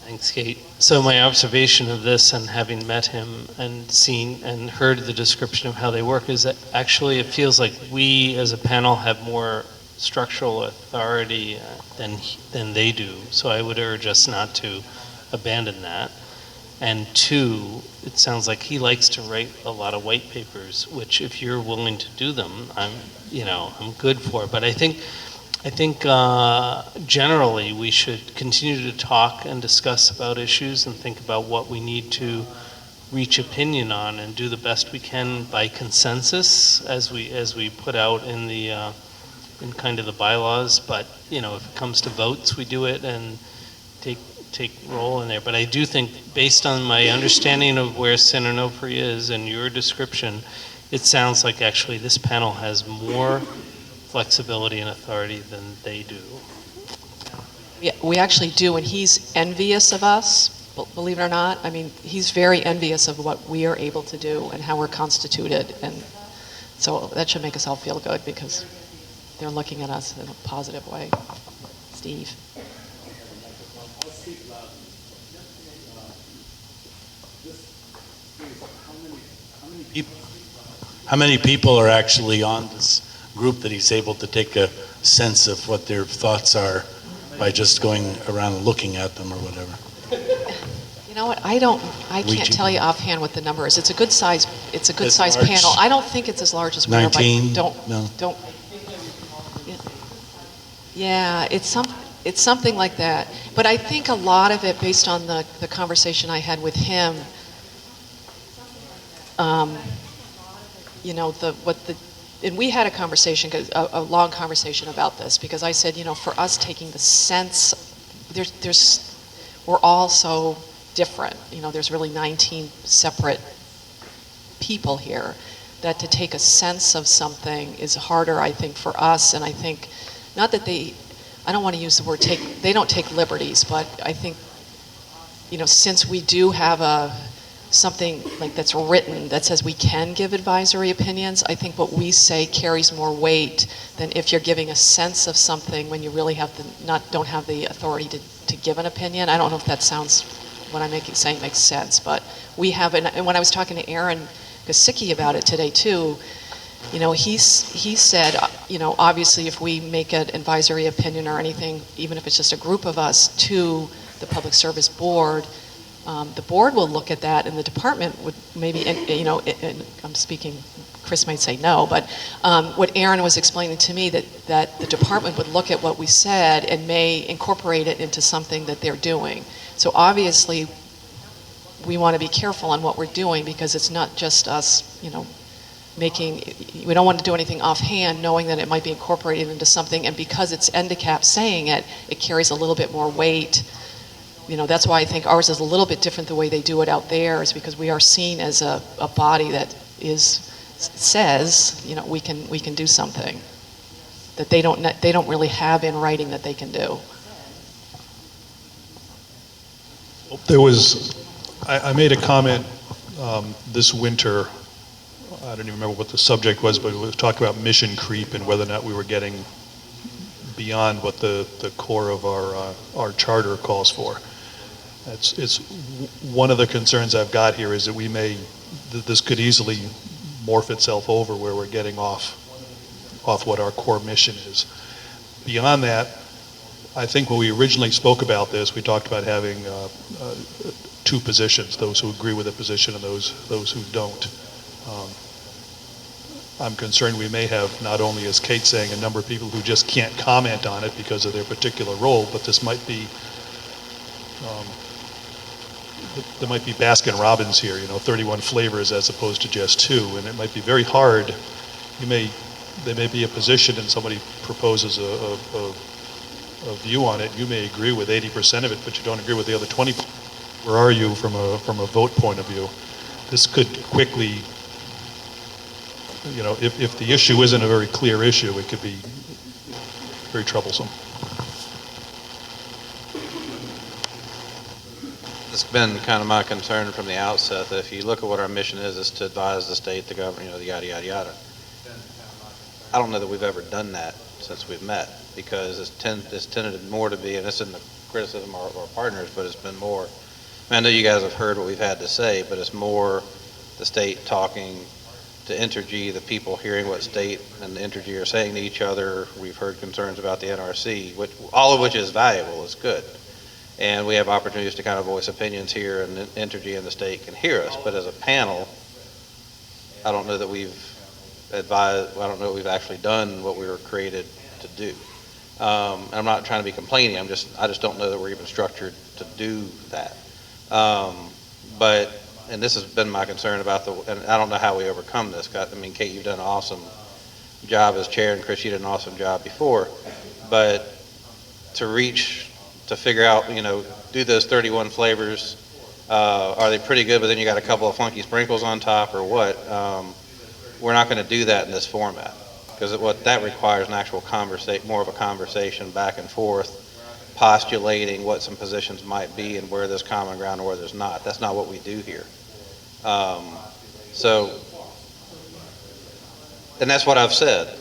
[SPEAKER 8] Thanks, Kate. So my observation of this, and having met him and seen and heard the description of how they work, is that actually it feels like we as a panel have more structural authority than they do. So I would urge us not to abandon that. And 2, it sounds like he likes to write a lot of white papers, which if you're willing to do them, I'm good for. But I think generally we should continue to talk and discuss about issues and think about what we need to reach opinion on, and do the best we can by consensus as we put out in the in kind of the bylaws. But if it comes to votes, we do it and take role in there. But I do think, based on my understanding of where San Onofre is and your description, it sounds like actually this panel has more flexibility and authority than they do.
[SPEAKER 1] We actually do, and he's envious of us, believe it or not. I mean, he's very envious of what we are able to do and how we're constituted, and so that should make us all feel good because they're looking at us in a positive way. Steve.
[SPEAKER 5] How many people are actually on this group that he's able to take a sense of what their thoughts are by just going around and looking at them or whatever?
[SPEAKER 1] You know what? I can't tell you offhand what the number is. It's a good size
[SPEAKER 5] large?
[SPEAKER 1] panel. I don't think it's as large as we are, but
[SPEAKER 5] 19?
[SPEAKER 1] don't.
[SPEAKER 5] No.
[SPEAKER 1] Yeah, it's something like that. But I think a lot of it, based on the conversation I had with him, and we had a conversation, a long conversation about this, because I said, for us taking the sense, we're all so different. There's really 19 separate people here, that to take a sense of something is harder, I think, for us. And I think, not that I don't want to use the word they don't take liberties, but I think, since we do have something like that's written that says we can give advisory opinions, I think what we say carries more weight than if you're giving a sense of something when you really don't have the authority to give an opinion. I don't know if that sounds, what I'm saying makes sense, but we have, and when I was talking to Aaron Gasicki about it today too, he said, obviously if we make an advisory opinion or anything, even if it's just a group of us, to the Public Service Board, the board will look at that, and the department would maybe, and I'm speaking, Chris might say no, but what Aaron was explaining to me, that the department would look at what we said and may incorporate it into something that they're doing. So obviously, we want to be careful on what we're doing, because it's not just us, we don't want to do anything offhand knowing that it might be incorporated into something, and because it's NDCAP saying it, it carries a little bit more weight. That's why I think ours is a little bit different the way they do it out there, is because we are seen as a body that says, we can do something that they don't really have in writing that they can do.
[SPEAKER 22] I made a comment this winter. I don't even remember what the subject was, but we were talking about mission creep and whether or not we were getting beyond what the core of our charter calls for. It's one of the concerns I've got here is that this could easily morph itself over where we're getting off what our core mission is. Beyond that, I think when we originally spoke about this, we talked about having two positions, those who agree with the position and those who don't. I'm concerned we may have, not only, as Kate's saying, a number of people who just can't comment on it because of their particular role, but this might be, there might be Baskin Robbins here, 31 flavors as opposed to just 2, and it might be very hard. There may be a position and somebody proposes a view on it. You may agree with 80% of it, but you don't agree with the other 20%. Where are you from a vote point of view? This could quickly, if the issue isn't a very clear issue, it could be very troublesome.
[SPEAKER 16] It's been kind of my concern from the outset that if you look at what our mission is to advise the state, the government, the yada, yada, yada. I don't know that we've ever done that since we've met, because it's tended more to be, and this isn't a criticism of our partners, but it's been more, I know you guys have heard what we've had to say, but it's more the state talking to Entergy, the people hearing what state and the Entergy are saying to each other. We've heard concerns about the NRC, all of which is valuable, it's good. And we have opportunities to kind of voice opinions here, and Entergy and the state can hear us. But as a panel, I don't know that we've actually done what we were created to do. I'm not trying to be complaining, I just don't know that we're even structured to do that. And this has been my concern and I don't know how we overcome this. Kate, you've done an awesome job as chair, and Chris, you did an awesome job before. But to figure out, do those 31 flavors, are they pretty good, but then you got a couple of funky sprinkles on top, or what? We're not going to do that in this format, because what that requires an actual more of a conversation back and forth, postulating what some positions might be and where there's common ground and where there's not. That's not what we do here. And that's what I've said.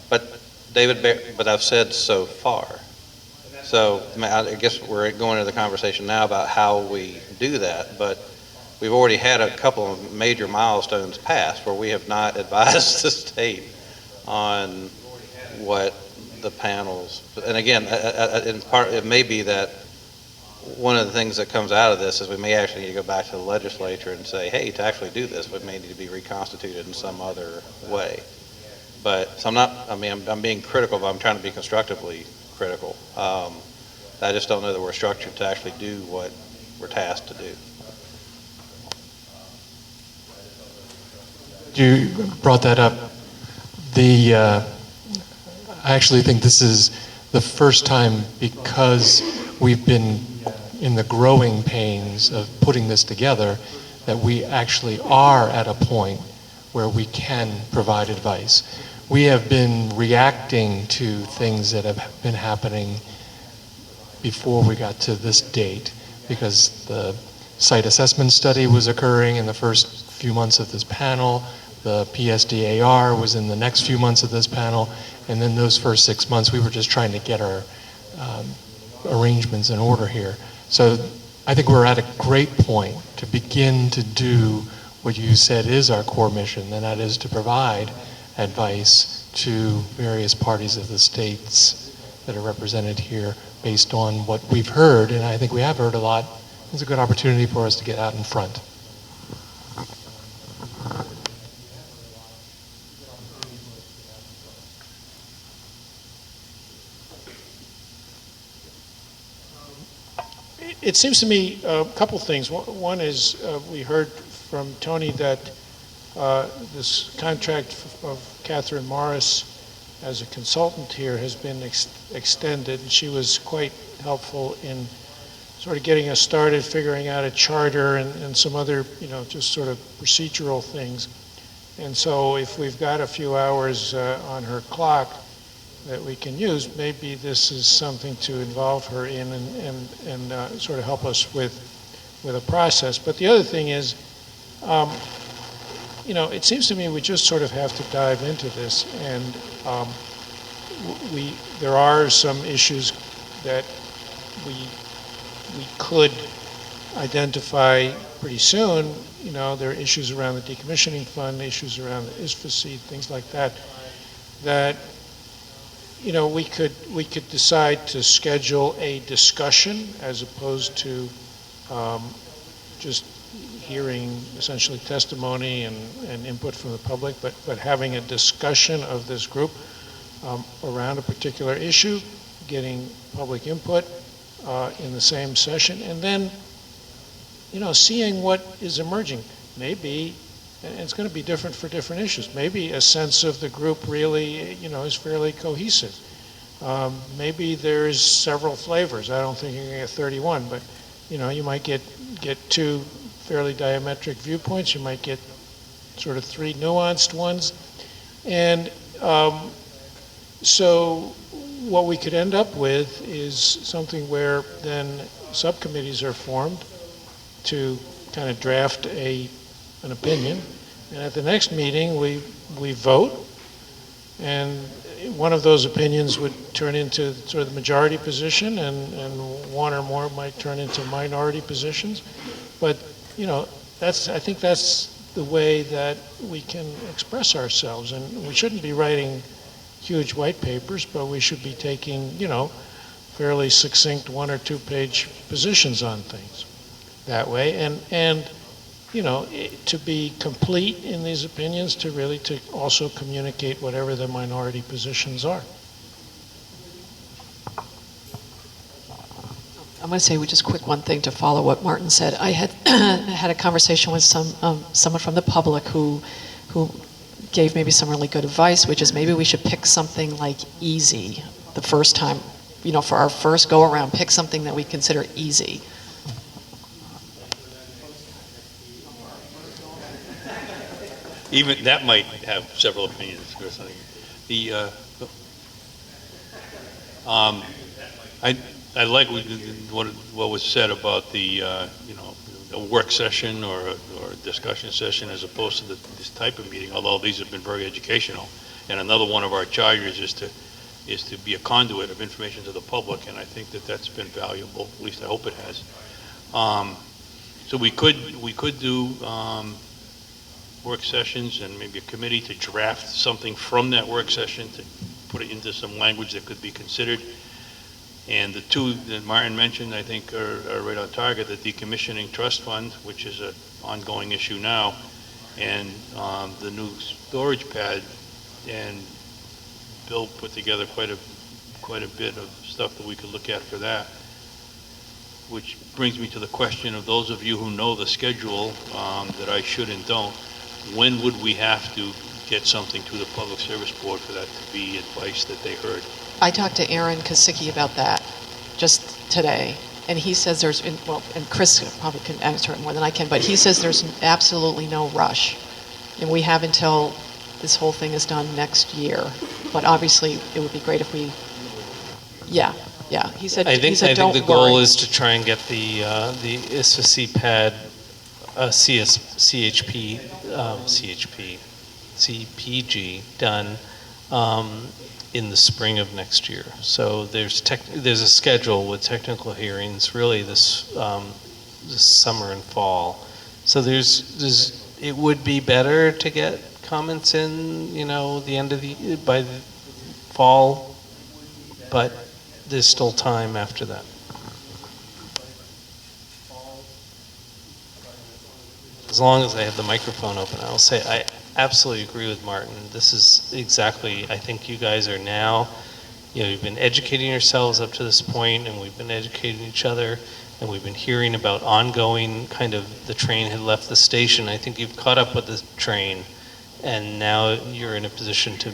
[SPEAKER 16] But David, but I've said so far. So I guess we're going into the conversation now about how we do that, but we've already had a couple of major milestones passed where we have not advised the state on what the panels, and again, in part, it may be that one of the things that comes out of this is we may actually need to go back to the legislature and say, hey, to actually do this, we may need to be reconstituted in some other way. But, so I'm being critical, but I'm trying to be constructively critical. I just don't know that we're structured to actually do what we're tasked to do.
[SPEAKER 11] You brought that up. I actually think this is the first time, because we've been in the growing pains of putting this together, that we actually are at a point where we can provide advice. We have been reacting to things that have been happening before we got to this date, because the site assessment study was occurring in the first few months of this panel, the PSDAR was in the next few months of this panel, and then those first 6 months we were just trying to get our arrangements in order here. So I think we're at a great point to begin to do what you said is our core mission, and that is to provide advice to various parties of the states that are represented here based on what we've heard, and I think we have heard a lot. It's a good opportunity for us to get out in front.
[SPEAKER 3] It seems to me a couple things. One is we heard from Tony that this contract of Catherine Morris as a consultant here has been extended. She was quite helpful in sort of getting us started, figuring out a charter and some other, just sort of procedural things. And so if we've got a few hours on her clock that we can use, maybe this is something to involve her in and sort of help us with a process. But the other thing is, it seems to me we just sort of have to dive into this, and there are some issues that we could identify pretty soon. There are issues around the decommissioning fund, issues around the ISFAC, things like that, that we could decide to schedule a discussion as opposed to just hearing essentially testimony and input from the public, but having a discussion of this group around a particular issue, getting public input in the same session, and then seeing what is emerging. Maybe, and it's going to be different for different issues, maybe a sense of the group really is fairly cohesive. Maybe there's several flavors. I don't think you're going to get 31, but you might get two fairly diametric viewpoints. You might get sort of three nuanced ones. And so what we could end up with is something where then subcommittees are formed to kind of draft an opinion. And at the next meeting, we vote. And one of those opinions would turn into sort of the majority position, and one or more might turn into minority positions. But, I think that's the way that we can express ourselves. And we shouldn't be writing huge white papers, but we should be taking, fairly succinct 1 or 2 page positions on things that way. And to be complete in these opinions, to also communicate whatever the minority positions are.
[SPEAKER 1] I'm going to say just quick one thing to follow what Martin said. I had had a conversation with someone from the public who gave maybe some really good advice, which is maybe we should pick something like easy the first time, for our first go around, pick something that we consider easy.
[SPEAKER 15] Even that might have several opinions, Chris. I think. I like what was said about the, a work session or a discussion session as opposed to this type of meeting, although these have been very educational. And another one of our charters is to be a conduit of information to the public, and I think that that's been valuable, at least I hope it has. So we could do work sessions and maybe a committee to draft something from that work session to put it into some language that could be considered. And the two that Martin mentioned, I think, are right on target. The Decommissioning Trust Fund, which is an ongoing issue now, and the new storage pad. And Bill put together quite a bit of stuff that we could look at for that. Which brings me to the question of those of you who know the schedule that I should and don't. When would we have to get something to the Public Service Board for that to be advice that they heard?
[SPEAKER 1] I talked to Aaron Kosicki about that just today, and he says and Chris probably can answer it more than I can, but he says there's absolutely no rush. And we have until this whole thing is done next year. But obviously, it would be great if we, yeah. He said,
[SPEAKER 8] I think
[SPEAKER 1] don't
[SPEAKER 8] the goal
[SPEAKER 1] worry.
[SPEAKER 8] is to try and get the ISFC pad, CPG done in the spring of next year. So there's a schedule with technical hearings really this summer and fall. So it would be better to get comments in, the end of by the fall, but there's still time after that. As long as I have the microphone open, I'll say I absolutely agree with Martin. This is exactly, I think you guys are now, you've been educating yourselves up to this point, and we've been educating each other, and we've been hearing about ongoing kind of the train had left the station. I think you've caught up with the train, and now you're in a position to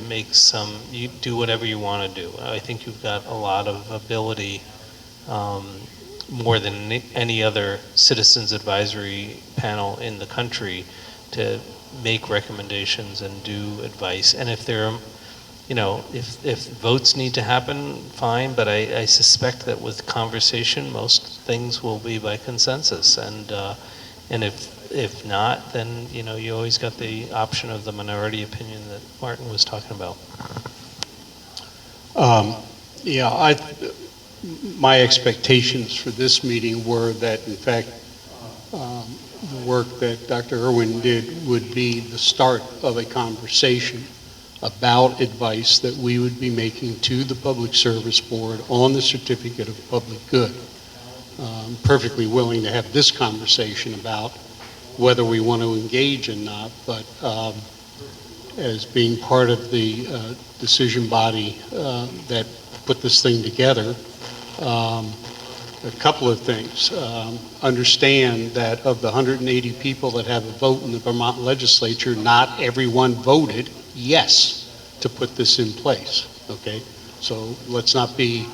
[SPEAKER 8] you do whatever you want to do. I think you've got a lot of ability, more than any other citizens advisory panel in the country, to make recommendations and do advice. And if if votes need to happen, fine, but I suspect that with conversation, most things will be by consensus. And if not, then you always got the option of the minority opinion that Martin was talking about.
[SPEAKER 4] My expectations for this meeting were that, in fact, the work that Dr. Irwin did would be the start of a conversation about advice that we would be making to the Public Service Board on the Certificate of Public Good. I'm perfectly willing to have this conversation about whether we want to engage or not, but as being part of the decision body that put this thing together, a couple of things. Understand that of the 180 people that have a vote in the Vermont legislature, not everyone voted yes to put this in place, okay? So let's not be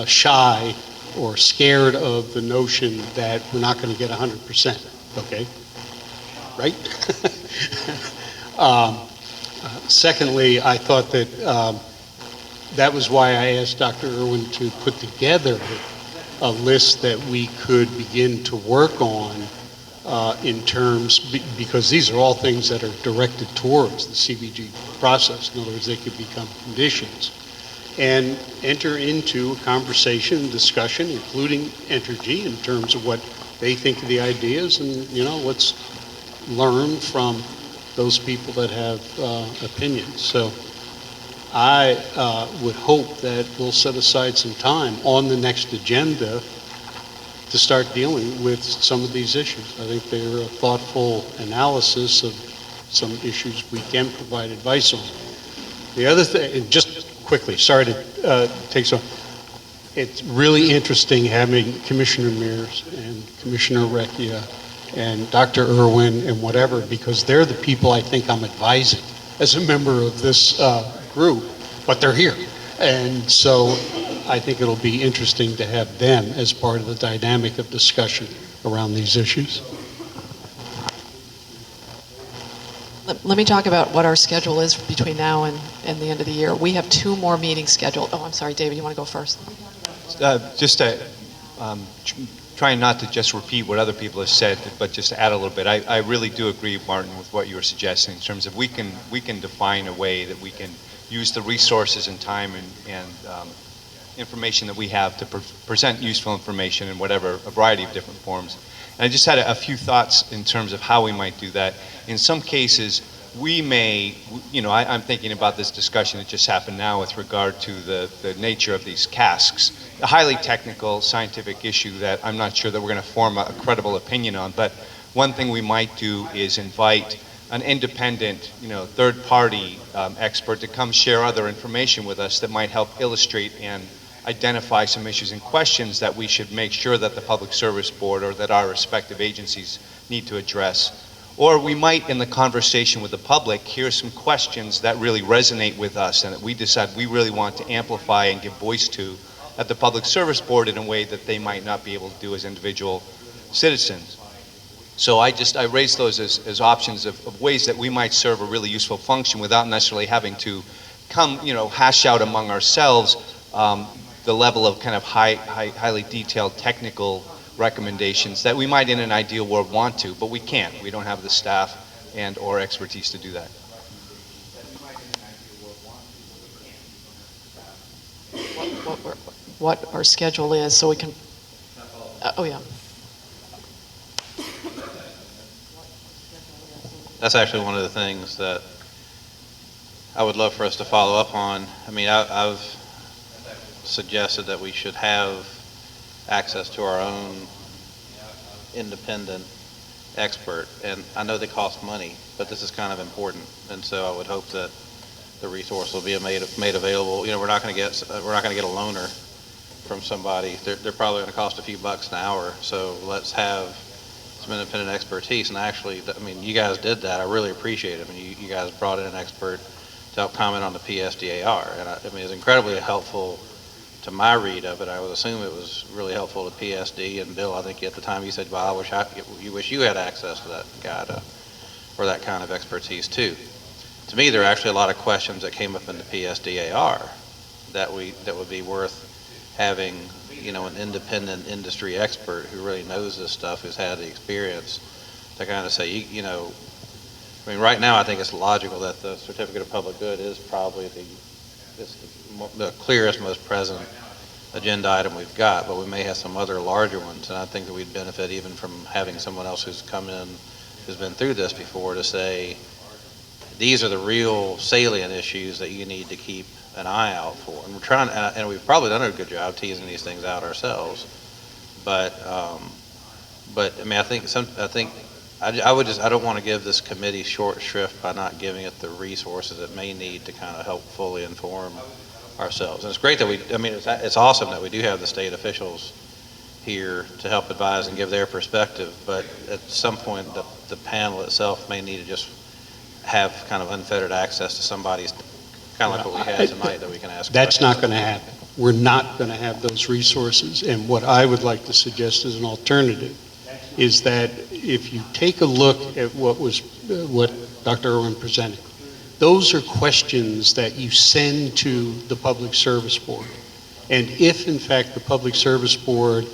[SPEAKER 4] shy or scared of the notion that we're not going to get 100%, okay? Right? Secondly, I thought that that was why I asked Dr. Irwin to put together a list that we could begin to work on in terms, because these are all things that are directed towards the CBG process. In other words, they could become conditions. And enter into a conversation, discussion, including Entergy, in terms of what they think of the ideas, and let's learn from those people that have opinions. So I would hope that we'll set aside some time on the next agenda to start dealing with some of these issues. I think they're a thoughtful analysis of some issues we can provide advice on. The other thing, and just quickly, sorry to take so, it's really interesting having Commissioner Mears and Commissioner Recchia and Dr. Irwin and whatever, because they're the people I think I'm advising as a member of this group, but they're here. And so I think it'll be interesting to have them as part of the dynamic of discussion around these issues.
[SPEAKER 1] Let me talk about what our schedule is between now and the end of the year. We have 2 more meetings scheduled. Oh, I'm sorry, David, you want to go first?
[SPEAKER 9] Trying not to just repeat what other people have said, but just to add a little bit. I really do agree, Martin, with what you were suggesting in terms of we can define a way that we can use the resources and time and information that we have to present useful information in whatever, a variety of different forms. And I just had a few thoughts in terms of how we might do that. In some cases, we may, I'm thinking about this discussion that just happened now with regard to the nature of these casks. A highly technical scientific issue that I'm not sure that we're going to form a credible opinion on, but one thing we might do is invite an independent, third-party expert to come share other information with us that might help illustrate and identify some issues and questions that we should make sure that the Public Service Board or that our respective agencies need to address. Or we might, in the conversation with the public, hear some questions that really resonate with us and that we decide we really want to amplify and give voice to at the Public Service Board in a way that they might not be able to do as individual citizens. So I raised those as options of ways that we might serve a really useful function without necessarily having to come, hash out among ourselves the level of kind of highly detailed technical recommendations that we might in an ideal world want to, but we can't. We don't have the staff and or expertise to do that.
[SPEAKER 1] What our schedule is, so we can, oh yeah.
[SPEAKER 16] That's actually one of the things that I would love for us to follow up on. I mean, I've suggested that we should have access to our own independent expert, and I know they cost money, but this is kind of important, and so I would hope that the resource will be made available. We're not going to get a loaner from somebody. They're probably going to cost a few bucks an hour, so let's have some independent expertise. And actually, you guys did that. I really appreciate it. You guys brought in an expert to help comment on the PSDAR, and it's incredibly helpful to my read of it. I would assume it was really helpful to PSD, and Bill, I think at the time you said, well, you wish you had access to that guy or that kind of expertise too. To me, there are actually a lot of questions that came up in the PSDAR that would be worth having, an independent industry expert who really knows this stuff, who's had the experience to kind of say, right now I think it's logical that the Certificate of Public Good is probably the clearest, most present agenda item we've got, but we may have some other larger ones, and I think that we'd benefit even from having someone else who's come in, who's been through this before, to say, these are the real salient issues that you need to keep an eye out for. And we're trying, and we've probably done a good job teasing these things out ourselves, but I don't want to give this committee short shrift by not giving it the resources it may need to kind of help fully inform ourselves. And it's great that it's awesome that we do have the state officials here to help advise and give their perspective, but at some point the panel itself may need to just have kind of unfettered access to somebody's, kind of like what we had tonight, that we can ask.
[SPEAKER 4] That's not going to happen. We're not going to have those resources. And what I would like to suggest as an alternative is that if you take a look at what Dr. Irwin presented, those are questions that you send to the Public Service Board. And if, in fact, the Public Service Board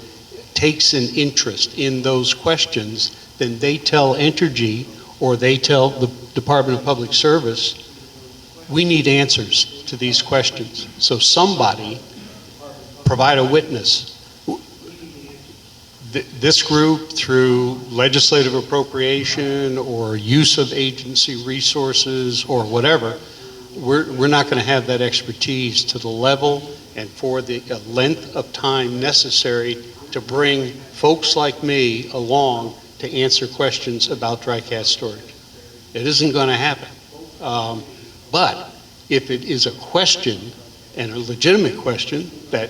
[SPEAKER 4] takes an interest in those questions, then they tell Entergy or they tell the Department of Public Service, we need answers to these questions. So somebody provide a witness. This group, through legislative appropriation or use of agency resources or whatever, we're not going to have that expertise to the level and for the length of time necessary to bring folks like me along to answer questions about dry cask storage. It isn't going to happen. But if it is a question, and a legitimate question that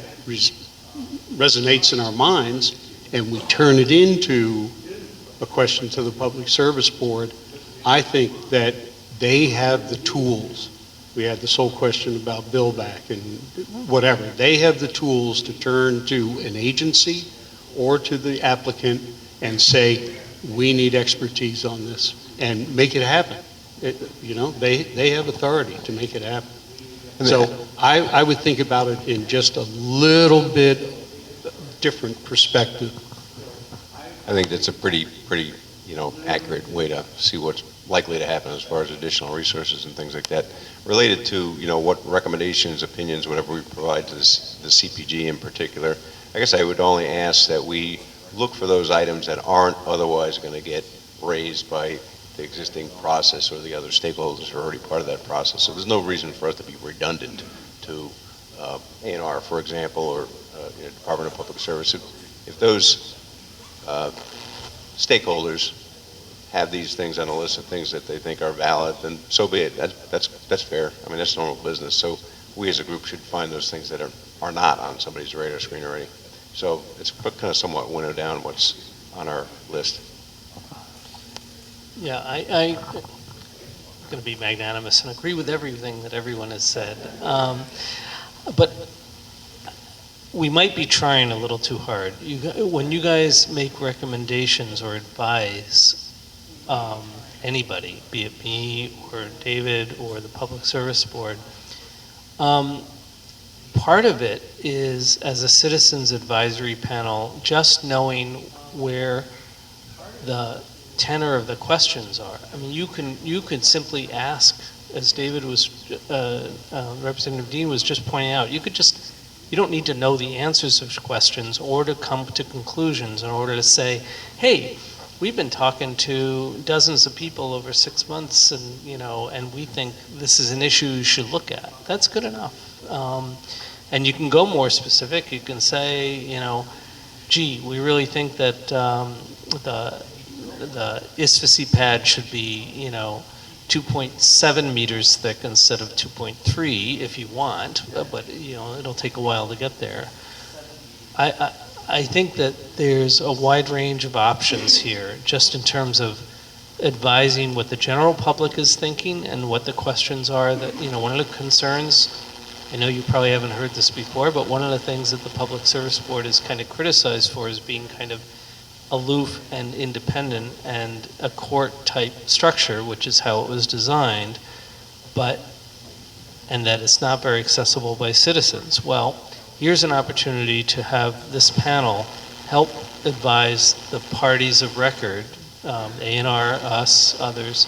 [SPEAKER 4] resonates in our minds, and we turn it into a question to the Public Service Board, I think that they have the tools. We had this whole question about billback and whatever. They have the tools to turn to an agency or to the applicant and say, we need expertise on this, and make it happen. They have authority to make it happen. So I would think about it in just a little bit different perspective.
[SPEAKER 9] I think that's a pretty, accurate way to see what's likely to happen as far as additional resources and things like that. Related to, what recommendations, opinions, whatever we provide to the CPG in particular, I guess I would only ask that we look for those items that aren't otherwise going to get raised by the existing process or the other stakeholders who are already part of that process. So there's no reason for us to be redundant to A&R, for example, or Department of Public Service. If those stakeholders have these things on a list of things that they think are valid, then so be it. That's fair. I mean, that's normal business. So we as a group should find those things that are not on somebody's radar screen already. So it's kind of somewhat winnow down what's on our list.
[SPEAKER 8] Yeah, I'm going to be magnanimous and agree with everything that everyone has said. But we might be trying a little too hard. When you guys make recommendations or advise anybody, be it me or David or the Public Service Board, part of it is, as a citizens advisory panel, just knowing where the tenor of the questions are. I mean, you can simply ask, as David was, Representative Dean was just pointing out, you don't need to know the answers of questions or to come to conclusions in order to say, hey, we've been talking to dozens of people over 6 months, and we think this is an issue you should look at. That's good enough. And you can go more specific. You can say, gee, we really think that the ISFAC pad should be, 2.7 meters thick instead of 2.3 if you want, but it'll take a while to get there. I think that there's a wide range of options here, just in terms of advising what the general public is thinking and what the questions are that, one of the concerns, I know you probably haven't heard this before, but one of the things that the Public Service Board is kind of criticized for is being kind of aloof and independent and a court-type structure, which is how it was designed, and that it's not very accessible by citizens. Well, here's an opportunity to have this panel help advise the parties of record, A&R, us, others,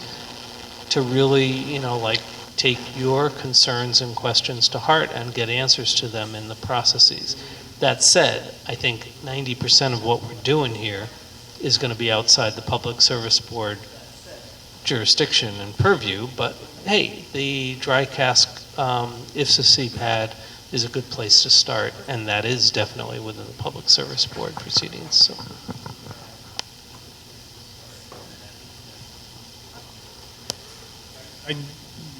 [SPEAKER 8] to really, take your concerns and questions to heart and get answers to them in the processes. That said, I think 90% of what we're doing here is going to be outside the Public Service Board jurisdiction and purview, but hey, the dry cask IFSC pad is a good place to start, and that is definitely within the Public Service Board proceedings. So.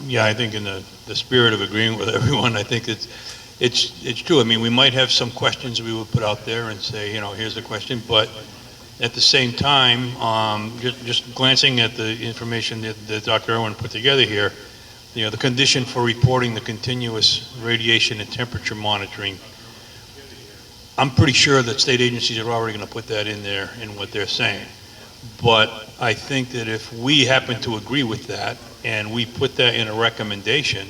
[SPEAKER 15] I think in the spirit of agreeing with everyone, I think it's true. I mean, we might have some questions we would put out there and say, here's the question, but at the same time, just glancing at the information that Dr. Irwin put together here, the condition for reporting the continuous radiation and temperature monitoring, I'm pretty sure that state agencies are already going to put that in there in what they're saying. But I think that if we happen to agree with that and we put that in a recommendation,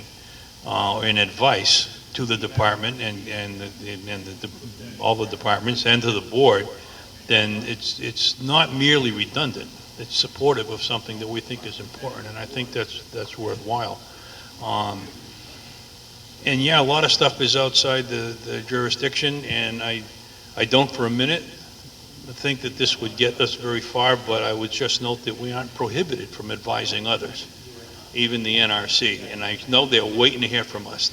[SPEAKER 15] in advice to the department and all the departments and to the board, then it's not merely redundant. It's supportive of something that we think is important, and I think that's worthwhile. And yeah, a lot of stuff is outside the jurisdiction, and I don't for a minute think that this would get us very far, but I would just note that we aren't prohibited from advising others, even the NRC. And I know they're waiting to hear from us.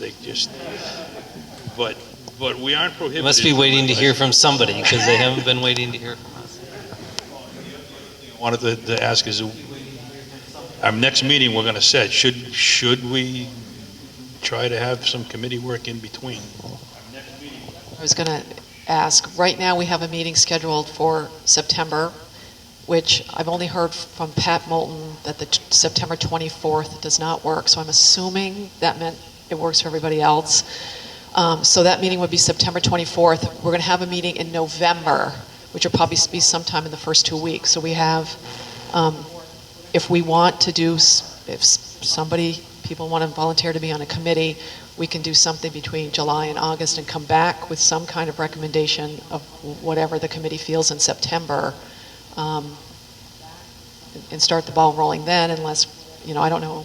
[SPEAKER 15] But we aren't prohibited.
[SPEAKER 8] You must be waiting to hear from somebody, because they haven't been waiting to hear from us.
[SPEAKER 15] I wanted to ask is, our next meeting we're going to set, should we try to have some committee work in between?
[SPEAKER 1] I was going to ask, right now we have a meeting scheduled for September, which I've only heard from Pat Moulton that the September 24th does not work, so I'm assuming that meant it works for everybody else. So that meeting would be September 24th. We're going to have a meeting in November, which will probably be sometime in the first 2 weeks. So we have, if we want to do, if people want to volunteer to be on a committee, we can do something between July and August and come back with some kind of recommendation of whatever the committee feels in September, and start the ball rolling then, unless, I don't know,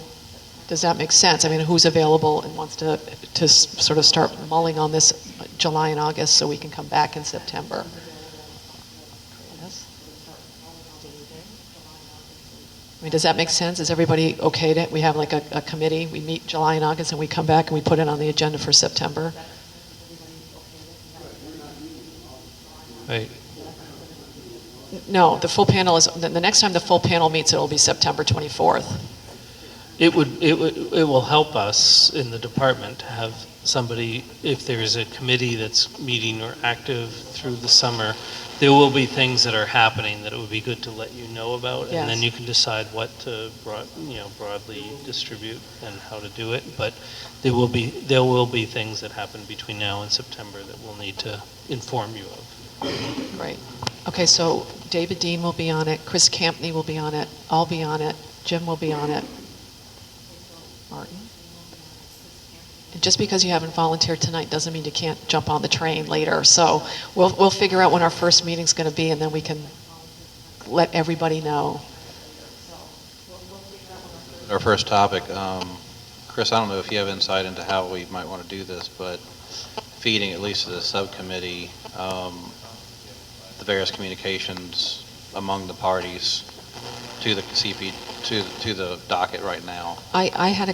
[SPEAKER 1] does that make sense? I mean, who's available and wants to sort of start mulling on this July and August so we can come back in September? Yes? I mean, does that make sense? Is everybody okay that we have like a committee? We meet July and August and we come back and we put it on the agenda for September?
[SPEAKER 8] Right.
[SPEAKER 1] No, the full panel is, the next time the full panel meets, it'll be September 24th.
[SPEAKER 8] It will help us in the department to have somebody, if there's a committee that's meeting or active through the summer, there will be things that are happening that it would be good to let you know about, and then
[SPEAKER 1] Yes.
[SPEAKER 8] you can decide what to broadly distribute and how to do it. But there will be things that happen between now and September that we'll need to inform you of.
[SPEAKER 1] Great. Okay, so David Dean will be on it, Chris Campney will be on it, I'll be on it, Jim will be on it. Martin? And just because you haven't volunteered tonight doesn't mean you can't jump on the train later. So we'll figure out when our first meeting's going to be, and then we can let everybody know.
[SPEAKER 16] Our first topic, Chris, I don't know if you have insight into how we might want to do this, but feeding at least to the subcommittee the various communications among the parties to the CP, to the docket right now.
[SPEAKER 1] I had a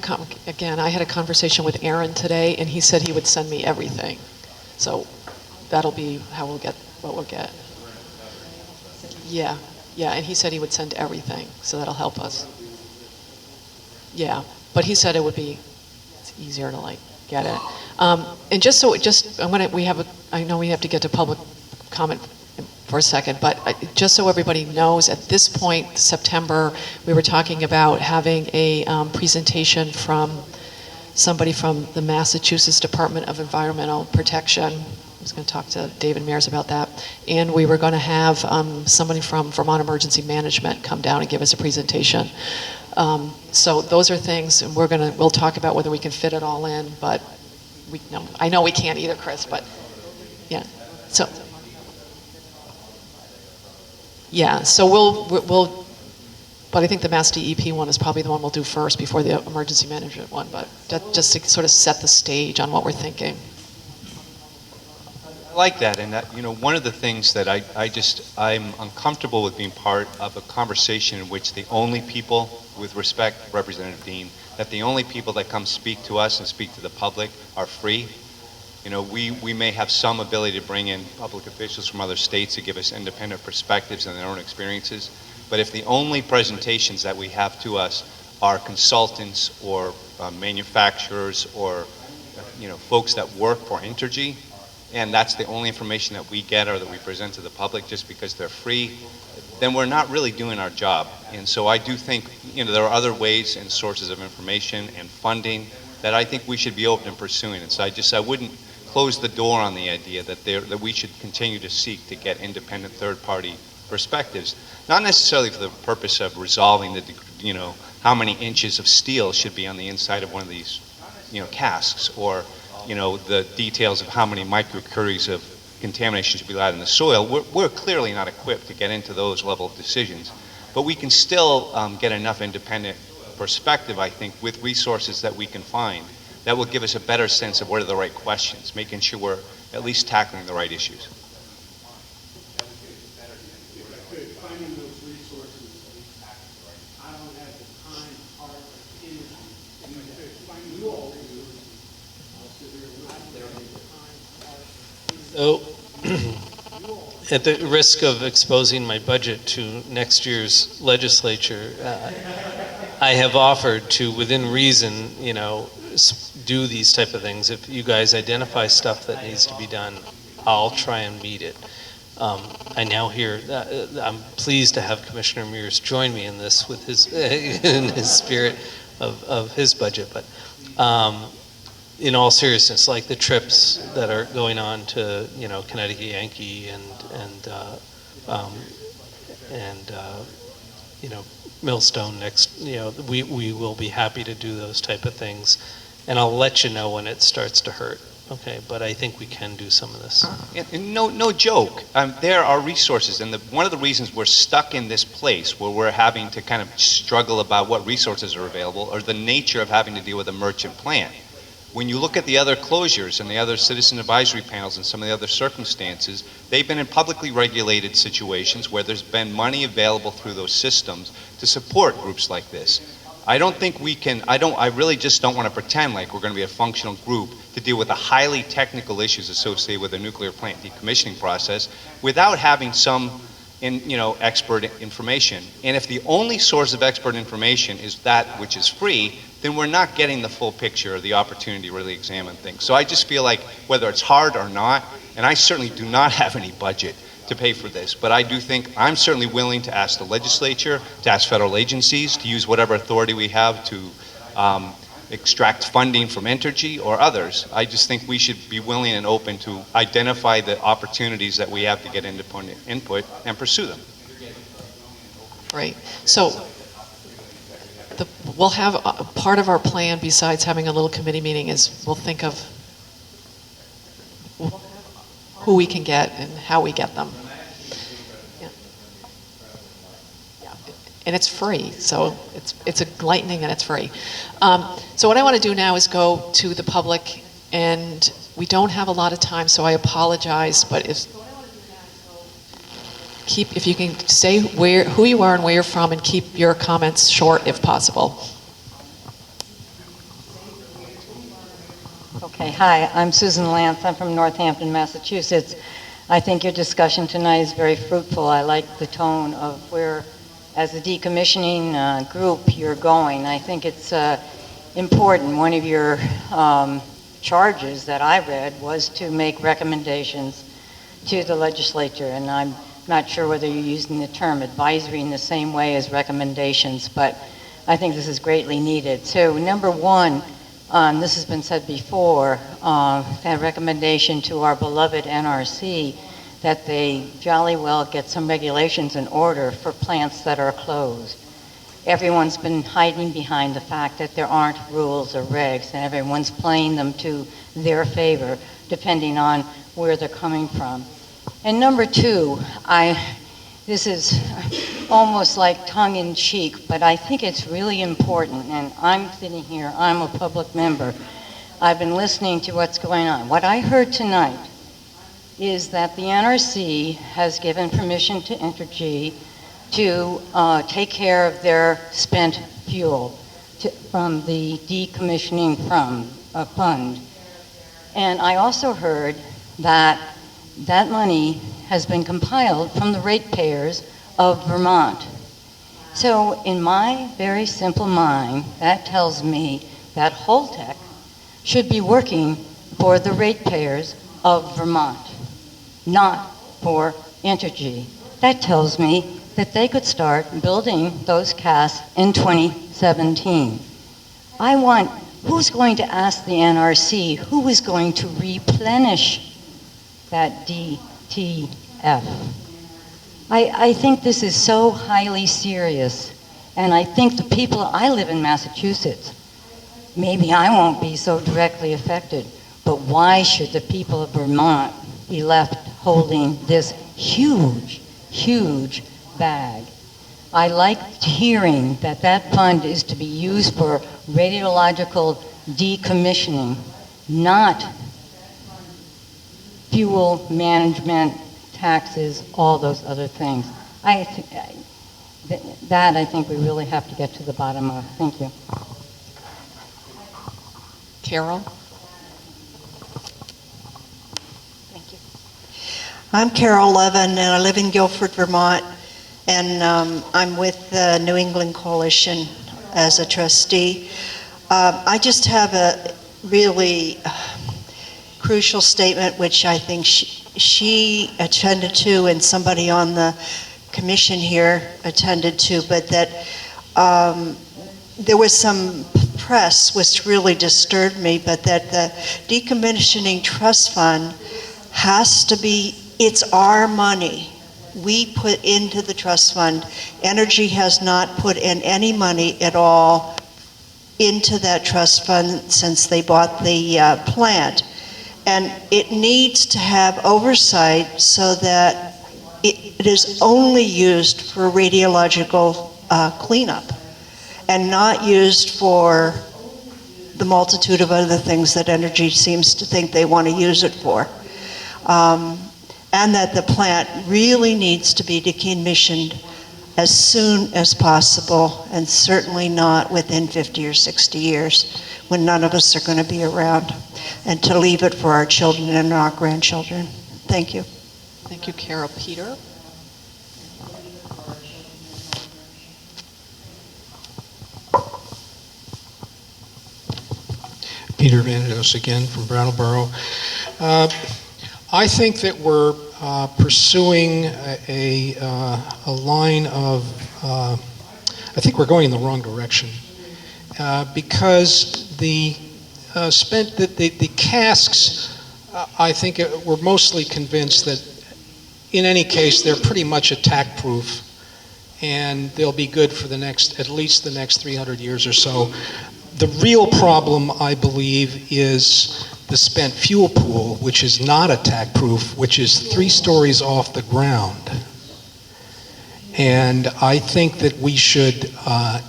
[SPEAKER 1] conversation with Aaron today, and he said he would send me everything. So that'll be how we'll get what we'll get. Yeah, and he said he would send everything, so that'll help us. Yeah, but he said it's easier to get it. And I know we have to get to public comment for a second, but just so everybody knows, at this point, September, we were talking about having a presentation from somebody from the Massachusetts Department of Environmental Protection. I was going to talk to David Mears about that. And we were going to have somebody from Vermont Emergency Management come down and give us a presentation. So those are things, and we'll talk about whether we can fit it all in, but I know we can't either, Chris, but yeah. So we'll, but I think the Mass DEP one is probably the one we'll do first before the emergency management one, but that just to sort of set the stage on what we're thinking.
[SPEAKER 12] I like that, and that, one of the things that I'm uncomfortable with being part of a conversation in which the only people, with respect, Representative Dean, that the only people that come speak to us and speak to the public are free. We may have some ability to bring in public officials from other states to give us independent perspectives and their own experiences, but if the only presentations that we have to us are consultants or manufacturers or folks that work for Entergy, and that's the only information that we get or that we present to the public just because they're free, then we're not really doing our job. And so I do think there are other ways and sources of information and funding that I think we should be open to pursuing. And so I wouldn't close the door on the idea that we should continue to seek to get independent third-party perspectives, not necessarily for the purpose of resolving how many inches of steel should be on the inside of one of these casks, or the details of how many microcuries of contamination should be allowed in the soil. We're clearly not equipped to get into those level of decisions, but we can still get enough independent perspective, I think, with resources that we can find that will give us a better sense of what are the right questions, making sure we're at least tackling the right issues.
[SPEAKER 8] So, at the risk of exposing my budget to next year's legislature, I have offered to, within reason, do these type of things. If you guys identify stuff that needs to be done, I'll try and meet it. I now hear I'm pleased to have Commissioner Mears join me in this with his in his spirit of his budget, but. In all seriousness, like the trips that are going on to, Connecticut Yankee and Millstone next, we will be happy to do those type of things. and I'll let you know when it starts to hurt. Okay, but I think we can do some of this.
[SPEAKER 12] And no joke. There are resources, and one of the reasons we're stuck in this place where we're having to kind of struggle about what resources are available or the nature of having to deal with a merchant plant. When you look at the other closures and the other citizen advisory panels and some of the other circumstances, they've been in publicly regulated situations where there's been money available through those systems to support groups like this. I don't think we can, I really just don't want to pretend like we're going to be a functional group to deal with the highly technical issues associated with the nuclear plant decommissioning process without having some expert information. And if the only source of expert information is that which is free, then we're not getting the full picture or the opportunity to really examine things. So I just feel like whether it's hard or not, and I certainly do not have any budget to pay for this, but I do think I'm certainly willing to ask the legislature, to ask federal agencies, to use whatever authority we have to extract funding from Entergy or others. I just think we should be willing and open to identify the opportunities that we have to get independent input and pursue them.
[SPEAKER 1] Right. So we'll have part of our plan besides having a little committee meeting is we'll think of who we can get and how we get them. Yeah. And it's free, so it's a lightning and it's free. So what I want to do now is go to the public, and we don't have a lot of time, so I apologize, but if you can say who you are and where you're from and keep your comments short if possible.
[SPEAKER 13] Okay, hi, I'm Susan Lance. I'm from Northampton, Massachusetts. I think your discussion tonight is very fruitful. I like the tone of where, as a decommissioning group, you're going. I think it's important. One of your charges that I read was to make recommendations to the legislature, and I'm not sure whether you're using the term advisory in the same way as recommendations, but I think this is greatly needed. So number one, this has been said before, that recommendation to our beloved NRC that they jolly well get some regulations in order for plants that are closed. Everyone's been hiding behind the fact that there aren't rules or regs, and everyone's playing them to their favor, depending on where they're coming from. And number two, this is almost like tongue-in-cheek, but I think it's really important, and I'm sitting here, I'm a public member. I've been listening to what's going on. What I heard tonight is that the NRC has given permission to Entergy to take care of their spent fuel from the decommissioning fund. And I also heard that that money has been compiled from the ratepayers of Vermont. So in my very simple mind, that tells me that Holtec should be working for the ratepayers of Vermont, not for Entergy. That tells me that they could start building those casts in 2017. Who's going to ask the NRC who is going to replenish that DTF? I think this is so highly serious, and I think the people, I live in Massachusetts, maybe I won't be so directly affected, but why should the people of Vermont be left holding this huge, huge bag? I liked hearing that that fund is to be used for radiological decommissioning, not fuel management, taxes, all those other things. I think we really have to get to the bottom of. Thank you.
[SPEAKER 1] Carol?
[SPEAKER 14] Thank you. I'm Carol Levin, and I live in Guilford, Vermont, and I'm with the New England Coalition as a trustee. I just have a really crucial statement, which I think she attended to, and somebody on the commission here attended to, but that there was some press which really disturbed me, but that the Decommissioning Trust Fund has to be, it's our money. We put into the trust fund. Entergy has not put in any money at all into that trust fund since they bought the plant. And it needs to have oversight so that it is only used for radiological cleanup and not used for the multitude of other things that energy seems to think they want to use it for. And that the plant really needs to be decommissioned as soon as possible, and certainly not within 50 or 60 years when none of us are going to be around, and to leave it for our children and our grandchildren. Thank you.
[SPEAKER 1] Thank you, Carol. Peter?
[SPEAKER 20] Peter Vanados again from Brattleboro. I think that we're pursuing a line of, I think we're going in the wrong direction because the casks, I think we're mostly convinced that in any case they're pretty much attack proof and they'll be good for at least the next 300 years or so. The real problem, I believe, is the spent fuel pool, which is not attack proof, which is 3 stories off the ground. And I think that we should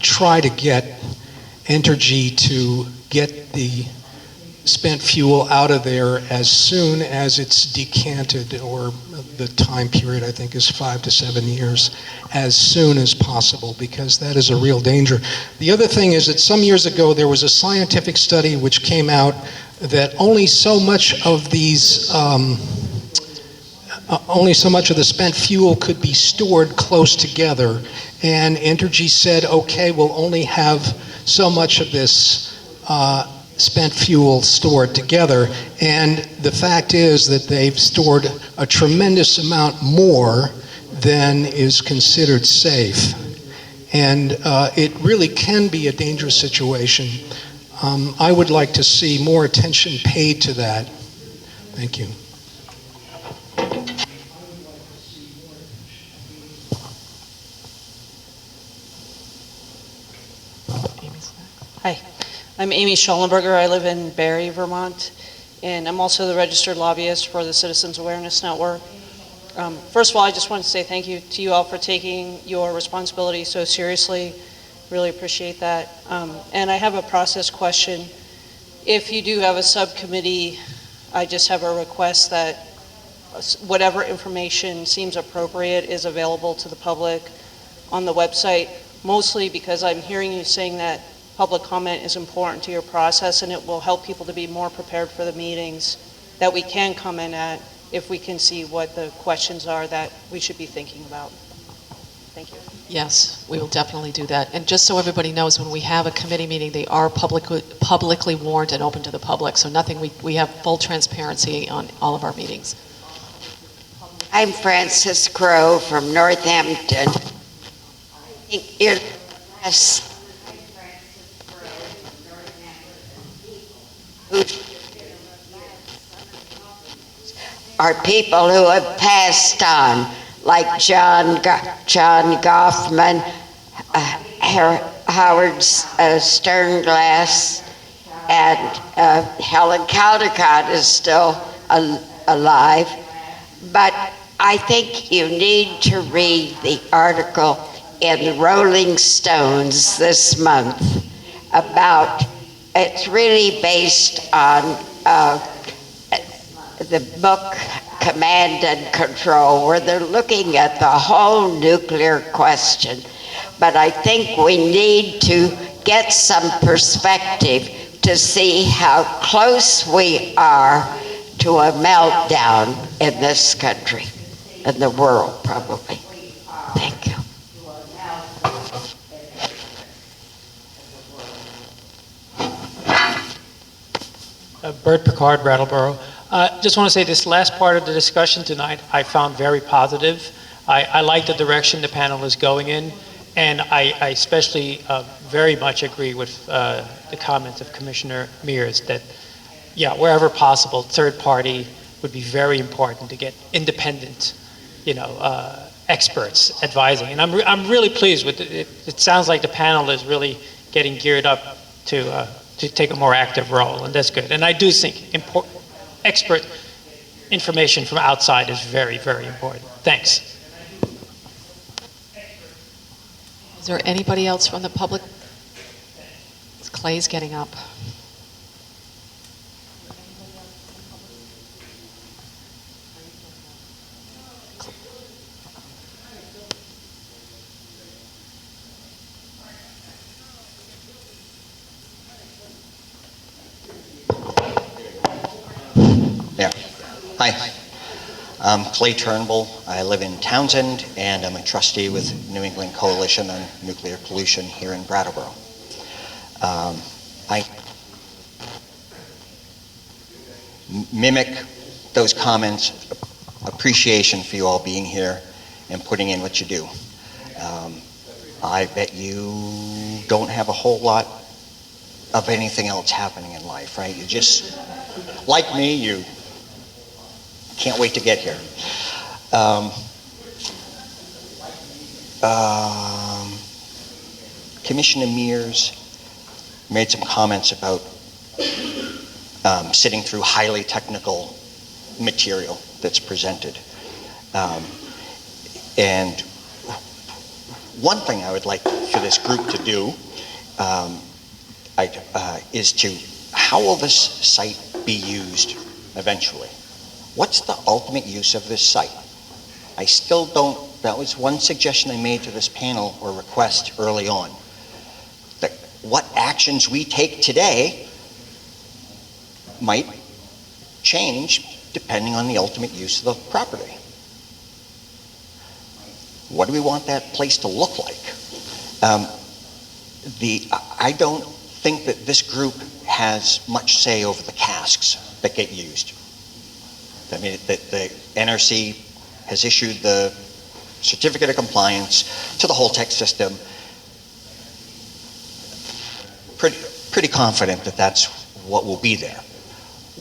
[SPEAKER 20] try to get Entergy to get the spent fuel out of there as soon as it's decanted, or the time period I think is 5 to 7 years, as soon as possible, because that is a real danger. The other thing is that some years ago there was a scientific study which came out that only so much of these only so much of the spent fuel could be stored close together, and Entergy said, okay, we'll only have so much of this spent fuel stored together, and the fact is that they've stored a tremendous amount more than is considered safe. And it really can be a dangerous situation. I would like to see more attention paid to that. Thank you.
[SPEAKER 2] Hi, I'm Amy Schollenberger. I live in Barre, Vermont, and I'm also the registered lobbyist for the Citizens Awareness Network. First of all, I just want to say thank you to you all for taking your responsibility so seriously. Really appreciate that. And I have a process question. If you do have a subcommittee, I just have a request that whatever information seems appropriate is available to the public on the website, mostly because I'm hearing you saying that public comment is important to your process, and it will help people to be more prepared for the meetings that we can comment at if we can see what the questions are that we should be thinking about. Thank you.
[SPEAKER 1] Yes, we will definitely do that. And just so everybody knows, when we have a committee meeting, they are publicly warned and open to the public. So we have full transparency on all of our meetings.
[SPEAKER 7] I'm Frances Crow from Northampton. Are people who have passed on, like John Goffman, Howard Sternglass, and Helen Caldecott is still alive. But I think you need to read the article in the Rolling Stones this month about, it's really based on the book Command and Control, where they're looking at the whole nuclear question. But I think we need to get some perspective to see how close we are to a meltdown in this country, in the world probably. Thank you.
[SPEAKER 8] Bert Picard, Brattleboro. Just want to say this last part of the discussion tonight I found very positive. I like the direction the panel is going in, and I especially very much agree with the comments of Commissioner Mears that, yeah, wherever possible, third party would be very important to get independent, experts advising. And I'm really pleased with it. It sounds like the panel is really getting geared up
[SPEAKER 18] to take a more active role, and that's good. And I do think expert information from outside is very, very important. Thanks.
[SPEAKER 1] Is there anybody else from the public? Clay's getting up.
[SPEAKER 19] Yeah. Hi. I'm Clay Turnbull. I live in Townsend, and I'm a trustee with New England Coalition on Nuclear Pollution here in Brattleboro. I mimic those comments, appreciation for you all being here and putting in what you do. I bet you don't have a whole lot of anything else happening in life, right? You just, like me, you can't wait to get here. Commissioner Mears made some comments about sitting through highly technical material that's presented. And one thing I would like for this group to do is to, how will this site be used eventually? What's the ultimate use of this site? I still don't, that was one suggestion I made to this panel or request early on. That what actions we take today might change depending on the ultimate use of the property. What do we want that place to look like? I don't think that this group has much say over the casks that get used. I mean, the NRC has issued the certificate of compliance to the Holtec system. Pretty confident that that's what will be there.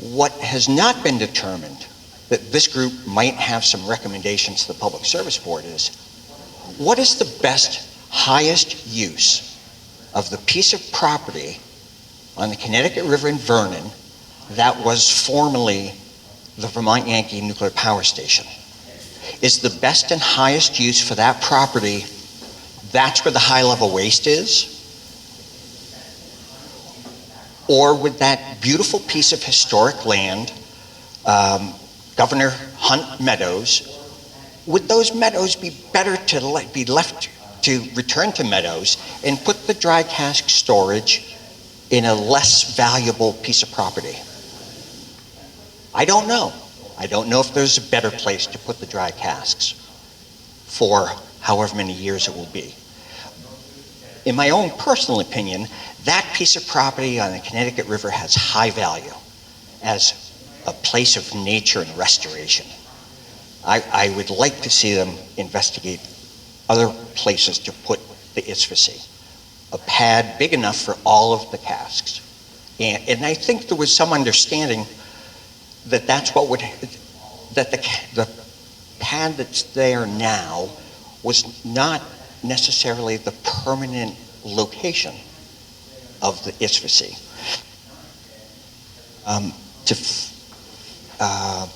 [SPEAKER 19] What has not been determined, that this group might have some recommendations to the Public Service Board, is what is the best, highest use of the piece of property on the Connecticut River in Vernon that was formerly the Vermont Yankee nuclear power station? Is the best and highest use for that property, that's where the high level waste is? Or would that beautiful piece of historic land, Governor Hunt Meadows, would those meadows be better to be left to return to meadows and put the dry cask storage in a less valuable piece of property? I don't know. I don't know if there's a better place to put the dry casks for however many years it will be. In my own personal opinion, that piece of property on the Connecticut River has high value as a place of nature and restoration. I would like to see them investigate other places to put the ISFC. A pad big enough for all of the casks. And I think there was some understanding that that's what would, that the pad that's there now was not necessarily the permanent location of the ISFC.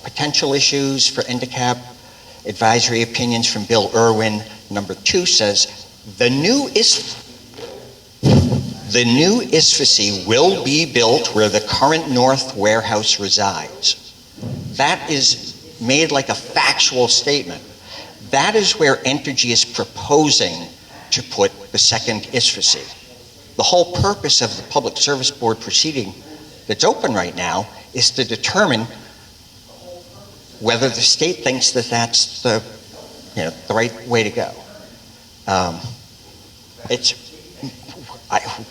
[SPEAKER 19] Potential issues for NDCAP, advisory opinions from Bill Irwin. Number 2 says, the new ISFC will be built where the current North Warehouse resides. That is made like a factual statement. That is where Entergy is proposing to put the second ISFC. The whole purpose of the Public Service Board proceeding that's open right now is to determine whether the state thinks that that's the right way to go.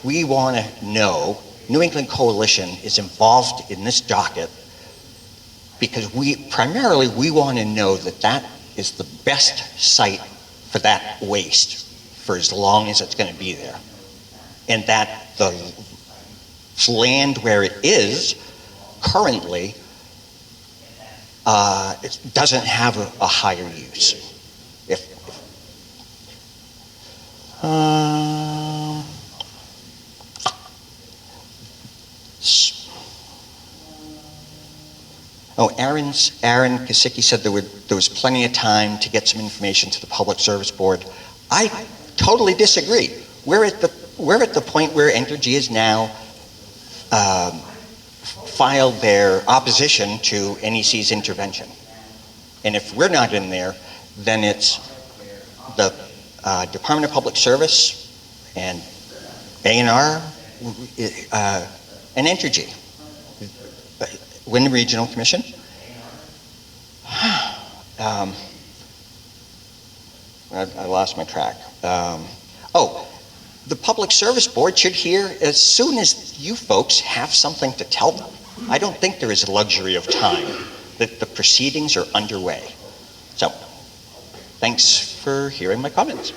[SPEAKER 19] We want to know, New England Coalition is involved in this docket because primarily we want to know that that is the best site for that waste for as long as it's going to be there. And that the land where it is currently it doesn't have a higher use. Aaron Kosicki said there was plenty of time to get some information to the Public Service Board. I totally disagree. We're at the point where Entergy is now filed their opposition to NEC's intervention. And if we're not in there, then it's the Department of Public Service and A&R and Entergy. Wyndham Regional Commission. I lost my track. The Public Service Board should hear as soon as you folks have something to tell them. I don't think there is a luxury of time, that the proceedings are underway. So, thanks for hearing my comments.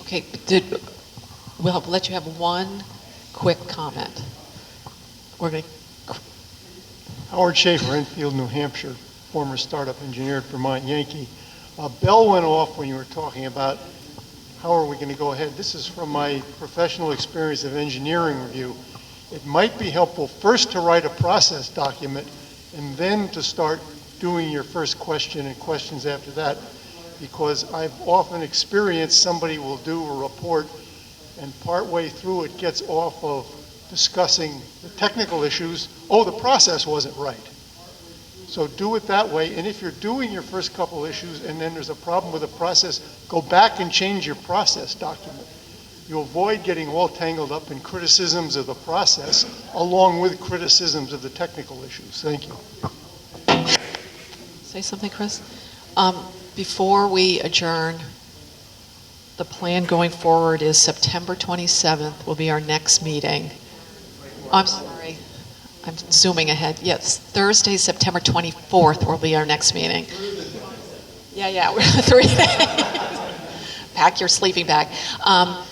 [SPEAKER 1] Okay, we'll let you have one quick comment. We're going to
[SPEAKER 6] Howard Schaefer, Enfield, New Hampshire, former startup engineer at Vermont Yankee. A bell went off when you were talking about how are we going to go ahead. This is from my professional experience of engineering review. It might be helpful first to write a process document and then to start doing your first question and questions after that, because I've often experienced somebody will do a report and partway through it gets off of discussing the technical issues. Oh, the process wasn't right. So do it that way, and if you're doing your first couple issues and then there's a problem with the process, go back and change your process document. You avoid getting all tangled up in criticisms of the process along with criticisms of the technical issues. Thank you.
[SPEAKER 1] say something, Chris. Before we adjourn, the plan going forward is September 27th will be our next meeting. I'm sorry, I'm zooming ahead. Yes, Thursday, September 24th will be our next meeting. Yeah, we're 3 days. Pack your sleeping bag. I'll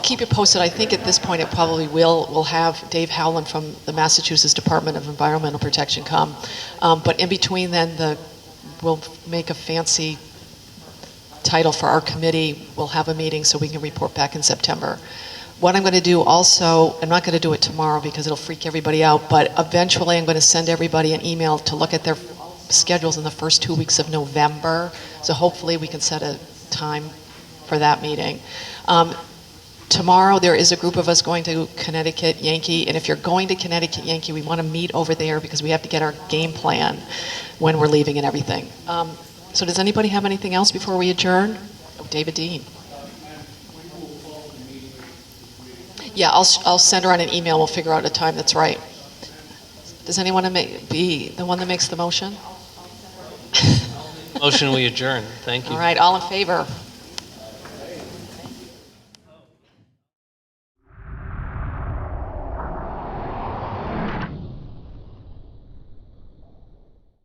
[SPEAKER 1] keep you posted. I think at this point it probably we'll have Dave Howland from the Massachusetts Department of Environmental Protection come. But in between then, we'll make a fancy title for our committee. We'll have a meeting so we can report back in September. What I'm going to do also, I'm not going to do it tomorrow because it'll freak everybody out, but eventually I'm going to send everybody an email to look at their schedules in the first 2 weeks of November. So hopefully we can set a time for that meeting. Tomorrow there is a group of us going to Connecticut Yankee, and if you're going to Connecticut Yankee, we want to meet over there because we have to get our game plan when we're leaving and everything. So does anybody have anything else before we adjourn? Oh, David Dean. Yeah, I'll send her on an email. We'll figure out a time that's right. Does anyone want to be the one that makes the motion?
[SPEAKER 8] Motion we adjourn. Thank you.
[SPEAKER 1] All right, all in favor?